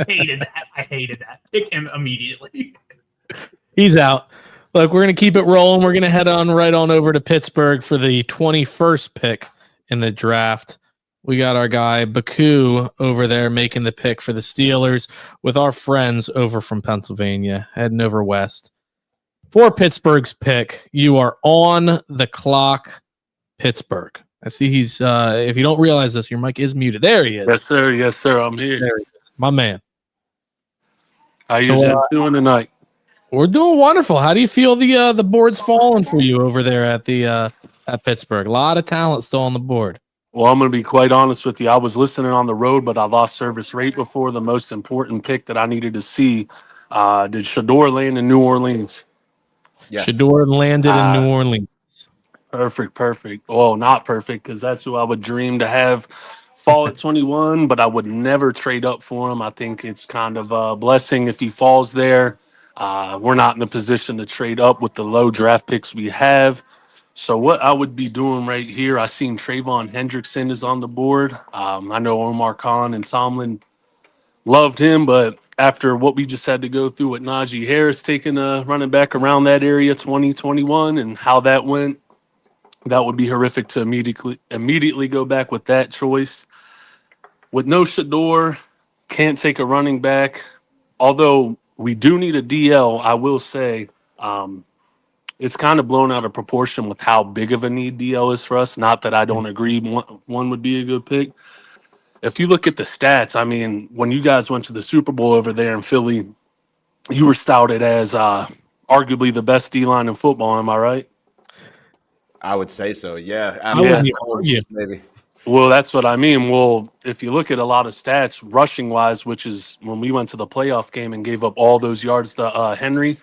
Hated that. I hated that. Pick him immediately. He's out. Look, we're going to keep it rolling. We're going to head on right on over to Pittsburgh for the 21st pick in the draft. We got our guy Baku over there making the pick for the Steelers with our friends over from Pennsylvania heading over west. For Pittsburgh's pick, you are on the clock, Pittsburgh. I see he's, if you don't realize this, your mic is muted. There he is. Yes, sir. Yes, sir. I'm here. There he is. My man. How you doing tonight? We're doing wonderful. How do you feel the board's falling for you over there at the at Pittsburgh? A lot of talent still on the board. Well, I'm going to be quite honest with you. I was listening on the road, but I lost service right before the most important pick that I needed to see. Did Shador land in New Orleans? Yes. Shador landed in New Orleans. Perfect. Well, not perfect because that's who I would dream to have fall at 21, but I would never trade up for him. I think it's kind of a blessing if he falls there. We're not in the position to trade up with the low draft picks we have. So what I would be doing right here, I seen Trayvon Hendrickson is on the board. I know Omar Khan and Tomlin loved him, but after what we just had to go through with Najee Harris taking a running back around that area 2021 and how that went, that would be horrific to immediately go back with that choice. With no Shador, can't take a running back. Although we do need a DL, I will say it's kind of blown out of proportion with how big of a need DL is for us. Not that I don't agree one would be a good pick. If you look at the stats, I mean, when you guys went to the Super Bowl over there in Philly, you were touted as arguably the best D-line in football. Am I right? I would say so. Yeah. Maybe. Well, that's what I mean. Well, if you look at a lot of stats, rushing wise, which is when we went to the playoff game and gave up all those yards to Henry,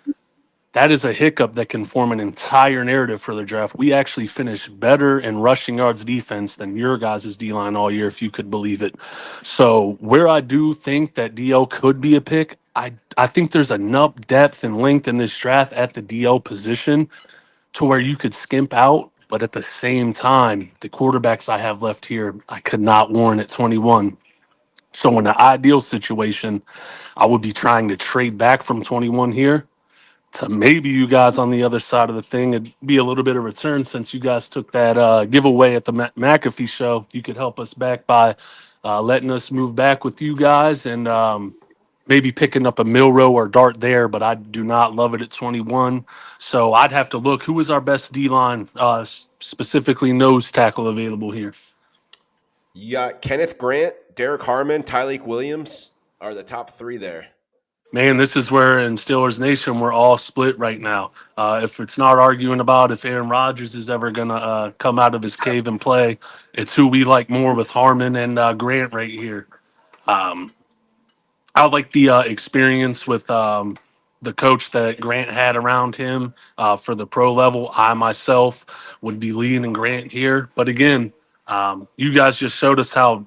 that is a hiccup that can form an entire narrative for the draft. We actually finished better in rushing yards defense than your guys' D-line all year, if you could believe it. So where I do think that DL could be a pick, I think there's enough depth and length in this draft at the DL position to where you could skimp out. But at the same time, the quarterbacks I have left here, I could not warrant at 21. So in the ideal situation, I would be trying to trade back from 21 here to maybe you guys on the other side of the thing. It'd be a little bit of return since you guys took that giveaway at the McAfee show. You could help us back by letting us move back with you guys and maybe picking up a Milrow or Dart there, but I do not love it at 21. So I'd have to look. Who is our best D-line, specifically nose tackle available here? You got Kenneth Grant, Derek Harmon, Tyleek Williams are the top three there. Man, this is where in Steelers Nation we're all split right now. If it's not arguing about if Aaron Rodgers is ever going to come out of his cave and play, it's who we like more with Harmon and Grant right here. I like the experience with the coach that Grant had around him for the pro level. I myself would be leaning Grant here. But again, you guys just showed us how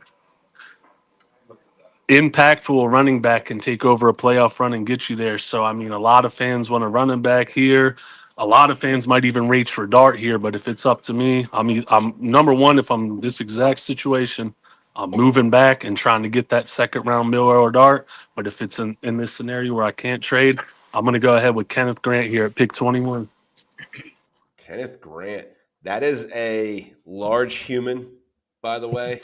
impactful a running back can take over a playoff run and get you there. So, I mean, a lot of fans want a running back here. A lot of fans might even reach for Dart here. But if it's up to me, I mean, I'm number one, if I'm this exact situation, I'm moving back and trying to get that second round Miller or Dart. But if it's in this scenario where I can't trade, I'm going to go ahead with Kenneth Grant here at pick 21. Kenneth Grant. That is a large human, by the way.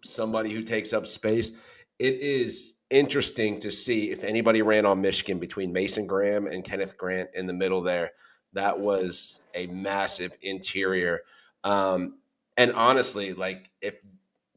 Somebody who takes up space. It is interesting to see if anybody ran on Michigan between Mason Graham and Kenneth Grant in the middle there. That was a massive interior. And honestly, like if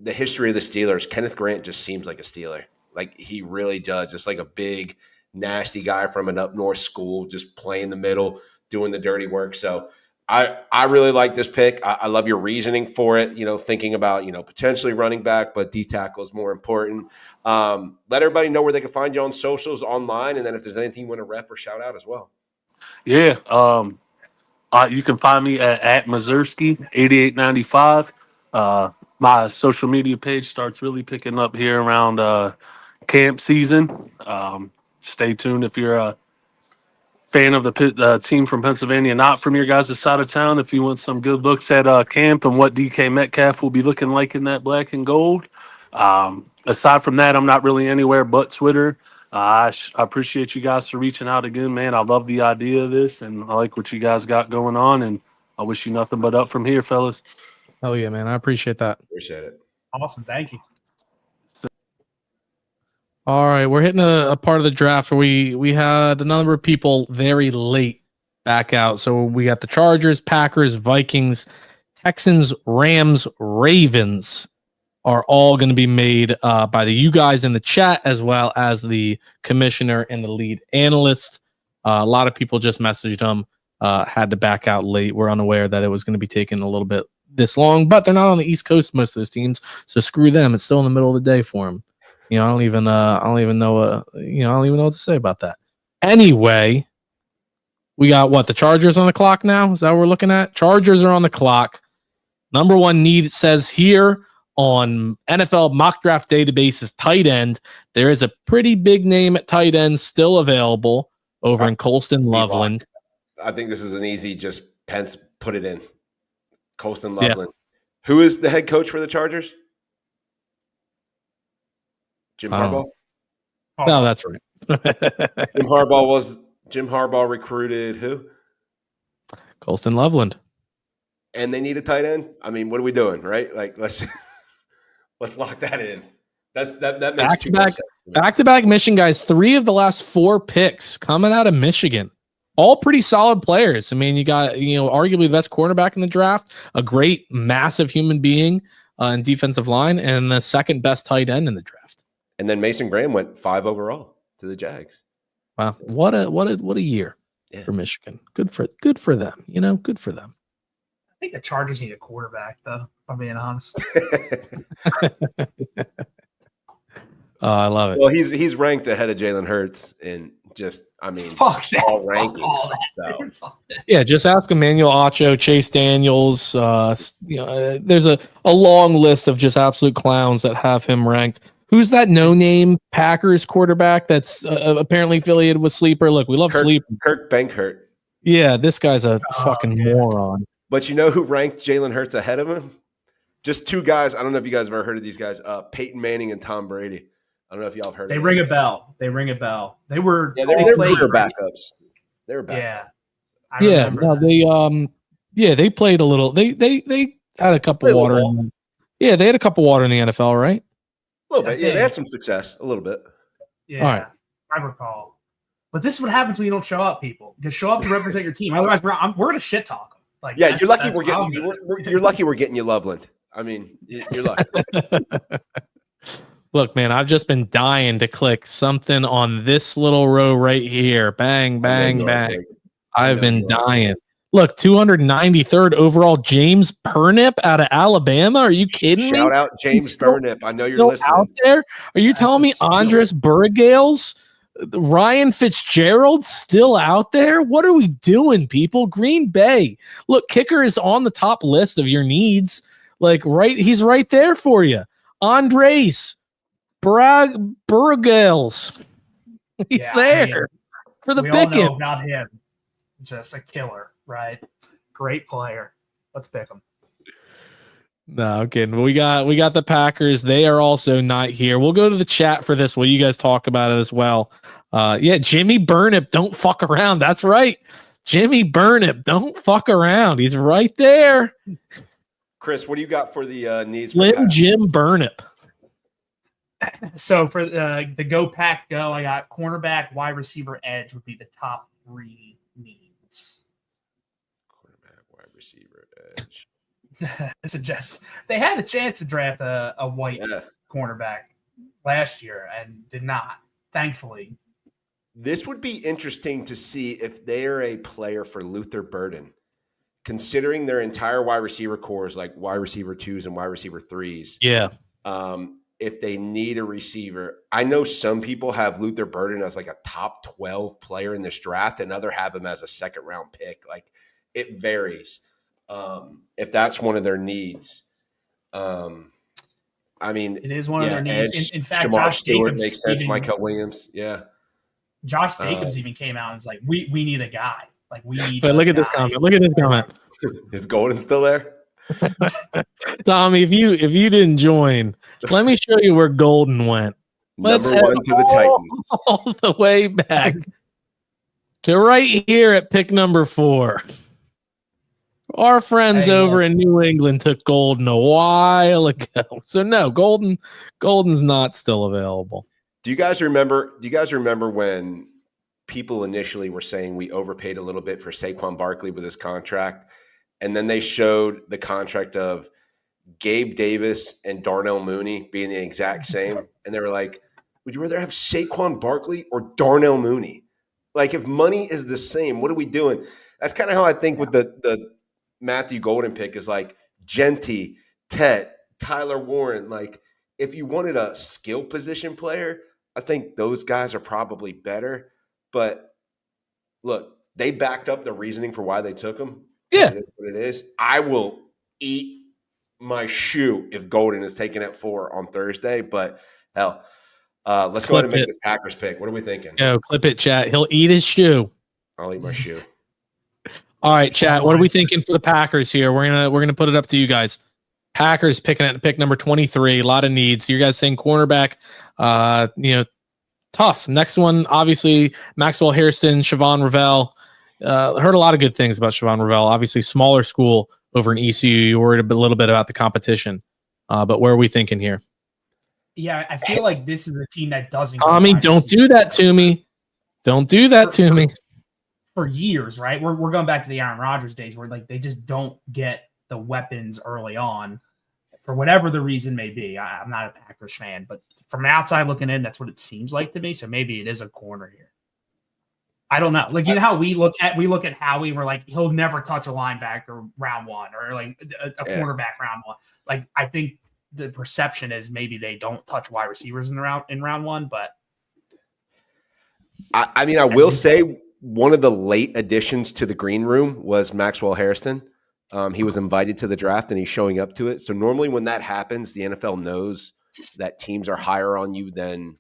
the history of the Steelers, Kenneth Grant just seems like a Steeler. Like he really does. Just like a big, nasty guy from an up north school, just playing the middle, doing the dirty work. So I really like this pick. I love your reasoning for it, thinking about, potentially running back, but D tackle is more important. Let everybody know where they can find you on socials, online, and then if there's anything you want to rep or shout out as well. Yeah. You can find me at Mazurski 8895. My social media page starts really picking up here around camp season. Stay tuned if you're fan of the team from Pennsylvania, not from your guys' side of town. If you want some good looks at camp and what DK Metcalf will be looking like in that black and gold. Aside from that, I'm not really anywhere but Twitter. I appreciate you guys for reaching out again, man. I love the idea of this, and I like what you guys got going on, and I wish you nothing but up from here, fellas. Hell yeah, man. I appreciate that. Appreciate it. Awesome. Thank you. All right, we're hitting a part of the draft where we had a number of people very late back out. So we got the Chargers, Packers, Vikings, Texans, Rams, Ravens are all going to be made by you guys in the chat, as well as the commissioner and the lead analyst. A lot of people just messaged them, had to back out late. We're unaware that it was going to be taking a little bit this long, but they're not on the East Coast, most of those teams. So screw them. It's still in the middle of the day for them. I don't even know. I don't even know what to say about that. Anyway, we got the Chargers on the clock now. Is that what we're looking at? Chargers are on the clock. Number one need, it says here on NFL mock draft database, is tight end. There is a pretty big name at tight end still available over in Colston Loveland. I think this is an easy, just Pence put it in. Colston Loveland. Yeah. Who is the head coach for the Chargers? Jim Harbaugh? No, that's right. Jim Harbaugh recruited who? Colston Loveland. And they need a tight end? I mean, what are we doing, right? Like, let's lock that in. That makes too much sense. Back-to-back Michigan guys, 3 of the last 4 picks coming out of Michigan. All pretty solid players. I mean, you got, arguably the best cornerback in the draft, a great, massive human being in defensive line, and the second best tight end in the draft. And then Mason Graham went 5 overall to the Jags. Wow, what a year for Michigan. Good for them. Good for them. I think the Chargers need a quarterback, though. If I'm being honest. I love it. Well, he's ranked ahead of Jalen Hurts in all rankings. So. Yeah, just ask Emmanuel Acho, Chase Daniels. There's a long list of just absolute clowns that have him ranked. Who's that no-name Packers quarterback that's apparently affiliated with Sleeper? Look, we love Sleeper. Kirk Benkert. Yeah, this guy's a fucking moron. But you know who ranked Jalen Hurts ahead of him? Just 2 guys. I don't know if you guys have ever heard of these guys. Peyton Manning and Tom Brady. I don't know if y'all have heard of them. They ring a bell. They ring a bell. They were they were backups. They were backups. Yeah. They played a little. They had a cup of water. They had a cup of water in the NFL, right? A little bit. Yeah, they had some success. A little bit. Yeah. All right. I recall. But this is what happens when you don't show up, people. Just show up to represent your team. Otherwise, we're going to shit talk them. Like, yeah, you're lucky you're lucky we're getting you Loveland. I mean, you're lucky. Look, man, I've just been dying to click something on this little row right here. Bang, bang, bang. I've been dying. Look, 293rd overall, James Burnip out of Alabama. Are you kidding me? Shout out James Burnip. I know you're listening. Out there? Are you telling me Andres Burgales, Ryan Fitzgerald still out there? What are we doing, people? Green Bay. Look, kicker is on the top list of your needs. He's right there for you. Andres Burgales. He's there for the picking. We all know about him. Just a killer, right? Great player. Let's pick him. No, I'm kidding. We got the Packers. They are also not here. We'll go to the chat for this while you guys talk about it as well. Jimmy Burnip, don't fuck around. That's right. Jimmy Burnip, don't fuck around. He's right there. Chris, what do you got for the needs? Slim Jim Burnip. So for the Go Pack Go, I got cornerback, wide receiver, edge would be the top 3 needs. Cornerback, wide receiver, edge. They had a chance to draft a white cornerback last year and did not, thankfully. This would be interesting to see if they're a player for Luther Burden, considering their entire wide receiver core is like wide receiver 2s and wide receiver 3s. Yeah. If they need a receiver, I know some people have Luther Burden as like a top 12 player in this draft, and others have him as a 2nd round pick. Like, it varies. If that's one of their needs. I mean, it is one of their needs. Edge, in fact, Jamar Josh Stewart Jacobs makes sense. Michael Williams. Yeah. Josh Jacobs even came out and was like, "We need a guy. Like we need." But look at this comment. Look at this comment. Is Golden still there? Tommy, if you didn't join, let me show you where Golden went. Let's Number head one to the Titans. all the way back to right here at pick number 4. Our friends over in New England took Golden a while ago. So no, Golden's not still available. Do you guys remember when people initially were saying we overpaid a little bit for Saquon Barkley with his contract, and then they showed the contract of Gabe Davis and Darnell Mooney being the exact same, and they were like, would you rather have Saquon Barkley or Darnell Mooney? Like, if money is the same, what are we doing? That's kind of how I think with the Matthew Golden pick is like Genty, Tet, Tyler Warren. Like, if you wanted a skill position player, I think those guys are probably better. But look, they backed up the reasoning for why they took him. Yeah. It is what it is. I will eat my shoe if Golden is taken at 4 on Thursday. But hell, let's go ahead and make this Packers pick. What are we thinking? Yo, clip it, chat. He'll eat his shoe. I'll eat my shoe. All right, chat. What are we thinking for the Packers here? We're gonna put it up to you guys. Packers picking at pick number 23. A lot of needs. You guys saying cornerback? Tough. Next one, obviously Maxwell Hairston, Siobhan Ravel. Heard a lot of good things about Siobhan Ravel. Obviously, smaller school over in ECU. You worried a little bit about the competition, but where are we thinking here? Yeah, I feel like this is a team that doesn't. Tommy, don't do that to me. Don't do that to me. For years, right? We're going back to the Aaron Rodgers days where like they just don't get the weapons early on for whatever the reason may be. I'm not a Packers fan, but from outside looking in, that's what it seems like to me. So maybe it is a corner here. I don't know. Like, you know how we look at Howie, we're like, he'll never touch a linebacker round 1 or like a cornerback round 1. Like, I think the perception is maybe they don't touch wide receivers in round 1, but I mean, I will say one of the late additions to the green room was Maxwell Hairston. He was invited to the draft and he's showing up to it. So normally when that happens, the NFL knows that teams are higher on you than,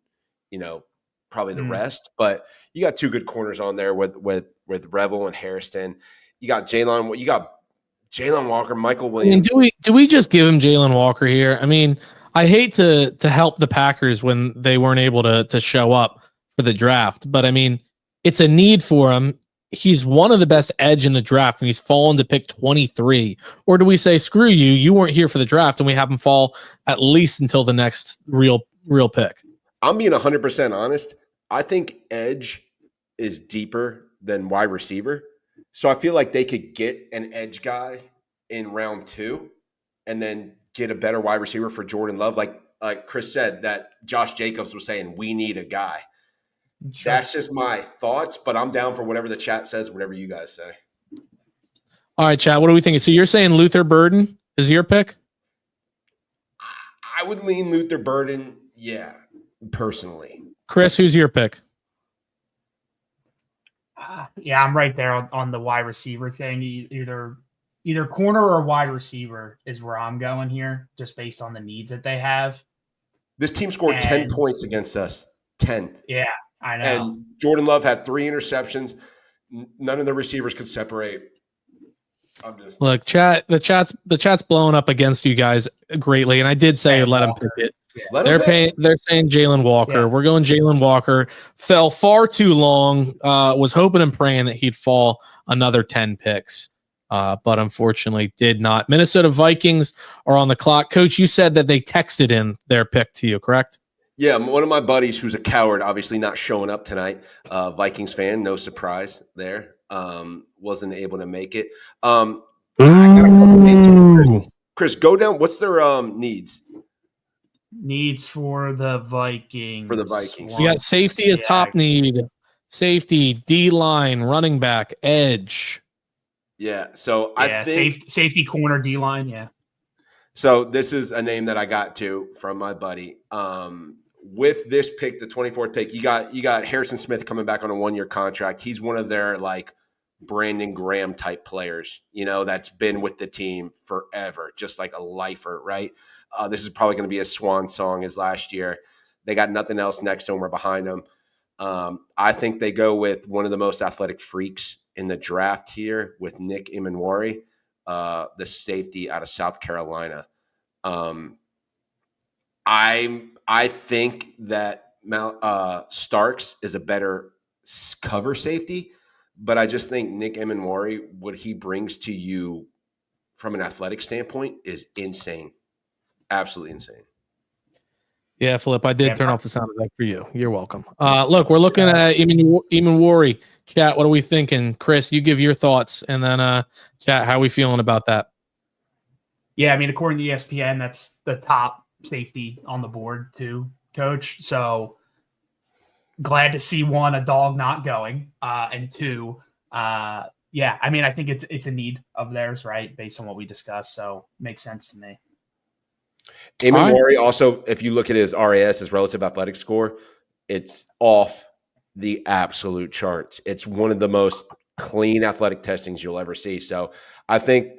probably the rest. But you got 2 good corners on there with Revel and Hairston. You got Jalen Walker, Michael Williams. I mean, do we just give him Jalen Walker here? I mean, I hate to help the Packers when they weren't able to show up for the draft, but I mean, it's a need for him. He's one of the best edge in the draft, and he's fallen to pick 23. Or do we say, screw you, you weren't here for the draft, and we have him fall at least until the next real pick? I'm being 100% honest. I think edge is deeper than wide receiver. So I feel like they could get an edge guy in round 2 and then get a better wide receiver for Jordan Love. Like Chris said, that Josh Jacobs was saying, we need a guy. Sure. That's just my thoughts, but I'm down for whatever the chat says, whatever you guys say. All right, chat. What are we thinking? So you're saying Luther Burden is your pick? I would lean Luther Burden, yeah, personally. Chris, who's your pick? Yeah, I'm right there on the wide receiver thing. Either corner or wide receiver is where I'm going here, just based on the needs that they have. This team scored 10 points against us. 10. Yeah, I know. And Jordan Love had 3 interceptions. None of the receivers could separate. Look, the chat's blowing up against you guys greatly, and I did say let him pick it. Yeah. They're saying Jalen Walker. Yeah. We're going Jalen Walker. Fell far too long. Was hoping and praying that he'd fall another 10 picks, but unfortunately did not. Minnesota Vikings are on the clock. Coach, you said that they texted in their pick to you, correct? Yeah, one of my buddies who's a coward, obviously not showing up tonight. Vikings fan, no surprise there. Wasn't able to make it. I got a couple names. Chris, go down. What's their needs? Needs for the Vikings. You got safety as top need. Safety, D-line, running back, edge. Yeah, so I think safety, corner, D-line, yeah. So this is a name that I got to from my buddy. With this pick, the 24th pick, you got Harrison Smith coming back on a 1-year contract. He's one of their like Brandon Graham type players, that's been with the team forever, just like a lifer, right? This is probably going to be a swan song as last year. They got nothing else next to him or behind him. I think they go with one of the most athletic freaks in the draft here with Nick Imanwari, the safety out of South Carolina. I think that Starks is a better cover safety, but I just think Nick Imanwari, what he brings to you from an athletic standpoint is insane. Absolutely insane. Yeah, Flip, I did turn off the sound effect for you. You're welcome. Look, we're looking at Imanwari. Chat, what are we thinking? Chris, you give your thoughts, and then chat, how are we feeling about that? Yeah, I mean, according to ESPN, that's the top safety on the board too, Coach. So glad to see, one, a dog not going, and two, yeah, I mean, I think it's a need of theirs, right, based on what we discussed. So makes sense to me. Eamon Maury also, if you look at his RAS, his relative athletic score, it's off the absolute charts. It's one of the most clean athletic testings you'll ever see. So I think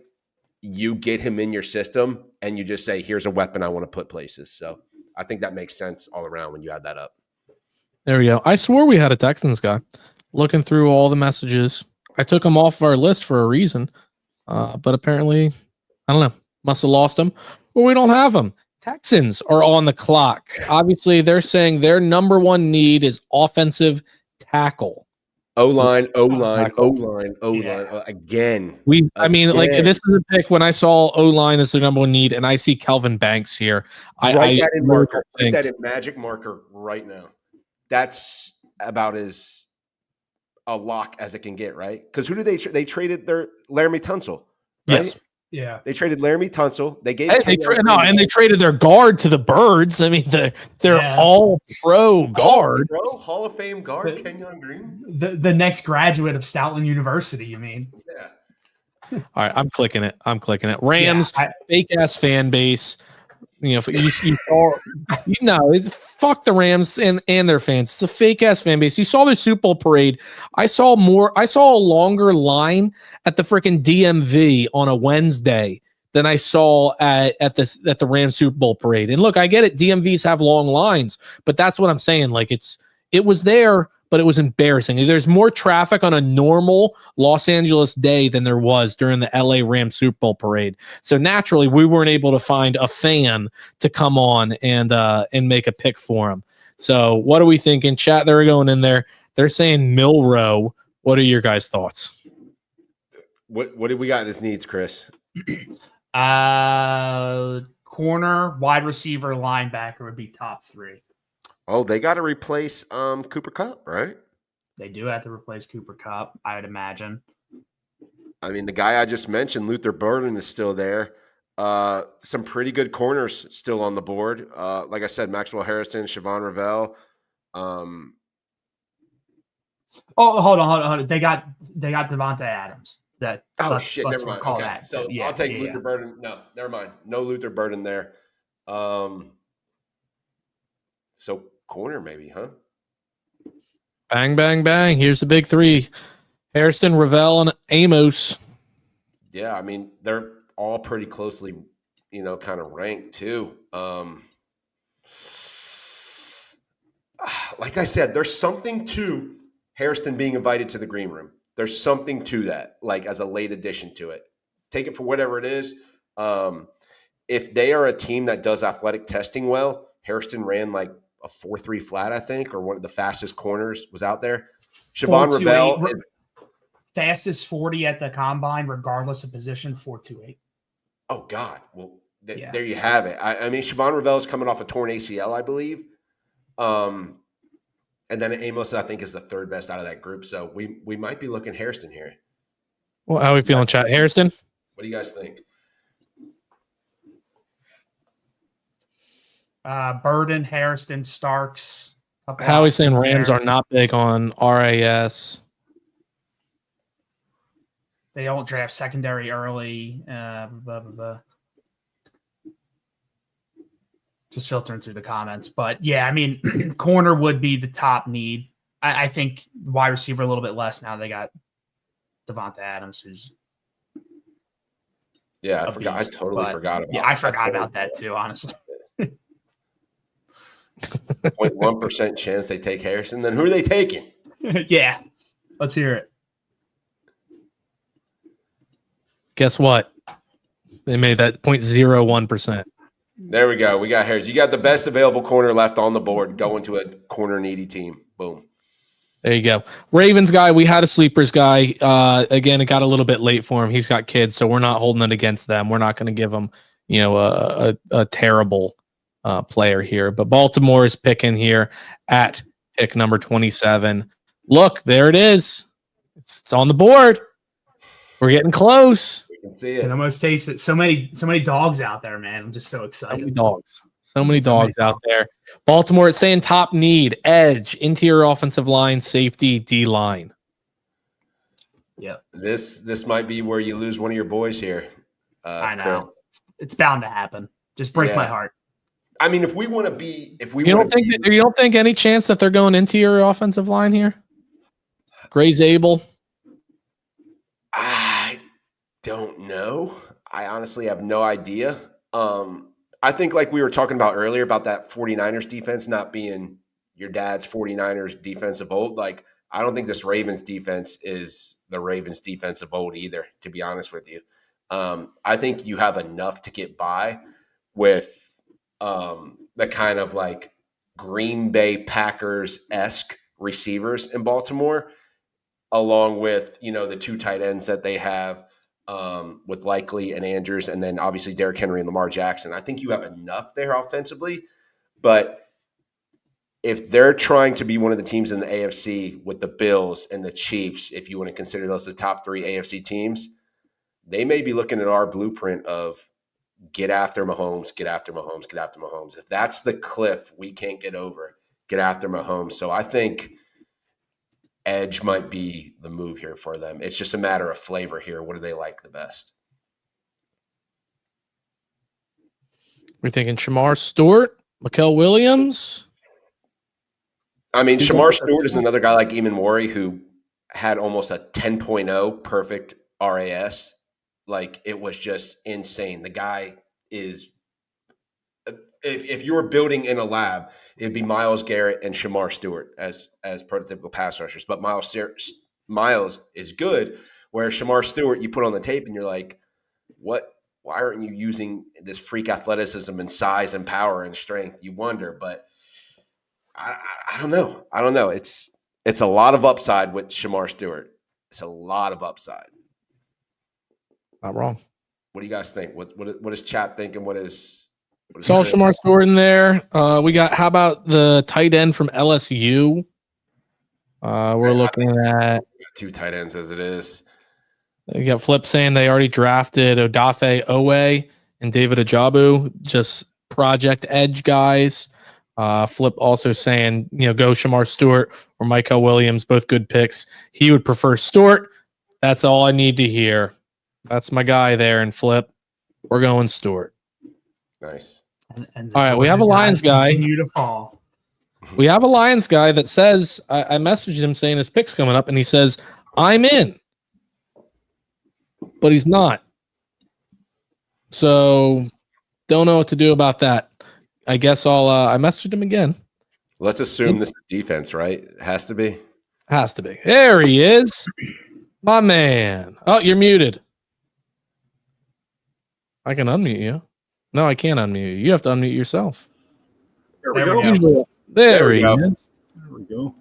you get him in your system and you just say, here's a weapon I want to put places. So I think that makes sense all around when you add that up. There we go. I swore we had a Texans guy. Looking through all the messages, I took him off our list for a reason, but apparently, I don't know, must have lost him, or we don't have him. Texans are on the clock. Obviously, they're saying their number one need is offensive tackle. O-line again. I mean, like, this is a pick when I saw O-line as the number one need, and I see Kelvin Banks here. Write that in marker. Write that in magic marker right now. That's about as a lock as it can get, right? Because who did they traded their Laramie Tunsil, right? Yes. Yeah. They traded Laramie Tunsil. They gave they traded their guard to the Birds. I mean, they're all pro guard. Hall of Fame guard, Kenyon Green. The next graduate of Stoutland University, you mean? Yeah. All right, I'm clicking it. Rams, fake ass fan base. You know, you saw, fuck the Rams and their fans. It's a fake ass fan base. You saw their Super Bowl parade. I saw a longer line at the freaking DMV on a Wednesday than I saw at the Rams Super Bowl parade. And look, I get it. DMVs have long lines, but that's what I'm saying. Like, it was there, but it was embarrassing. There's more traffic on a normal Los Angeles day than there was during the LA Rams Super Bowl parade. So naturally, we weren't able to find a fan to come on and make a pick for him. So what are we thinking? Chat, they're going in there. They're saying Milrow. What are your guys' thoughts? What did we got in his needs, Chris? Corner, wide receiver, linebacker would be top three. Oh, they got to replace Cooper Kupp, right? They do have to replace Cooper Kupp, I would imagine. I mean, the guy I just mentioned, Luther Burden, is still there. Some pretty good corners still on the board. Like I said, Maxwell Harrison, Siobhan Revell. Hold on. They got Devontae Adams. Shit, never mind. Okay. That. So I'll take Luther Burden. No, never mind. No Luther Burden there. So corner maybe, huh? Bang, bang, bang. Here's the big three. Harrison, Revell, and Amos. Yeah, I mean, they're all pretty closely, kind of ranked too. Like I said, there's something to Harrison being invited to the green room. There's something to that, like as a late addition to it. Take it for whatever it is. If they are a team that does athletic testing well, Harrison ran like a 4.3 flat, I think, or one of the fastest corners was out there. Siobhan Revell, fastest 40 at the combine, regardless of position, 4.28. Oh God! Well, there you have it. I mean, Siobhan Revell is coming off a torn ACL, I believe. And then Amos, I think, is the third best out of that group. So we might be looking Harrison here. Well, how are we feeling, chat? Harrison? What do you guys think? Burden, Harrison, Starks. How are we saying Rams are not big on RAS? They don't draft secondary early. Blah, blah, blah. Just filtering through the comments. But, yeah, I mean, corner would be the top need. I think wide receiver a little bit less now. They got Devontae Adams, who's I forgot. I totally forgot about. Yeah, I forgot about that too, honestly. 0.1% chance they take Harrison. Then who are they taking? Yeah. Let's hear it. Guess what? They made that 0.01%. There we go. We got Harris. You got the best available corner left on the board going to a corner needy team. Boom. There you go. Ravens guy, we had a sleepers guy. Again, it got a little bit late for him. He's got kids, so we're not holding it against them. We're not going to give him, a terrible player here. But Baltimore is picking here at pick number 27. Look, there it is. It's on the board. We're getting close. We can see it. Can almost taste it. So many dogs out there, man. I'm just so excited. So many dogs out there. Baltimore, it's saying top need, edge, interior offensive line, safety, D-line. Yeah. This might be where you lose one of your boys here. I know. It's bound to happen. Just break my heart. I mean, if we want to be, You don't think any chance that they're going interior offensive line here? Gray's able. I don't know. I honestly have no idea. I think like we were talking about earlier about that 49ers defense not being your dad's 49ers defense of old. Like, I don't think this Ravens defense is the Ravens defense of old either, to be honest with you. I think you have enough to get by with the kind of like Green Bay Packers-esque receivers in Baltimore, along with, the two tight ends that they have with Likely and Andrews, and then obviously Derrick Henry and Lamar Jackson. I think you have enough there offensively, but if they're trying to be one of the teams in the AFC with the Bills and the Chiefs, if you want to consider those the top 3 AFC teams, they may be looking at our blueprint of get after Mahomes, get after Mahomes, get after Mahomes. If that's the cliff we can't get over, get after Mahomes. So I think edge might be the move here for them. It's just a matter of flavor here. What do they like the best? We're thinking Shamar Stewart, Mikael Williams. I mean, Shamar Stewart is another guy like Eamon Warry who had almost a 10.0 perfect RAS. Like, it was just insane. The guy is if you were building in a lab, it'd be Myles Garrett and Shamar Stewart as prototypical pass rushers. But Myles is good, whereas Shamar Stewart, you put on the tape and you're like, what? Why aren't you using this freak athleticism and size and power and strength? You wonder, but I don't know. I don't know. It's a lot of upside with Shamar Stewart. It's a lot of upside. Not wrong. What do you guys think? What is chat thinking? What is Saw Shamar Stewart in there. We got, how about the tight end from LSU? We're looking at 2 tight ends as it is. You got Flip saying they already drafted Odafe Owe and David Ajabu, just project edge guys. Flip also saying, go Shamar Stewart or Micah Williams, both good picks. He would prefer Stewart. That's all I need to hear. That's my guy there. And Flip, we're going Stewart. Nice. And all right, we have a Lions guy. Continue to fall. We have a Lions guy that says, I messaged him saying his pick's coming up, and he says, I'm in. But he's not. So don't know what to do about that. I guess I messaged him again. Let's assume this is defense, right? It has to be. Has to be. There he is. My man. Oh, you're muted. I can unmute you. No, I can't unmute you. You have to unmute yourself. There we go. There he is. There we go.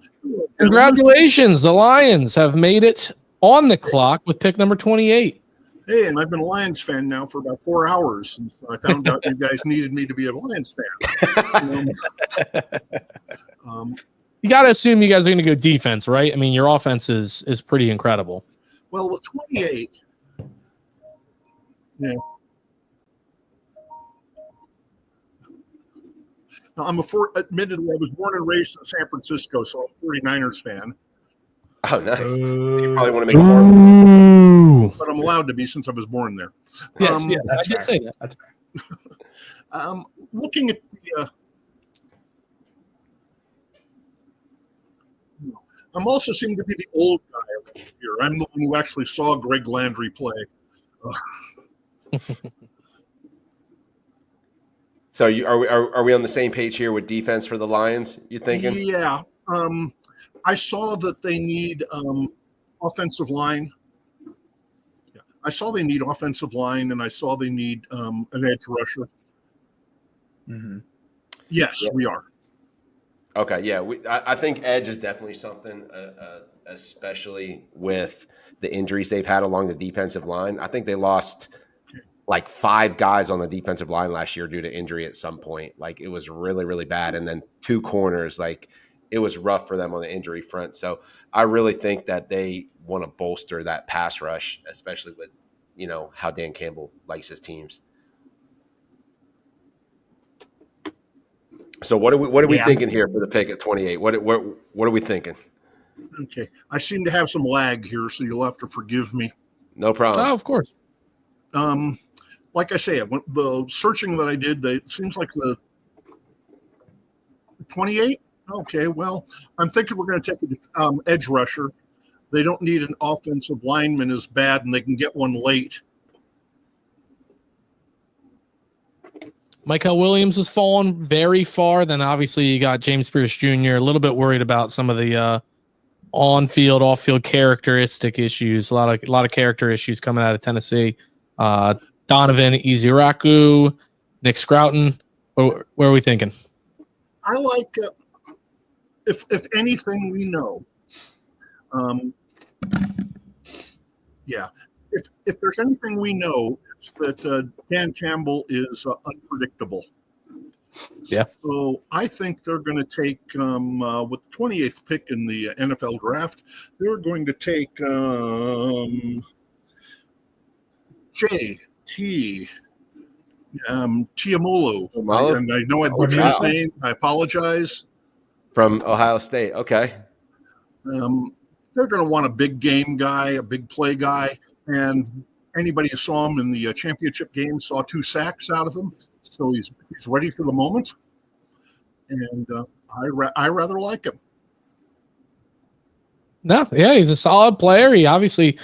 Congratulations. The Lions have made it on the clock with pick number 28. Hey, and I've been a Lions fan now for about 4 hours since I found out you guys needed me to be a Lions fan. You got to assume you guys are going to go defense, right? I mean, your offense is pretty incredible. Well, with 28, yeah. Now, admittedly, I was born and raised in San Francisco, so I'm a 49ers fan. Oh, nice. You probably want to make it more. But I'm allowed to be since I was born there. Yes, I did say that. Looking at the I'm also seem to be the old guy here. I'm the one who actually saw Greg Landry play. So are we on the same page here with defense for the Lions? You thinking? Yeah. I saw that they need offensive line. Yeah. I saw they need offensive line, and I saw they need an edge rusher. Mm-hmm. Yes, Yeah. we are. Okay, yeah, I think edge is definitely something, especially with the injuries they've had along the defensive line. I think they lost like 5 guys on the defensive line last year due to injury at some point. Like it was really, really bad. And then 2 corners, like it was rough for them on the injury front. So I really think that they want to bolster that pass rush, especially with, how Dan Campbell likes his teams. So what are we thinking here for the pick at 28? What are we thinking? Okay. I seem to have some lag here, so you'll have to forgive me. No problem. Oh, of course. Like I say, the searching that I did, it seems like the 28. Okay, well, I'm thinking we're going to take an edge rusher. They don't need an offensive lineman as bad, and they can get one late. Michael Williams has fallen very far. Then obviously you got James Pierce Jr. A little bit worried about some of the on-field, off-field characteristic issues. A lot of character issues coming out of Tennessee. Donovan Iziraku, Nick Scrouton. Where are we thinking? I like if anything we know. Yeah. If there's anything we know, it's that Dan Campbell is unpredictable. Yeah. So I think they're going to take, with the 28th pick in the NFL draft, they're going to take J.T. Tiamolo. And I know I butchered his name. I apologize. From Ohio State. Okay. They're going to want a big game guy, a big play guy. And anybody who saw him in the championship game saw 2 sacks out of him. So he's ready for the moment. And I rather like him. No, yeah, he's a solid player. He obviously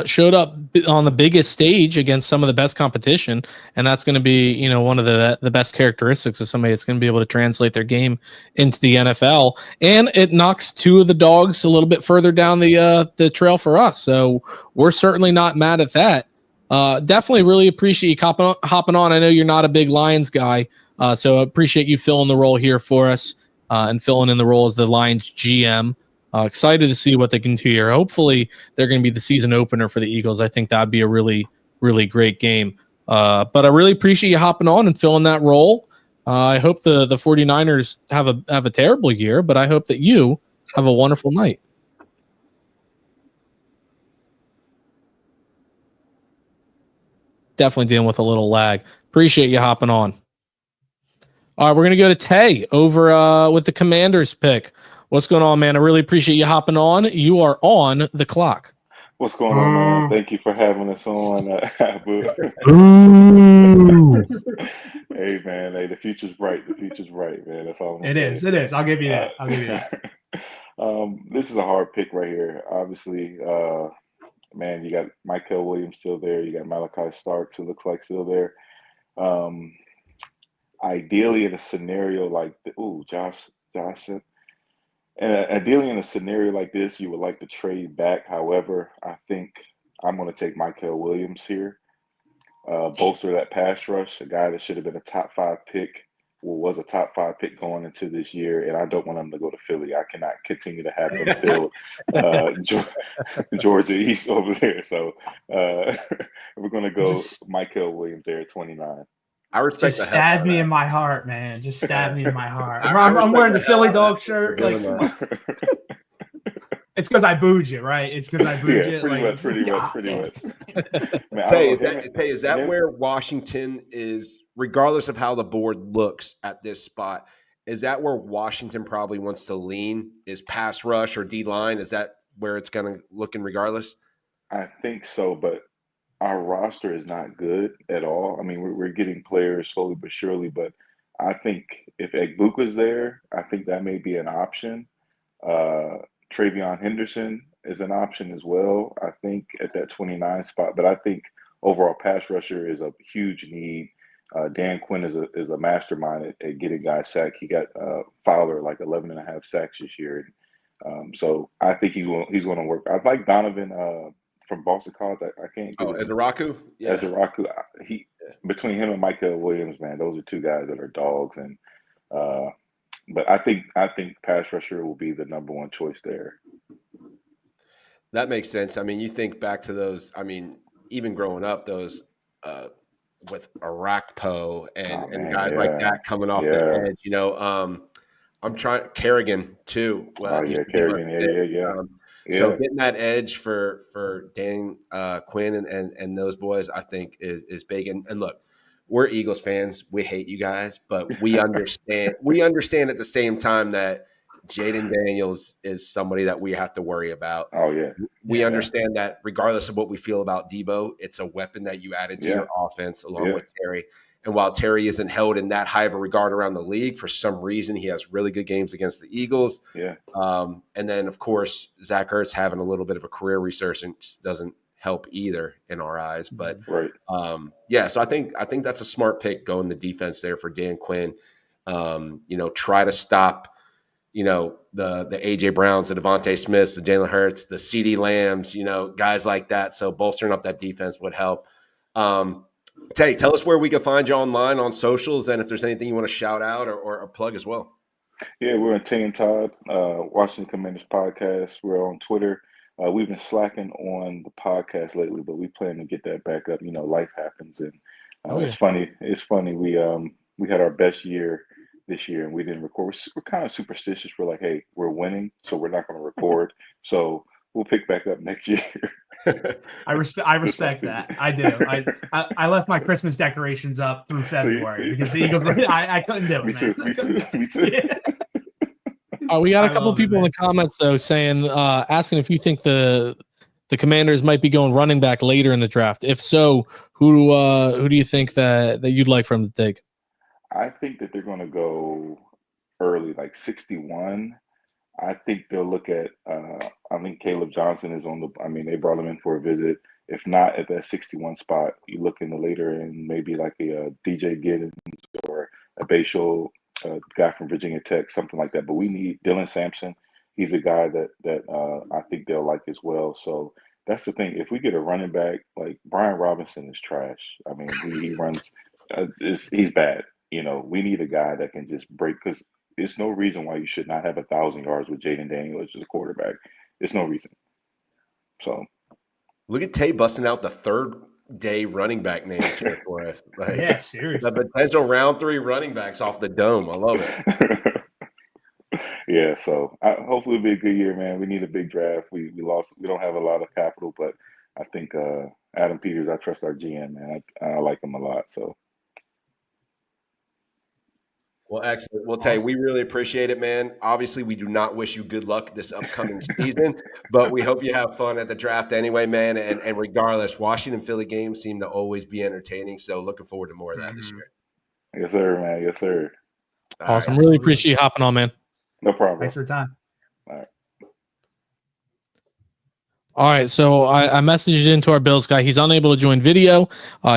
showed up on the biggest stage against some of the best competition, and that's going to be, one of the best characteristics of somebody that's going to be able to translate their game into the NFL. And it knocks 2 of the dogs a little bit further down the trail for us. So we're certainly not mad at that. Definitely really appreciate you hopping on. I know you're not a big Lions guy, so I appreciate you filling the role here for us and filling in the role as the Lions GM. Excited to see what they can do here. Hopefully, they're going to be the season opener for the Eagles. I think that'd be a really, really great game. But I really appreciate you hopping on and filling that role. I hope the 49ers have a terrible year, but I hope that you have a wonderful night. Definitely dealing with a little lag. Appreciate you hopping on. All right, we're going to go to Tay over with the Commanders pick. What's going on, man? I really appreciate you hopping on. You are on the clock. What's going on, man? Thank you for having us on, Abu. Hey, man. Hey, the future's bright. The future's bright, man. That's all I'm gonna say. It is. I'll give you that. This is a hard pick right here. Obviously, man, you got Michael Williams still there. You got Malachi Starks, who looks like still there. Ideally, in a scenario like Josh. Ideally, in a scenario like this, you would like to trade back. However, I think I'm going to take Michael Williams here. Bolster that pass rush, a guy that should have been a top 5 pick, was a top 5 pick going into this year, and I don't want him to go to Philly. I cannot continue to have him fill Georgia East over there. So we're going to go Michael Williams there at 29. I respect. Just stab me in my heart, man. Just stab me in my heart. I'm wearing the Philly dog shirt. Like, it's because I booed you, right? It's because I booed you. Pretty much. Man, Is that where Washington is, regardless of how the board looks at this spot, is that where Washington probably wants to lean? Is pass rush or D line? Is that where it's going to look in regardless? I think so, but our roster is not good at all. I mean, we're getting players slowly but surely, but I think if Egbuka's there, I think that may be an option. Travion Henderson is an option as well, I think, at that 29 spot. But I think overall pass rusher is a huge need. Dan Quinn is a mastermind at getting guys sacked. He got Fowler like 11 and a half sacks this year. So I think he's going to work. I like Donovan from Boston College. I can't get as Araku? Yeah. As Araku. Between him and Michael Williams, man, those are two guys that are dogs. And but I think pass rusher will be the number one choice there. That makes sense. I mean, you think back to those. I mean, even growing up, those with Arakpo and guys like that coming off the edge. You know, I'm trying Kerrigan too. Kerrigan. So getting that edge for Dan Quinn and those boys, I think is big. And look, we're Eagles fans. We hate you guys, but we understand. We understand at the same time that Jaden Daniels is somebody that we have to worry about. Oh yeah. We understand that regardless of what we feel about Debo, it's a weapon that you added to your offense along with Terry. And while Terry isn't held in that high of a regard around the league, for some reason he has really good games against the Eagles. Yeah. And then of course Zach Ertz having a little bit of a career resurgence doesn't help either in our eyes. But so I think that's a smart pick going the defense there for Dan Quinn. Try to stop the AJ Browns, the Devontae Smiths, the Jalen Hurts, the CD Lambs, guys like that. So bolstering up that defense would help. Tay, tell us where we can find you online on socials, and if there's anything you want to shout out or plug as well. Yeah, we're on Tay and Todd, Washington Commanders podcast. We're on Twitter. We've been slacking on the podcast lately, but we plan to get that back up. Life happens, and it's funny. It's funny. We had our best year this year, and we didn't record. We're kind of superstitious. We're like, hey, we're winning, so we're not going to record. So we'll pick back up next year. I respect that. I do. I left my Christmas decorations up through February because the Eagles. I couldn't do it. Me too. We got a couple people in the comments though saying, asking if you think the Commanders might be going running back later in the draft. If so, who do you think that you'd like for them to take? I think that they're going to go early, like 61. I think they'll look at. I think Caleb Johnson is on the. I mean, they brought him in for a visit. If not at that 61 spot, you look in the later and maybe like a DJ Giddens or a Bashal guy from Virginia Tech, something like that. But we need Dylan Sampson. He's a guy that I think they'll like as well. So that's the thing. If we get a running back, like Brian Robinson is trash. I mean, he runs. He's bad. We need a guy that can just break, because there's no reason why you should not have 1,000 yards with Jaden Daniels as a quarterback. There's no reason. So look at Tay busting out the third day running back names here for us. Yeah, seriously. The potential round 3 running backs off the dome. I love it. Yeah, so hopefully it'll be a good year, man. We need a big draft. We lost. We don't have a lot of capital, but I think Adam Peters, I trust our GM, man. I like him a lot. So. Well, excellent. Well, Tay, we really appreciate it, man. Obviously, we do not wish you good luck this upcoming season, but we hope you have fun at the draft anyway, man. And regardless, Washington-Philly games seem to always be entertaining, so looking forward to more of that this year. Yes, sir, man. Yes, sir. Awesome. Really appreciate you hopping on, man. No problem. Thanks for your time. All right. All right, so I messaged into our Bills guy. He's unable to join video.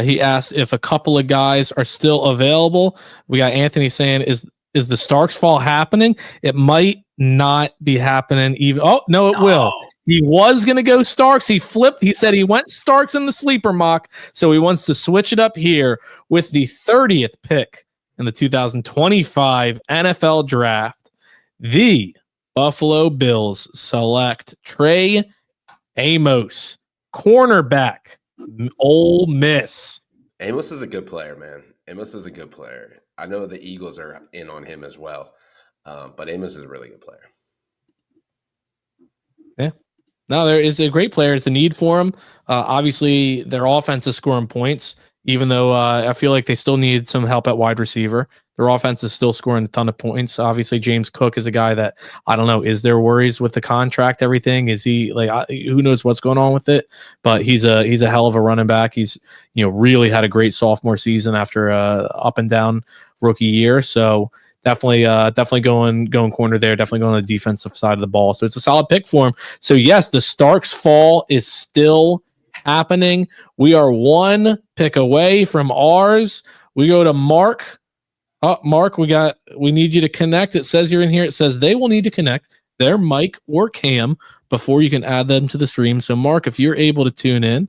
He asked if a couple of guys are still available. We got Anthony saying, "Is the Starks fall happening?" It might not be happening. Even it will. He was gonna go Starks. He flipped. He said he went Starks in the sleeper mock, so he wants to switch it up here with the 30th pick in the 2025 NFL Draft. The Buffalo Bills select Trey Amos, cornerback, Ole Miss. Amos is a good player, man. Amos is a good player. I know the Eagles are in on him as well, but Amos is a really good player. Yeah. No, there is a great player. It's a need for him. Obviously, their offense is scoring points, even though I feel like they still need some help at wide receiver. Their offense is still scoring a ton of points. Obviously, James Cook is a guy that, I don't know, is there worries with the contract, everything? Is he who knows what's going on with it? But he's a hell of a running back. He's, really had a great sophomore season after up and down rookie year. So definitely going corner there, definitely going on the defensive side of the ball. So it's a solid pick for him. So yes, the Starks fall is still happening. We are one pick away from ours. We go to Mark. Oh, Mark, we need you to connect. It says you're in here. It says they will need to connect their mic or cam before you can add them to the stream. So, Mark, if you're able to tune in,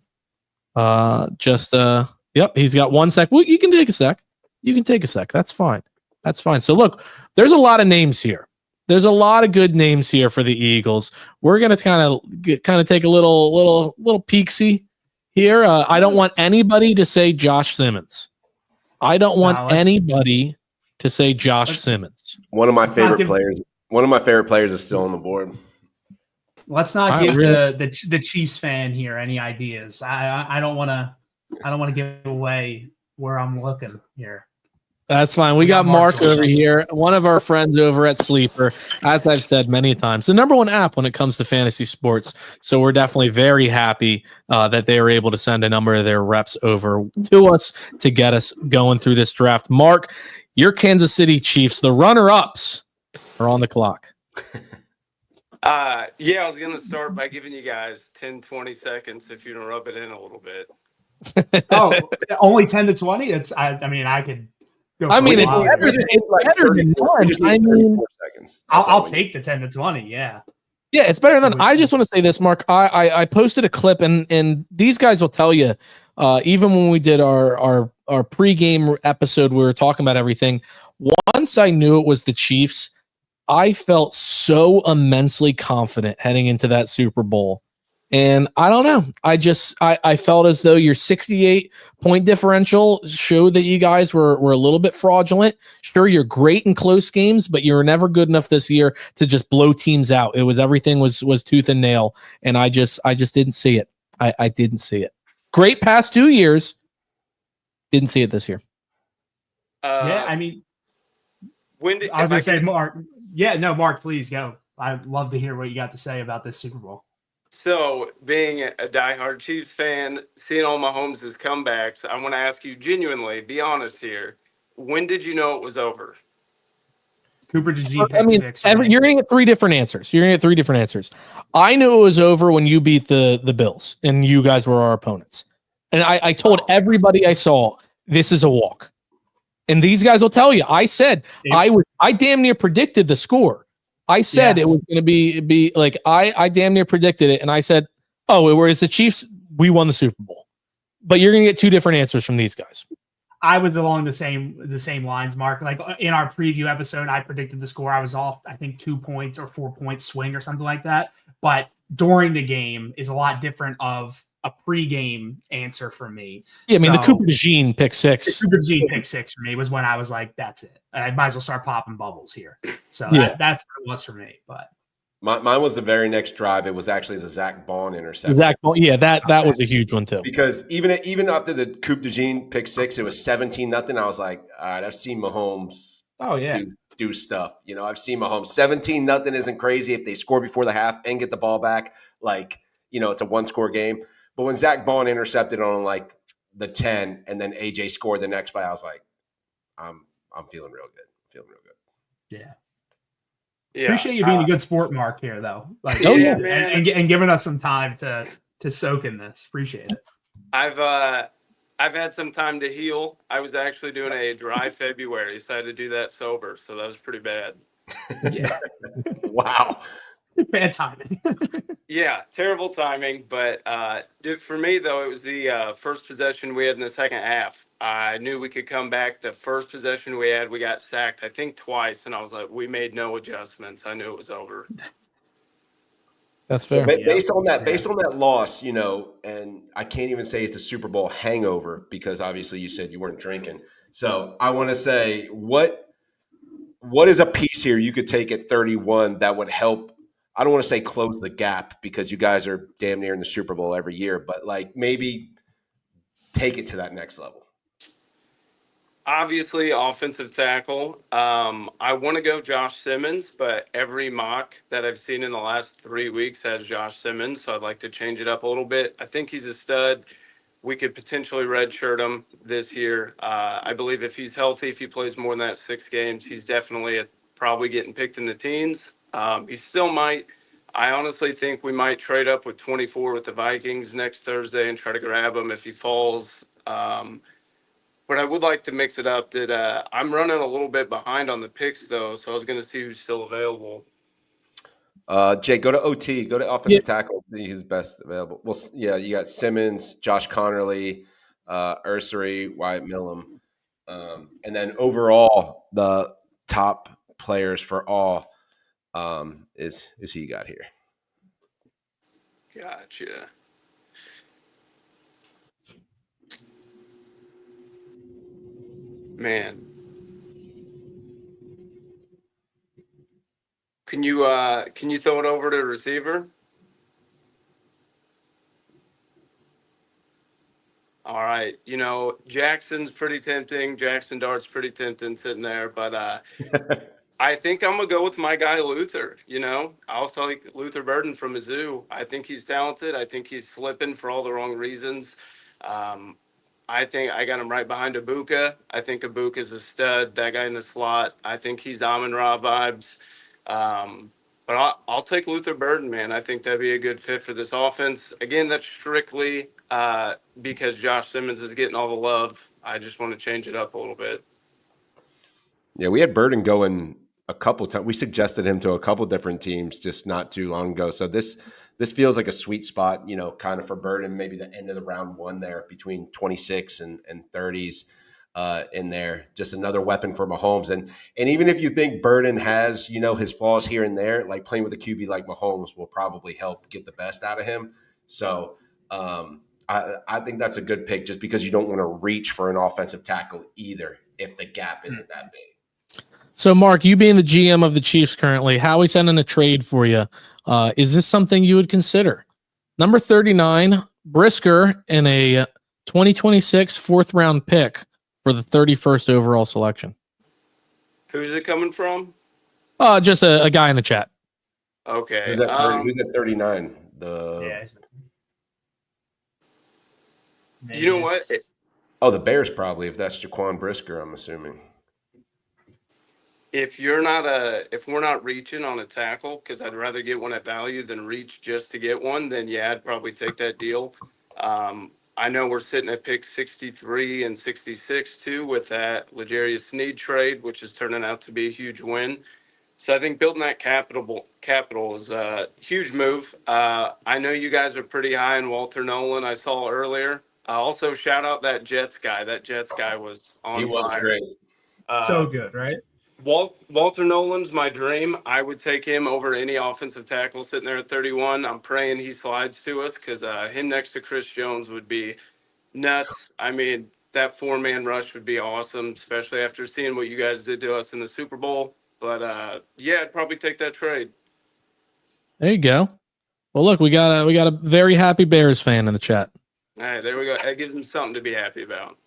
yep, he's got 1 sec. Well, you can take a sec. You can take a sec. That's fine. That's fine. So, look, there's a lot of names here. There's a lot of good names here for the Eagles. We're gonna kind of take a little peeksy here. I don't want anybody to say Josh Simmons. I don't want anybody to say Josh Simmons. One of my favorite players. One of my favorite players is still on the board. Let's not give the Chiefs fan here any ideas. I don't want to give away where I'm looking here. That's fine. We got Mark over here, one of our friends over at Sleeper, as I've said many times, the number one app when it comes to fantasy sports. So we're definitely very happy that they were able to send a number of their reps over to us to get us going through this draft. Mark, your Kansas City Chiefs, the runner-ups, are on the clock. I was going to start by giving you guys 10, 20 seconds if you want to rub it in a little bit. Only 10 to 20? It's I could go. It's better than none. I mean, I'll take the 10 to 20. Yeah. Yeah, it's better than. I just want to say this, Mark. I posted a clip, and these guys will tell you, even when we did our pregame episode, we were talking about everything. Once I knew it was the Chiefs, I felt so immensely confident heading into that Super Bowl. And I don't know. I felt as though your 68-point differential showed that you guys were a little bit fraudulent. Sure, you're great in close games, but you were never good enough this year to just blow teams out. It was everything was tooth and nail, and I just didn't see it. I didn't see it. Great past 2 years. Didn't see it this year. When did I was going to say, Mark? Yeah, no, Mark, please go. I'd love to hear what you got to say about this Super Bowl. So, being a diehard Chiefs fan, seeing all Mahomes' comebacks, I want to ask you genuinely, be honest here. When did you know it was over? Cooper DeJean pick six. You're going to get three different answers. I knew it was over when you beat the Bills, and you guys were our opponents. And I told everybody I saw, this is a walk. And these guys will tell you, I said, I damn near predicted the score. I said it was going to be like, I damn near predicted it. And I said, whereas the Chiefs, we won the Super Bowl. But you're going to get two different answers from these guys. I was along the same lines, Mark. Like in our preview episode, I predicted the score. I was off, I think, 2 points or 4 points swing or something like that. But during the game is a lot different of a pregame answer for me. Yeah, I mean, the Cooper DeJean pick six. The Cooper DeJean pick six for me was when I was like, that's it. I might as well start popping bubbles here. So that's what it was for me. But mine was the very next drive. It was actually the Zach Bond interception. That was a huge one too. Because even after the Cooper DeJean pick six, it was 17-0. I was like, all right, I've seen Mahomes. Do stuff. You know, I've seen Mahomes 17-0 isn't crazy if they score before the half and get the ball back. Like, you know, it's a 1-score game. But when Zach Bond intercepted on like the 10 and then AJ scored the next play, I was like, I'm feeling real good. Yeah. Appreciate you being a good sport, Mark, here though. Like, and giving us some time to soak in this. Appreciate it. I've had some time to heal. I was actually doing a dry February, so I had to do that sober. So that was pretty bad. Yeah. Wow. Bad timing. Yeah, terrible timing. But for me, though, it was the first possession we had in the second half. I knew we could come back. The first possession we had, we got sacked, I think, twice. And I was like, we made no adjustments. I knew it was over. That's fair. Based on that loss, you know, and I can't even say it's a Super Bowl hangover because obviously you said you weren't drinking. So I want to say, what is a piece here you could take at 31 that would help? I don't want to say close the gap because you guys are damn near in the Super Bowl every year, but like maybe take it to that next level. Obviously, offensive tackle. I want to go Josh Simmons, but every mock that I've seen in the last 3 weeks has Josh Simmons, so I'd like to change it up a little bit. I think he's a stud. We could potentially redshirt him this year. I believe if he's healthy, if he plays more than that 6 games, he's definitely probably getting picked in the teens. He still might. I honestly think we might trade up with 24 with the Vikings next Thursday and try to grab him if he falls. But but I would like to mix it up. I'm running a little bit behind on the picks though, so I was going to see who's still available. Jay, go to OT, go to offensive tackle, see who's best available. Well, yeah, you got Simmons, Josh Connerly, Ursery, Wyatt Millum. And then overall, the top players for all is who you got here. Gotcha. Man. Can you throw it over to the receiver? All right. Jackson's pretty tempting. Jackson Dart's pretty tempting sitting there, but I think I'm gonna go with my guy Luther. I'll take Luther Burden from Mizzou. I think he's talented. I think he's slipping for all the wrong reasons. I think I got him right behind Ibuka. I think Ibuka's a stud. That guy in the slot. I think he's Amon-Ra vibes. But I'll take Luther Burden, man. I think that'd be a good fit for this offense. Again, that's strictly because Josh Simmons is getting all the love. I just want to change it up a little bit. Yeah, we had Burden going a couple times. We suggested him to a couple different teams just not too long ago. So this feels like a sweet spot, kind of for Burden, maybe the end of the round one there between 26 and 30s in there. Just another weapon for Mahomes. And even if you think Burden has, his flaws here and there, like playing with a QB like Mahomes will probably help get the best out of him. So I think that's a good pick just because you don't want to reach for an offensive tackle either if the gap isn't that big. So, Mark, you being the GM of the Chiefs currently, Howie sending a trade for you. Is this something you would consider? Number 39, Brisker, in a 2026 fourth-round pick for the 31st overall selection. Who's it coming from? Just a guy in the chat. Okay. Who's at 39? You know what? The Bears probably, if that's Jaquan Brisker, I'm assuming. If we're not reaching on a tackle, because I'd rather get one at value than reach just to get one, then yeah, I'd probably take that deal. I know we're sitting at pick 63 and 66 too with that L'Jarius Sneed trade, which is turning out to be a huge win. So I think building that capital is a huge move. I know you guys are pretty high in Walter Nolan. I saw earlier. Also, shout out that Jets guy. That Jets guy was on fire. He was great. So good, right? Walter Nolan's my dream. I would take him over any offensive tackle sitting there at 31. I'm praying he slides to us because him next to Chris Jones would be nuts. I mean, that four-man rush would be awesome, especially after seeing what you guys did to us in the Super Bowl. But yeah, I'd probably take that trade. There you go. Well, look, we got a very happy Bears fan in the chat. All right, there we go. That gives him something to be happy about.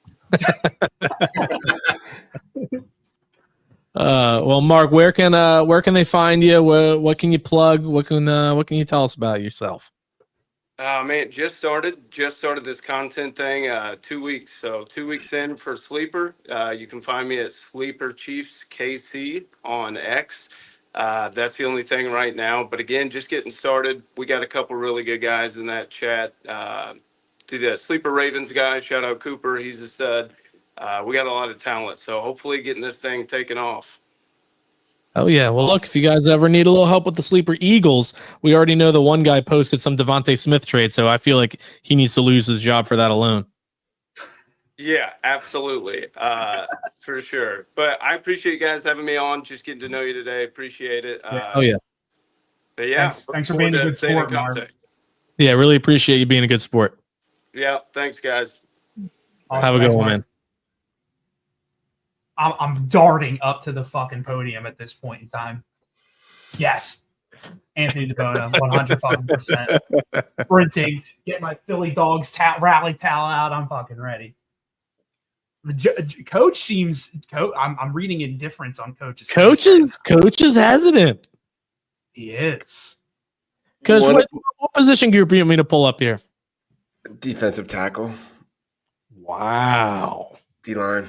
Well, Mark, where can they find you? What can you plug? What can you tell us about yourself? Man, just started this content thing 2 weeks. So 2 weeks in for Sleeper. You can find me at Sleeper Chiefs KC on X. That's the only thing right now. But again, just getting started. We got a couple really good guys in that chat. To the Sleeper Ravens guy, shout out Cooper. He's a stud. We got a lot of talent. So hopefully getting this thing taken off. Oh yeah. Well, look, if you guys ever need a little help with the Sleeper Eagles, we already know the one guy posted some Devontae Smith trade, so I feel like he needs to lose his job for that alone. Yeah, absolutely. For sure. But I appreciate you guys having me on, just getting to know you today. Appreciate it. Oh yeah. But yeah, thanks for being a good sport, Mark. Yeah, really appreciate you being a good sport. Yeah, thanks guys. Awesome. Have a good one, man. I'm darting up to the fucking podium at this point in time. Yes. Anthony DeBona, 100%. Sprinting, get my Philly Dogs rally towel out. I'm fucking ready. The coach seems. I'm reading indifference on coaches. Coaches hesitant. He is. Coach, what position group do you want me to pull up here? Defensive tackle. Wow. D-line.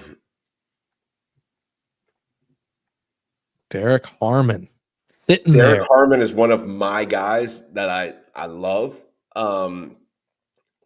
Derek Harmon. Sitting there. Harmon is one of my guys that I love.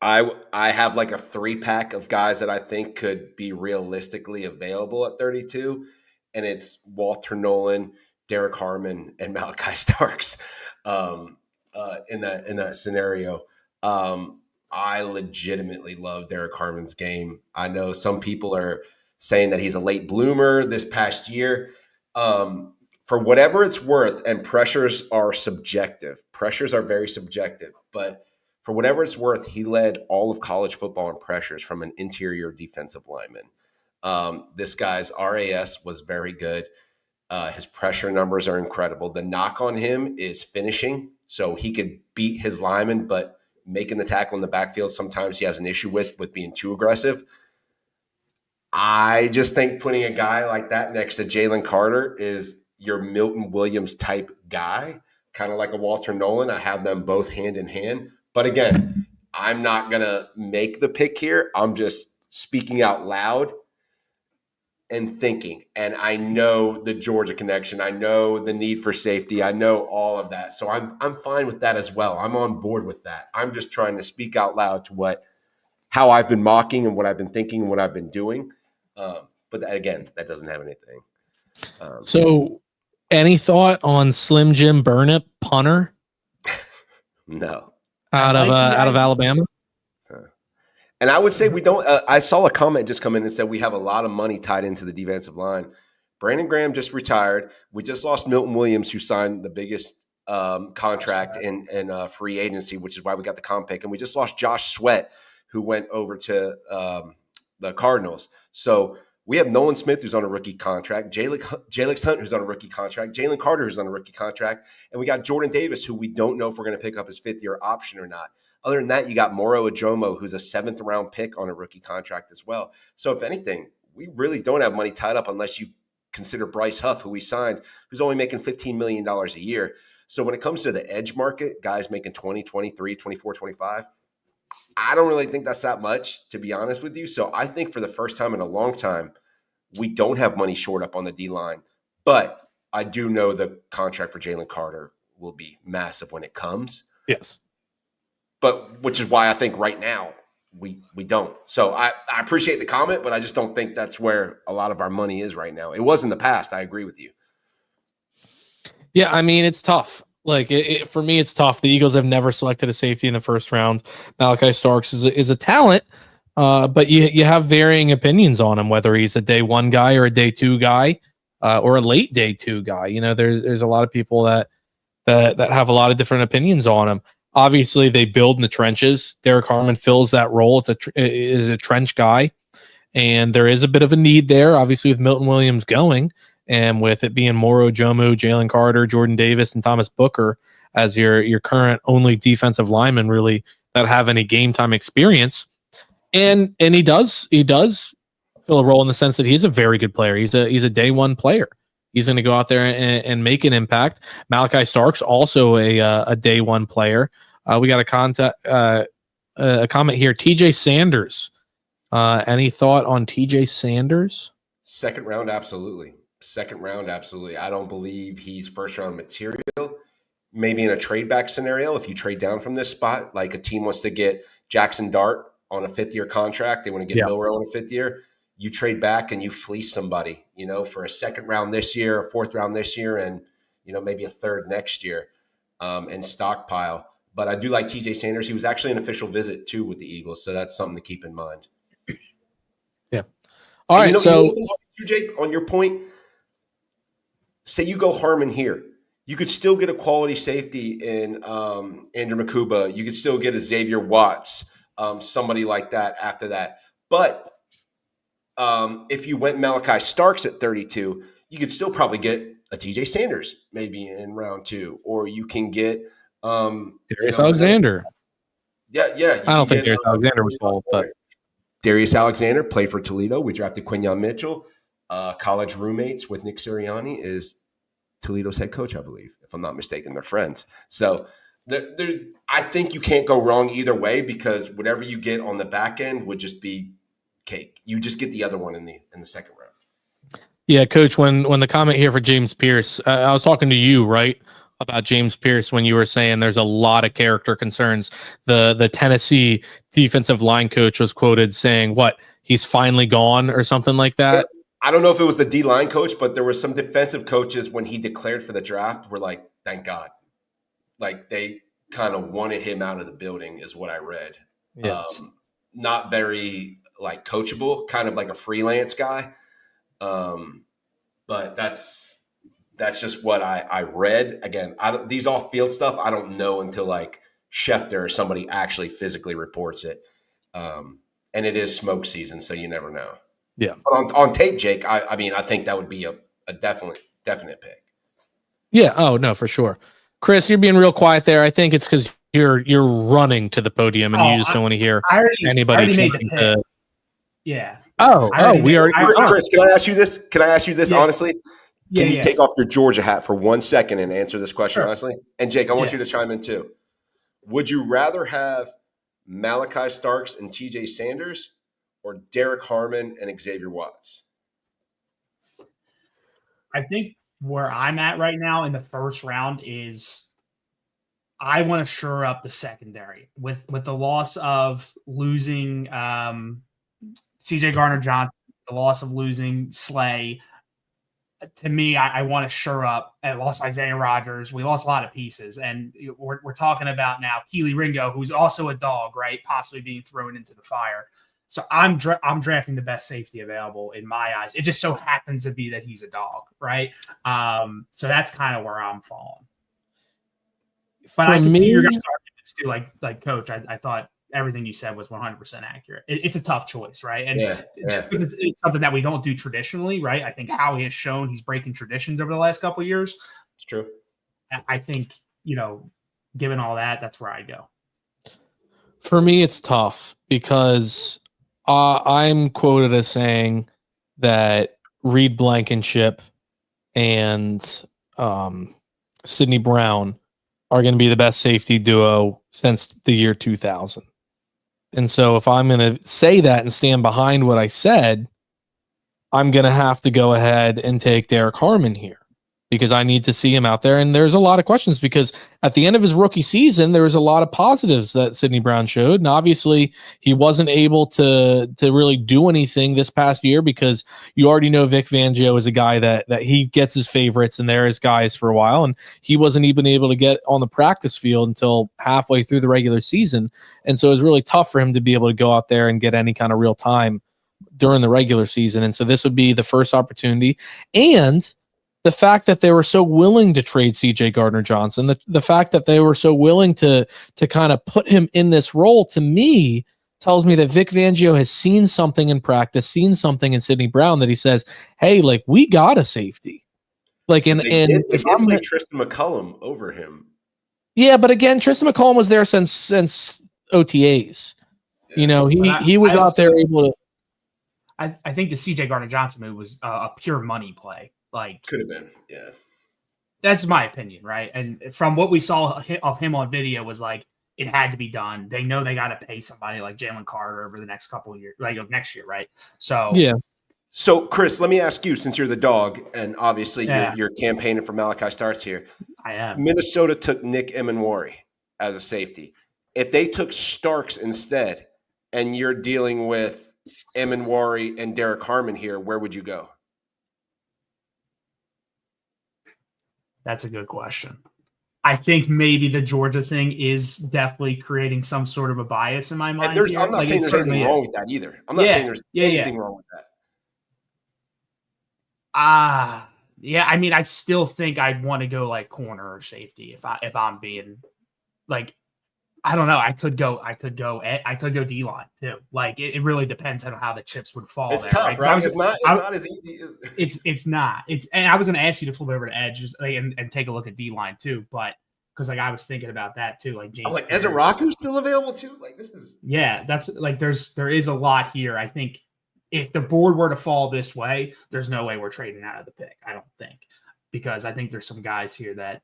I have like a 3-pack of guys that I think could be realistically available at 32, and it's Walter Nolan, Derek Harmon, and Malachi Starks. In that scenario, I legitimately love Derek Harmon's game. I know some people are saying that he's a late bloomer this past year. For whatever it's worth, and pressures are subjective. Pressures are very subjective, but for whatever it's worth, he led all of college football in pressures from an interior defensive lineman. This guy's RAS was very good. His pressure numbers are incredible. The knock on him is finishing. So he could beat his lineman, but making the tackle in the backfield, sometimes he has an issue with being too aggressive. I just think putting a guy like that next to Jalen Carter is your Milton Williams type guy, kind of like a Walter Nolan. I have them both hand in hand. But again, I'm not going to make the pick here. I'm just speaking out loud and thinking. And I know the Georgia connection. I know the need for safety. I know all of that. So I'm fine with that as well. I'm on board with that. I'm just trying to speak out loud to how I've been mocking and what I've been thinking and what I've been doing. But again, that doesn't have anything. So any thought on Slim Jim Burnip, punter? No. Out of Alabama? And I would say we don't. I saw a comment just come in and said we have a lot of money tied into the defensive line. Brandon Graham just retired. We just lost Milton Williams, who signed the biggest contract in free agency, which is why we got the comp pick. And we just lost Josh Sweat, who went over to the Cardinals. So we have Nolan Smith, who's on a rookie contract, Jalix Hunt, who's on a rookie contract, Jalen Carter, who's on a rookie contract, and we got Jordan Davis, who we don't know if we're going to pick up his 5th-year option or not. Other than that, you got Moro Ajomo, who's a 7th-round pick on a rookie contract as well. So if anything, we really don't have money tied up unless you consider Bryce Huff, who we signed, who's only making $15 million a year. So when it comes to the edge market, guys making 20, 23, 24, 25, I don't really think that's that much, to be honest with you. So I think for the first time in a long time, we don't have money short up on the D-line. But I do know the contract for Jalen Carter will be massive when it comes. Yes. But which is why I think right now we don't. So I appreciate the comment, but I just don't think that's where a lot of our money is right now. It was in the past. I agree with you. Yeah, I mean, it's tough. Like for me, it's tough. The Eagles have never selected a safety in the first round. Malachi Starks is a talent, but you have varying opinions on him, whether he's a day 1 guy or a day 2 guy, or a late day 2 guy. You know, there's a lot of people that have a lot of different opinions on him. Obviously, they build in the trenches. Derek Harmon fills that role. Is a trench guy, and there is a bit of a need there. Obviously, with Milton Williams going, and with it being Moro Jomu, Jalen Carter, Jordan Davis, and Thomas Booker as your current only defensive lineman really that have any game time experience, and he does fill a role in the sense that he's a very good player. He's a day 1 player. He's going to go out there and make an impact. Malachi Starks, also a day 1 player. We got a comment here. TJ Sanders. Any thought on TJ Sanders? Second round, absolutely. I don't believe he's first round material. Maybe in a trade back scenario, if you trade down from this spot, like a team wants to get Jackson Dart on a 5th-year contract, they want to get Milroe on a 5th year. You trade back and you fleece somebody, for a 2nd round this year, a 4th round this year, and, maybe a 3rd next year, and stockpile. But I do like TJ Sanders. He was actually an official visit, too, with the Eagles, so that's something to keep in mind. Yeah. All right, Jake, on your point, say you go Harmon here. You could still get a quality safety in Andrew Makuba. You could still get a Xavier Watts, somebody like that after that. But if you went Malachi Starks at 32, you could still probably get a TJ Sanders maybe in round 2, or you can get Darius Alexander. Yeah. I don't think Darius Alexander was full, but Darius Alexander played for Toledo. We drafted Quinyon Mitchell. College roommates with Nick Sirianni is Toledo's head coach, I believe, if I'm not mistaken. They're friends. So I think you can't go wrong either way, because whatever you get on the back end would just be cake. You just get the other one in the 2nd round. Yeah, Coach, when the comment here for James Pierce, I was talking to you, right? about James Pierce when you were saying there's a lot of character concerns. The Tennessee defensive line coach was quoted saying, "What, he's finally gone," or something like that. I don't know if it was the D-line coach, but there were some defensive coaches when he declared for the draft were like, "Thank God." Like they kind of wanted him out of the building, is what I read. Yeah. Not very like coachable, kind of like a freelance guy. But that's just what I read. Again, these off field stuff I don't know until like Schefter or somebody actually physically reports it. And it is smoke season, so you never know. Yeah. But on tape, Jake, I mean, I think that would be a definite pick. Yeah. Oh no, for sure. Chris, you're being real quiet there. I think it's because you're running to the podium and you just don't want to hear anybody made the pick. to. Yeah. We are. Chris, can I ask you this? Yeah. Honestly? Can you Yeah. take off your Georgia hat for 1 second and answer this question honestly? And Jake, I want Yeah. you to chime in too. Would you rather have Malachi Starks and TJ Sanders or Derek Harmon and Xavier Watts? I think where I'm at right now in the first round is I want to shore up the secondary with the loss of losing CJ Gardner-Johnson, the loss of losing Slay. To me, I want to shore up. I lost Isaiah Rodgers. We lost a lot of pieces, and we're talking about now Keely Ringo, who's also a dog, right? Possibly being thrown into the fire. So I'm drafting the best safety available in my eyes. It just so happens to be that he's a dog, right? So that's kind of where I'm falling. But I can see your guys' arguments too. Like Coach, I thought everything you said was 100% accurate. It's a tough choice, right? And just because it's something that we don't do traditionally, right? I think Howie has shown he's breaking traditions over the last couple of years. It's true. I think, given all that, that's where I'd go. For me, it's tough because I'm quoted as saying that Reed Blankenship and Sidney Brown are going to be the best safety duo since the year 2000. And so if I'm going to say that and stand behind what I said, I'm going to have to go ahead and take Derek Harmon here because I need to see him out there. And there's a lot of questions because at the end of his rookie season, there was a lot of positives that Sidney Brown showed. And obviously he wasn't able to really do anything this past year because you already know Vic Fangio is a guy that he gets his favorites and they're his guys for a while. And he wasn't even able to get on the practice field until halfway through the regular season. And so it was really tough for him to be able to go out there and get any kind of real time during the regular season. And so this would be the first opportunity. And the fact that they were so willing to trade CJ Gardner-Johnson, the fact that they were so willing to kind of put him in this role, to me, tells me that Vic Fangio has seen something in practice, seen something in Sidney Brown that he says, hey, like, we got a safety. Like, and they did play Tristan McCullum over him. Yeah, but again, Tristan McCullum was there since OTAs. Yeah. He was out there able to. I think the CJ Gardner-Johnson move was a pure money play. Like, could have been, yeah. That's my opinion, right? And from what we saw of him on video was like it had to be done. They know they got to pay somebody like Jalen Carter over the next couple of years, like next year, right? So yeah. So Chris, let me ask you, since you're the dog, and obviously you're campaigning for Malachi Starks here. I am. Minnesota took Nick Emenwari as a safety. If they took Starks instead, and you're dealing with Emenwari and Derek Harmon here, where would you go? That's a good question. I think maybe the Georgia thing is definitely creating some sort of a bias in my mind. I'm not saying there's anything wrong with that either. I'm not saying there's anything wrong with that. Yeah. I mean, I still think I'd want to go like corner or safety if I'm being like, I don't know. I could go D-line too. Like it really depends on how the chips would fall. It's there, tough, right? It's not as easy as it's not. And I was going to ask you to flip over to edge and take a look at D-line too, but because like I was thinking about that too. Like James, like Ezraku's still available too. Like this is that's like there is a lot here. I think if the board were to fall this way, there's no way we're trading out of the pick. I don't think, because I think there's some guys here that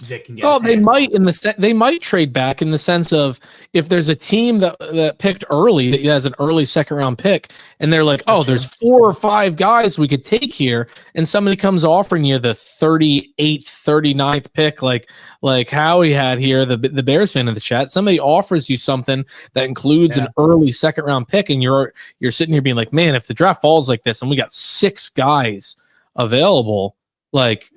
Vic can get. Oh, they might they might trade back in the sense of if there's a team that picked early that has an early second round pick, and they're like, oh, there's 4 or 5 guys we could take here, and somebody comes offering you the 38th, 39th pick, like Howie had here, the Bears fan in the chat. Somebody offers you something that includes an early second round pick, and you're sitting here being like, man, if the draft falls like this, and we got 6 guys available, like.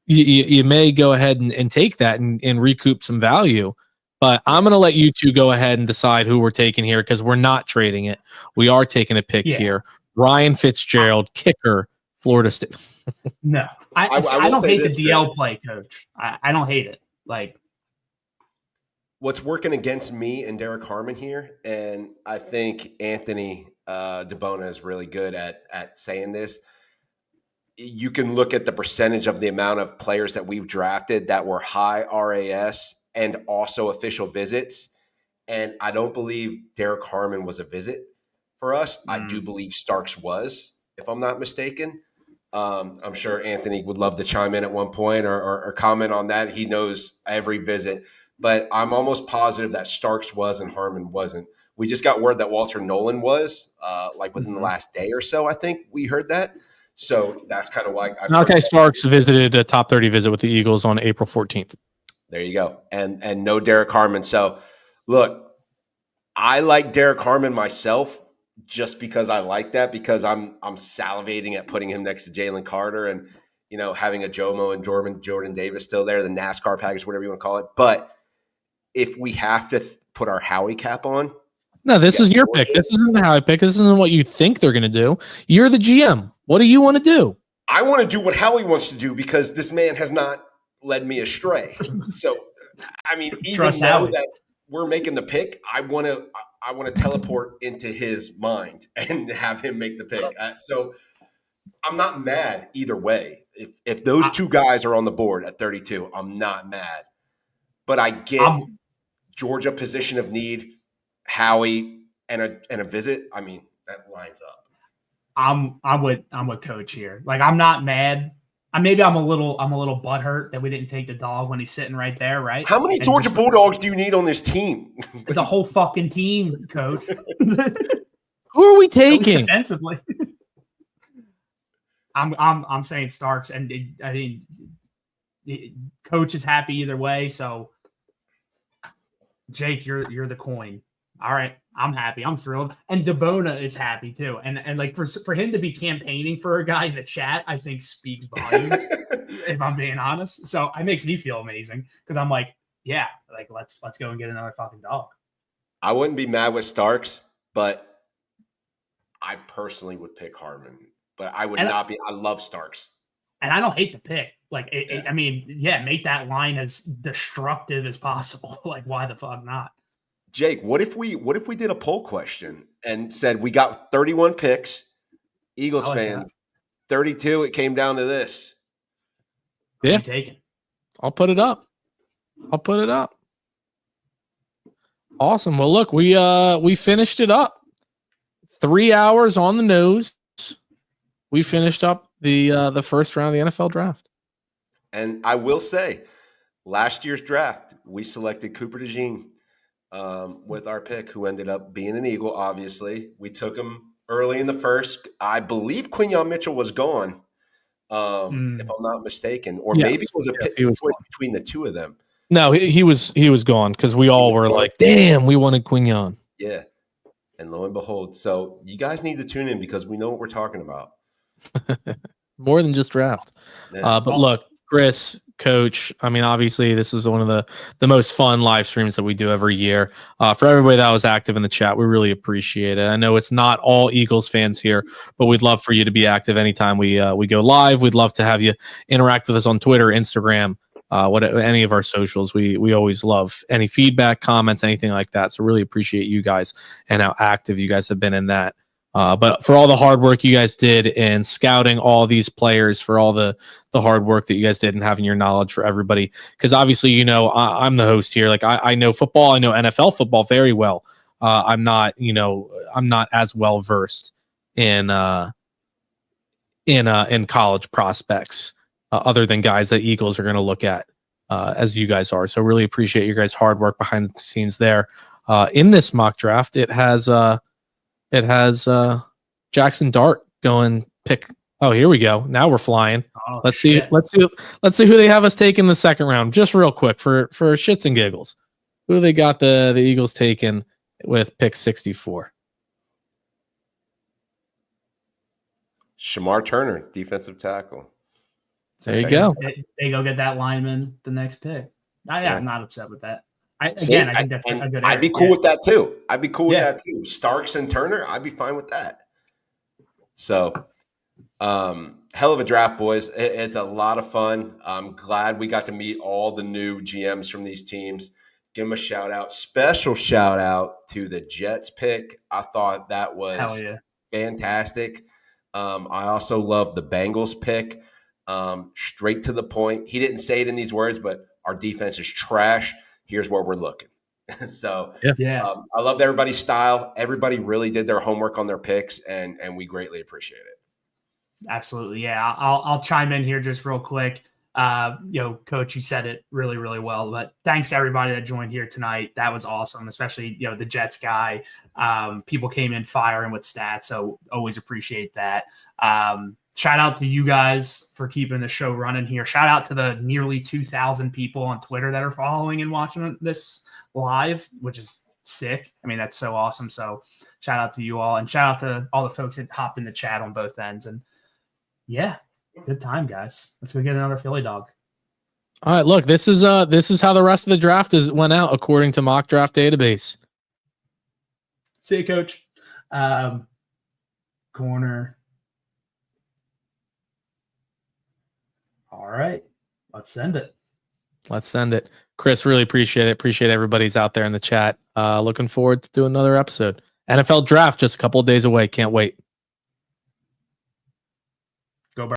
You may go ahead and take that and recoup some value, but I'm going to let you two go ahead and decide who we're taking here because we're not trading it. We are taking a pick here. Ryan Fitzgerald, kicker, Florida State. No, I don't hate the DL play, Coach. I don't hate it. Like, what's working against me and Derek Harmon here, and I think Anthony DeBona is really good at saying this. You can look at the percentage of the amount of players that we've drafted that were high RAS and also official visits. And I don't believe Derek Harmon was a visit for us. I do believe Starks was, if I'm not mistaken. I'm sure Anthony would love to chime in at one point or comment on that. He knows every visit. But I'm almost positive that Starks was and Harmon wasn't. We just got word that Walter Nolan was, within the last day or so, I think we heard that. So that's kind of why. Malachi Starks visited a top 30 visit with the Eagles on April 14th. There you go. And no Derek Harmon. So, look, I like Derek Harmon myself just because I like that, because I'm salivating at putting him next to Jalen Carter and, having a Jomo and Jordan Davis still there, the NASCAR package, whatever you want to call it. But if we have to put our Howie cap on. No, this is your pick. This isn't the Howie pick. This isn't what you think they're going to do. You're the GM. What do you want to do? I want to do what Howie wants to do because this man has not led me astray. So, I mean, even though that we're making the pick, I want to teleport into his mind and have him make the pick. So I'm not mad either way. If those 2 guys are on the board at 32, I'm not mad. But I get Georgia position of need, Howie, and a visit. I mean, that lines up. I'm with Coach here. Like, I'm not mad. Maybe I'm a little butthurt that we didn't take the dog when he's sitting right there, right? How many Georgia Bulldogs do you need on this team? The whole fucking team, Coach. Who are we taking defensively? I'm saying Starks, and I mean, Coach is happy either way. So, Jake, you're the coin. All right, I'm happy. I'm thrilled. And DeBona is happy too. And like for him to be campaigning for a guy in the chat, I think speaks volumes, if I'm being honest. So it makes me feel amazing because I'm like, yeah, like let's go and get another fucking dog. I wouldn't be mad with Starks, but I personally would pick Harmon. But I would not be. I love Starks. And I don't hate the pick. Like, I mean, make that line as destructive as possible. Like, why the fuck not? Jake, what if we did a poll question and said we got 31 picks, Eagles fans, 32, it came down to this. Yeah. Taken. I'll put it up. Awesome. Well, look, we finished it up. 3 hours on the nose. We finished up the first round of the NFL draft. And I will say, last year's draft, we selected Cooper DeJean with our pick, who ended up being an Eagle, obviously. We took him early in the first. I believe Quinyon Mitchell was gone, if I'm not mistaken. Or maybe it was a pick between the 2 of them. No, he was gone because we all were like, damn, we wanted Quinyon. Yeah. And lo and behold, so you guys need to tune in because we know what we're talking about. More than just draft. Yeah. But look, Chris, Coach, I mean, obviously, this is one of the most fun live streams that we do every year. For everybody that was active in the chat, we really appreciate it. I know it's not all Eagles fans here, but we'd love for you to be active anytime we go live. We'd love to have you interact with us on Twitter, Instagram, any of our socials. We always love any feedback, comments, anything like that. So really appreciate you guys and how active you guys have been in that. But for all the hard work you guys did in scouting all these players, for all the hard work that you guys did in having your knowledge for everybody, because obviously, I'm the host here. Like I know football, I know NFL football very well. I'm not as well versed in college prospects, other than guys that Eagles are going to look at as you guys are. So really appreciate your guys' hard work behind the scenes there. In this mock draft, it has Jackson Dart going pick. Oh, here we go. Now we're flying. Oh, Let's shit. see who they have us take in the second round. Just real quick for shits and giggles. Who they got the Eagles taking with pick 64? Shamar Turner, defensive tackle. There you go. They go get that lineman the next pick. I'm not upset with that. I think that's a good. I'd be cool with that too. Starks and Turner, I'd be fine with that. So, hell of a draft, boys. It's a lot of fun. I'm glad we got to meet all the new GMs from these teams. Give them a shout out. Special shout out to the Jets pick. I thought that was fantastic. I also love the Bengals pick. Straight to the point. He didn't say it in these words, but our defense is trash. Here's where we're looking. So I loved everybody's style. Everybody really did their homework on their picks, and we greatly appreciate it. Absolutely. Yeah. I'll chime in here just real quick. Coach, you said it really, really well, but thanks to everybody that joined here tonight. That was awesome, especially, the Jets guy. People came in firing with stats, so always appreciate that. Shout out to you guys for keeping the show running here. Shout out to the nearly 2,000 people on Twitter that are following and watching this live, which is sick. I mean, that's so awesome. So shout out to you all, and shout out to all the folks that hopped in the chat on both ends. And yeah, good time, guys. Let's go get another Philly dog. All right, look, this is how the rest of the draft went out according to Mock Draft Database. See you, Coach. Corner. All right, let's send it. Chris, really appreciate it. Appreciate everybody's out there in the chat. Looking forward to doing another episode. NFL draft just a couple of days away. Can't wait.